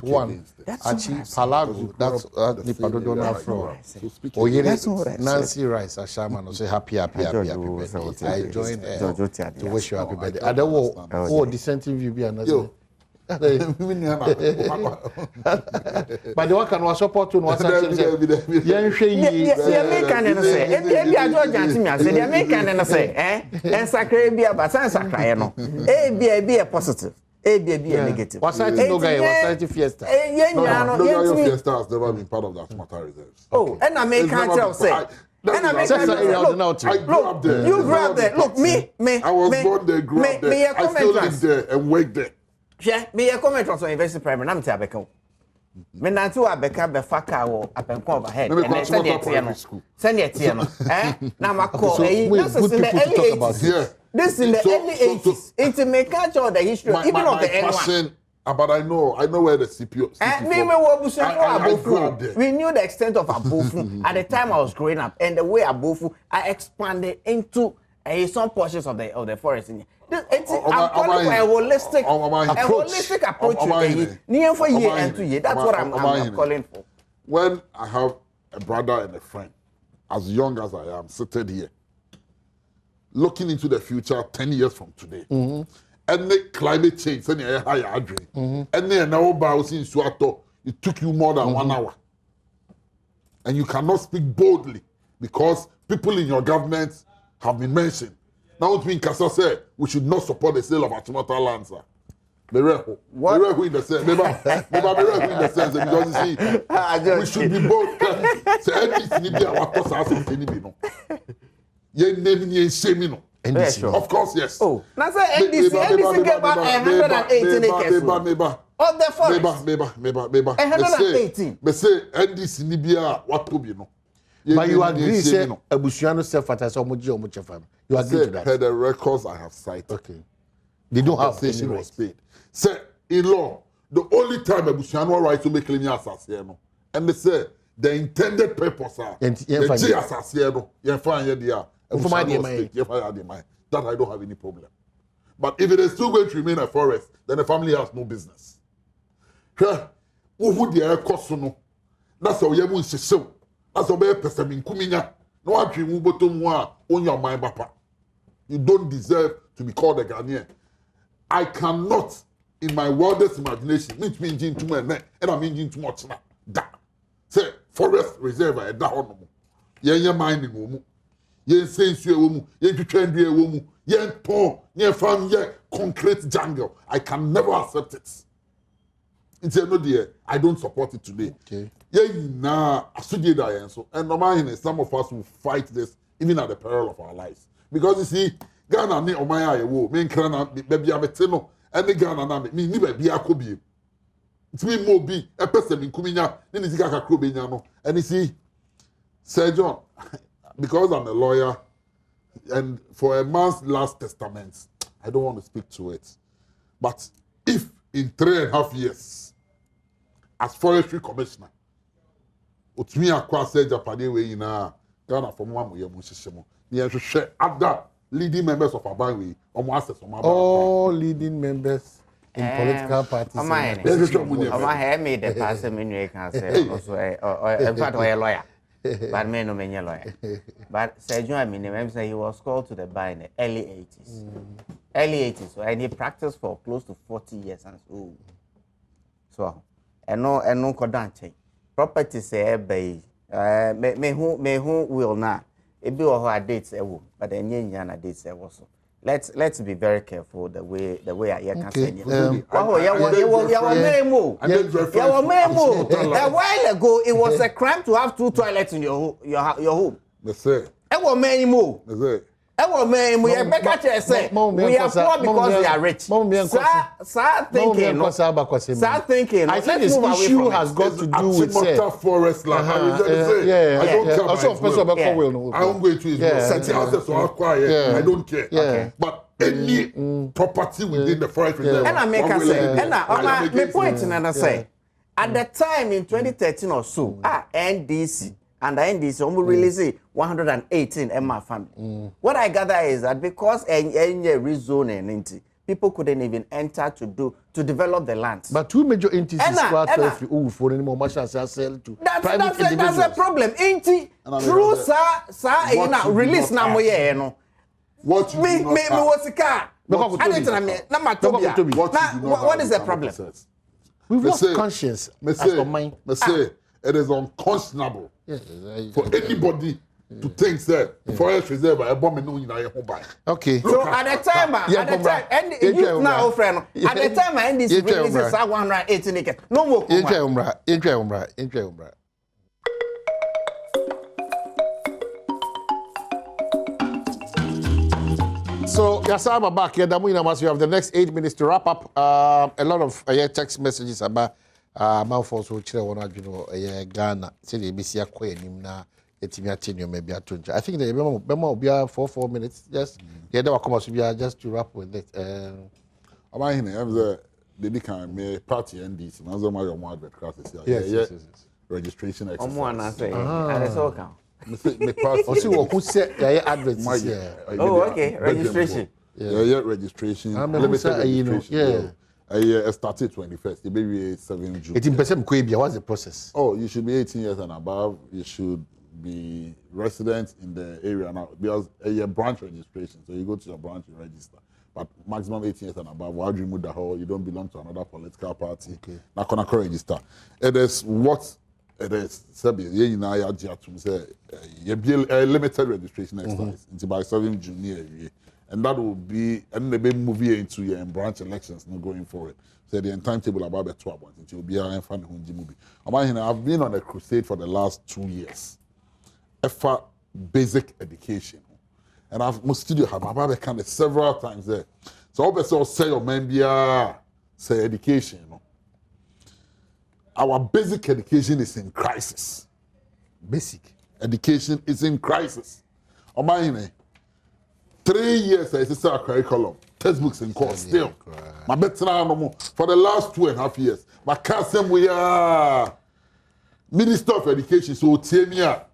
[SPEAKER 2] one Achi Palago that's Nipadodona from Nancy Rice Ashama no say happy birthday. I join to wish you happy birthday. Ada wo dissenting view be another. But the one can was support to was actually say and sacre be a sacre no be a positive be a negative was I no guy was I fiesta
[SPEAKER 21] no fiesta has never been part of that matter reserves.
[SPEAKER 2] Oh and I make can't say and I make you grew up there. Look, me.
[SPEAKER 21] I was born there, grew up there. I still live there and work there.
[SPEAKER 6] hwe me ye comment on university primary na me tia beka me nanti wa beka be faka wo apenko overhead and send it here no na makọ this is in the early 80s this in the early 80s it may catch all the history even of the N1
[SPEAKER 1] but I know where the CPO.
[SPEAKER 6] We knew the extent of Abofu at the time I was growing up, and the way Abofu I expanded into some portions of the forest. I'm calling for a holistic approach to the near for year and 2 years. That's what I'm calling for.
[SPEAKER 1] When I have a brother and a friend, as young as I am, sitting here, looking into the future 10 years from today. And the climate change, and the higher adrenaline, and then now about since Suato, it took you more than 1 hour, and you cannot speak boldly because people in your government have been mentioned. Now, what Kasa said, we should not support the sale of Achimota lands. Bereho in the sense, Bereho in the sense because you see, we should be bold. Say anything be our course as anything no. Ye name ye shame no. NDC. Of course, yes.
[SPEAKER 6] Oh, now say NDC get back 118 acres. Of the forest. 118.
[SPEAKER 1] But say NDC ni bia what to be no.
[SPEAKER 2] But you agree say Abusiano self-attest omoji fam. You agree to that?
[SPEAKER 1] Per the records I have cited.
[SPEAKER 2] Okay. They don't have
[SPEAKER 1] station was paid. Say in law, the only time Abusiano right to make claim assassin and they say the intended purpose are the assassin you find here that I don't have any problem. But if it is still going to remain a forest, then the family has no business. That's how you must say. That's how you person kuminya. No one dream bottom one on your mind, papa. You don't deserve to be called a Ghanaian. I cannot, in my wildest imagination, meet me into my neck, and I'm into much now. Say forest reserve at that one. Yeah, minding woman. Yen sense you woman, yen to trend you woman, yen pon, yen farm, yen concrete jungle. I can never accept it. It's no dear, I don't support it today.
[SPEAKER 2] Okay.
[SPEAKER 1] Yeah, so and normally some of us will fight this even at the peril of our lives. Because you see, Ghana ni omaya yewo, me nkran baby ameteno, and the Ghana na me ni baby akobi. It's me mo bi, e person mi kuminya, ni ni sika kakro be nya no. And you see, Sir John, because I'm a lawyer, and for a man's last testament, I don't want to speak to it. But if in 3.5 years, as forestry commissioner, Utmi akwa say Japade we na Ghana for mo amoye mo hyehyemo. Ni ehwehwe other leading members of Abanwe, omo access omo Abanwe.
[SPEAKER 2] All leading members in political parties.
[SPEAKER 6] Ama made the pass me can say also in fact we a lawyer. But me no me lawyer. But Sergio I mean say he was called to the bar in the early 80s. Early 80s, so and he practiced for close to 40 years and so no kodan change. Property say by me who will not it be or dates but then na dates so let's be very careful the way I can say it. A while ago it was a crime to have 2 toilets in your home.
[SPEAKER 1] They say we are
[SPEAKER 6] poor because we are rich. Start thinking.
[SPEAKER 2] I think this issue has got to do with
[SPEAKER 1] forest land. I don't care. I'm going to I don't care. But any property within the forest reserve.
[SPEAKER 6] And I make a say. And my point in and I say, at the time in 2013 or so, NDC. And the NDC only released 118 in my family. What I gather is that because any rezoning, people couldn't even enter to develop the land.
[SPEAKER 2] But 2 major entities for any more much as sell to private individuals.
[SPEAKER 6] That's a problem. Through release now
[SPEAKER 1] what
[SPEAKER 6] me was a car. What is the problem?
[SPEAKER 2] We've lost conscience as for mine.
[SPEAKER 1] It is unconscionable for anybody to think that forest reserve a bomb in your home buy.
[SPEAKER 2] Okay.
[SPEAKER 6] So at the time, and you now, friend, at the time, and this releases 118 acres. No more.
[SPEAKER 2] So, Yasaba back here. You have the next 8 minutes to wrap up. A lot of text messages about Malfos, which Ghana. Say the BC Queen, Nimna, Etimia, maybe at 20. I think the Bemo will be 4 minutes. Just, there will come just to wrap with it.
[SPEAKER 1] I'm the kind of party NDC. I'm going to advert classes.
[SPEAKER 2] Yes.
[SPEAKER 1] Registration exercise.
[SPEAKER 2] Who said adverts?
[SPEAKER 6] Oh, okay. Registration.
[SPEAKER 1] Yeah, registration. I started 21st. Maybe 7 June.
[SPEAKER 2] 18% what's the process?
[SPEAKER 1] Oh, you should be 18 years and above. You should be resident in the area now because a branch registration. So you go to your branch and register. But maximum 18 years and above. Why do you move the whole? You don't belong to another political party. Okay. Now, can I register? It is what. It is a limited registration exercise until by 7 June, and that will be and they movie into your branch elections not going forward. So the timetable about 12 months until be a fun movie. I've been on a crusade for the last 2 years. For basic education, and I've most studio have about kind of several times there. So obviously say your member say education, Our basic education is in crisis. Basic education is in crisis. 3 years is a curriculum, textbooks in course still. My better for the last 2.5 years. My cousin we are Minister of Education, so Tiania.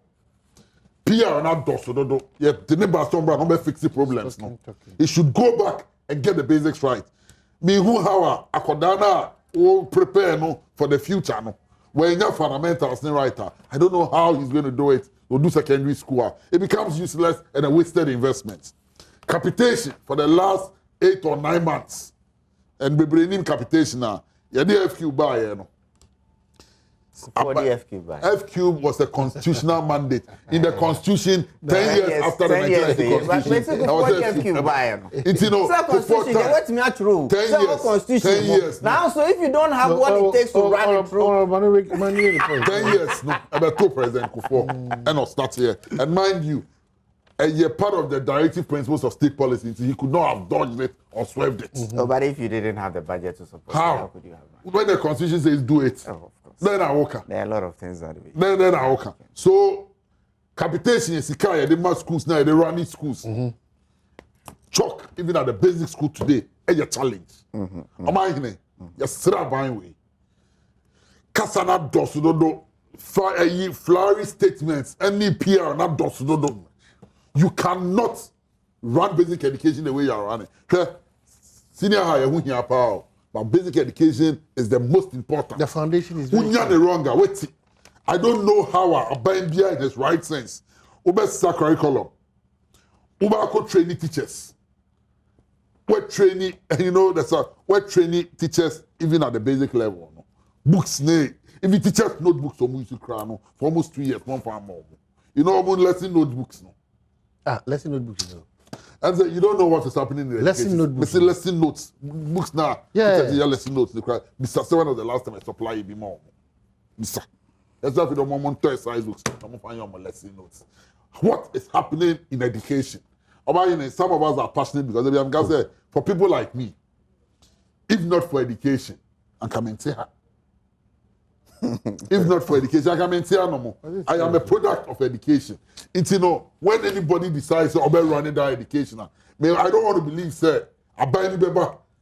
[SPEAKER 1] PR not doso. Yep, the neighbor sombra no fix the problems. No, it should go back and get the basics right. Me who how akodana will prepare for the future. No, when you're fundamentals writer, I don't know how he's going to do it. We'll do secondary school. It becomes useless and a wasted investment. Capitation for the last 8 or 9 months, and we bring in capitation now. Yeah, the FQ buy,
[SPEAKER 6] What the FQ buy?
[SPEAKER 1] FQ was a constitutional mandate in the constitution 10 years after the 1990 constitution.
[SPEAKER 6] But what the FQ buy?
[SPEAKER 1] It's
[SPEAKER 6] constitution. They wait me through.
[SPEAKER 1] 10 years. 10 years.
[SPEAKER 6] Now, so if you don't have what it takes to run it through,
[SPEAKER 1] 10 years. No, about 2 President Kufuor, and not start here. And mind you, a year part of the directive principles of state policy, he could not have dodged it or swerved it.
[SPEAKER 6] No, but if you didn't have the budget to support it, how could you have that?
[SPEAKER 1] When the constitution says do it,
[SPEAKER 6] of course.
[SPEAKER 1] Then I walk.
[SPEAKER 6] There are a lot of things that way.
[SPEAKER 1] Then I walk. So, capitation is the mass schools now, the running schools. Chalk, even at the basic school today, a challenge. Am I in it? Yes, way. Kasana dosudodo, flowery statements, any PR, not dosudodo. You cannot run basic education the way you are running. Senior higher, but basic education is the most important.
[SPEAKER 2] The foundation is
[SPEAKER 1] wrong. I don't know how a Bambia in his right sense. Uber curriculum. Uber training teachers. We're training, we're training teachers even at the basic level. No? Books, if you teachers notebooks for almost 2 years, one for more. You know, lesson notebooks. No?
[SPEAKER 2] Lesson notebooks.
[SPEAKER 1] And so you don't know what is happening in the
[SPEAKER 2] lesson notebooks.
[SPEAKER 1] Lesson notes. Books now. Yeah. Lesson notes. Mr. 7 was the last time I supply you more. Mr. That's why if you don't want to size books, I'm going to find you on my lesson notes. What is happening in education? Some of us are passionate because for people like me, if not for education, I can maintain her. If not for education, I can maintain no more. I am a product of education. It's when anybody decides to running that education, I don't want to believe say I buy any baby.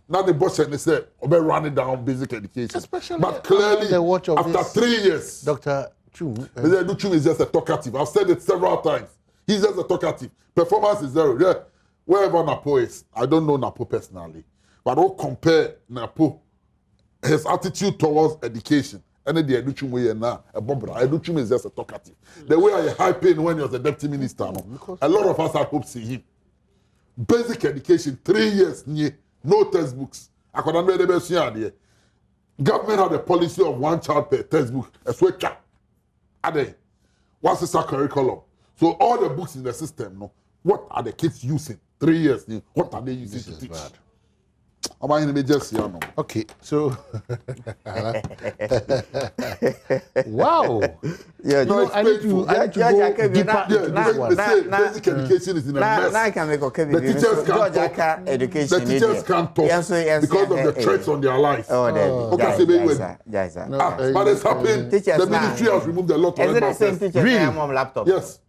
[SPEAKER 1] Now the boss and they say running down basic education. Especially but clearly after 3 years,
[SPEAKER 2] Dr. Chum,
[SPEAKER 1] Mr. Chum is just a talkative. I've said it several times. He's just a talkative. Performance is zero. Yeah. Wherever Napo is, I don't know Napo personally, but I'll compare Napo, his attitude towards education. And the Educhum way now, a Bobra. Educhum is just a talkative. The way I high pain when he was a deputy minister, a lot of us had hope to see him. Basic education, 3 years, no textbooks. I could have made the best idea. Government had a policy of 1 child per textbook, a switcher. What's the curriculum? So all the books in the system, what are the kids using? 3 years, what are they using to teach?
[SPEAKER 2] Okay, so wow.
[SPEAKER 6] Yeah,
[SPEAKER 2] no, I need to go deeper into this one.
[SPEAKER 1] Basic education is in a mess. The teachers can't talk.
[SPEAKER 6] Education.
[SPEAKER 1] The teachers can't talk because of the threats on their life.
[SPEAKER 6] Oh,
[SPEAKER 1] but it's happening. The ministry has removed a lot of
[SPEAKER 6] Is it the same teachers really? On laptop?
[SPEAKER 1] Yes.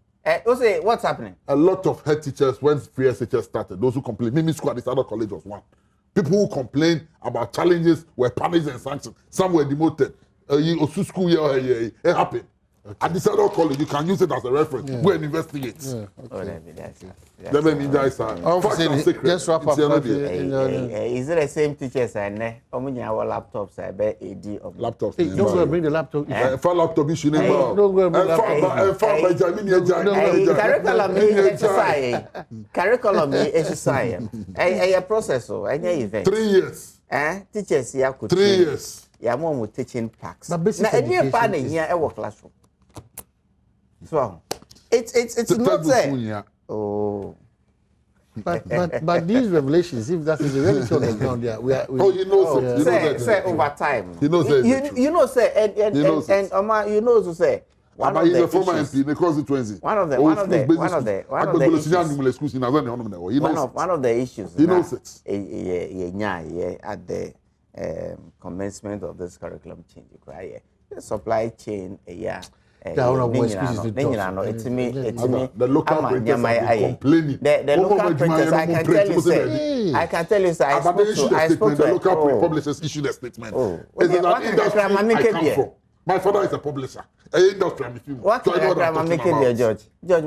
[SPEAKER 6] What's happening?
[SPEAKER 1] A lot of head teachers, when free SHS started, those who complained, Mimi School at this other college was one. People who complained about challenges were punished and sanctioned. Some were demoted. School year, it happened. Okay. At this other college, you can use it as a reference. Go and investigate.
[SPEAKER 2] Just wrap up.
[SPEAKER 6] Is it the same teachers and laptops? I bet AD of
[SPEAKER 2] laptops. Hey, don't go bring the laptop.
[SPEAKER 1] For laptop issue, don't go bring
[SPEAKER 6] curriculum exercise. A process. I event.
[SPEAKER 1] 3 years.
[SPEAKER 6] Teachers here could
[SPEAKER 1] 3 years.
[SPEAKER 6] Yeah, mom with teaching packs.
[SPEAKER 2] Now, basically,
[SPEAKER 6] here our classroom. So it's not there. Oh.
[SPEAKER 2] But these revelations, if that is the reality on the ground, there,
[SPEAKER 1] he knows it.
[SPEAKER 6] Say over time.
[SPEAKER 1] He knows it.
[SPEAKER 6] You know, say and you know to say.
[SPEAKER 1] He's a former MP in the constituency.
[SPEAKER 6] One of the issues.
[SPEAKER 1] He knows
[SPEAKER 6] it. At the commencement of this curriculum change, the supply chain,
[SPEAKER 1] the local printers are complaining.
[SPEAKER 6] The local printers, I can tell you, sir. I spoke to
[SPEAKER 1] the local publishers issued a statement. It's an industry I come from. My father is a publisher.
[SPEAKER 6] What can I make it, George? George,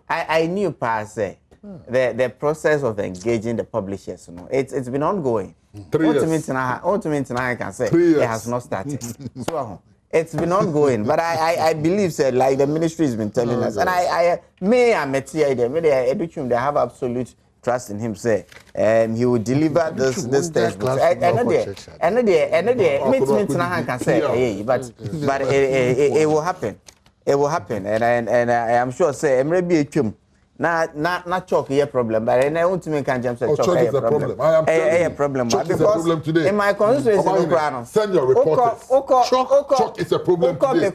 [SPEAKER 6] I knew past the process of engaging the publishers. It's been ongoing.
[SPEAKER 1] 3 years.
[SPEAKER 6] Ultimately, I can say it has not started. So it's been ongoing, but I believe that like the ministry has been telling us, and I met here. They have absolute trust in him. Say he will deliver this textbook. But it will happen. It will happen, and I am sure. Say maybe not chalk here problem, but I want to make a jump. Chalk is a problem. I am a problem.
[SPEAKER 1] Chalk is a problem today.
[SPEAKER 6] In my constituency,
[SPEAKER 1] send your reporters. Chalk is a problem today.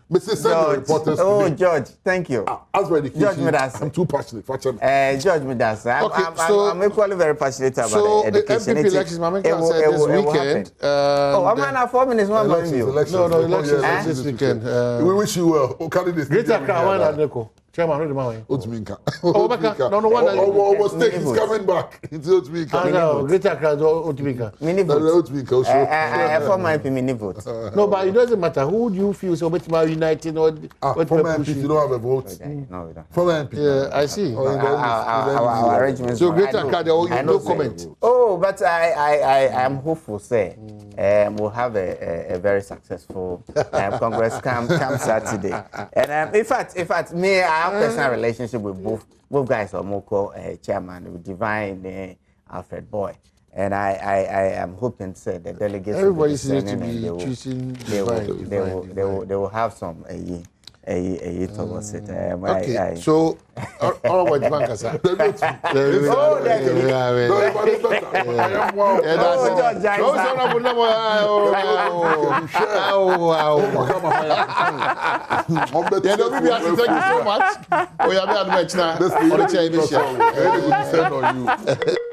[SPEAKER 1] Mrs. Send your reporters today.
[SPEAKER 6] George, thank you.
[SPEAKER 1] As for education,
[SPEAKER 6] George Midas.
[SPEAKER 1] I'm too passionate.
[SPEAKER 6] George Midas. I'm equally very passionate about education.
[SPEAKER 2] So MPP elections, Mama said this weekend.
[SPEAKER 6] I'm on 4 minutes.
[SPEAKER 2] No, elections this weekend.
[SPEAKER 1] We wish you well.
[SPEAKER 2] Greater Crown, Chairman, read the man.
[SPEAKER 1] Otuminka.
[SPEAKER 2] No one.
[SPEAKER 1] Our state is coming back. It's Otuminka.
[SPEAKER 2] No, Greater Crown, Otuminka.
[SPEAKER 6] Mini vote. I former MP mini vote.
[SPEAKER 2] No, but it doesn't matter. Who do you feel so much about uniting or
[SPEAKER 1] former MP? You don't have a vote.
[SPEAKER 6] No, we don't.
[SPEAKER 1] Former MP.
[SPEAKER 2] Yeah, I see.
[SPEAKER 6] Our arrangements.
[SPEAKER 2] So Greater Crown, no comment.
[SPEAKER 6] Oh, but I am hopeful. Say, we'll have a very successful Congress come Saturday. And in fact, me. I have a personal relationship with both guys, Omoko, chairman, with Divine, Alfred Boy, and I am hoping to say the delegates.
[SPEAKER 2] Everybody seems to be choosing Divine.
[SPEAKER 6] They will have some towards it.
[SPEAKER 2] Okay, so all about Divine, sir. Thank you so much.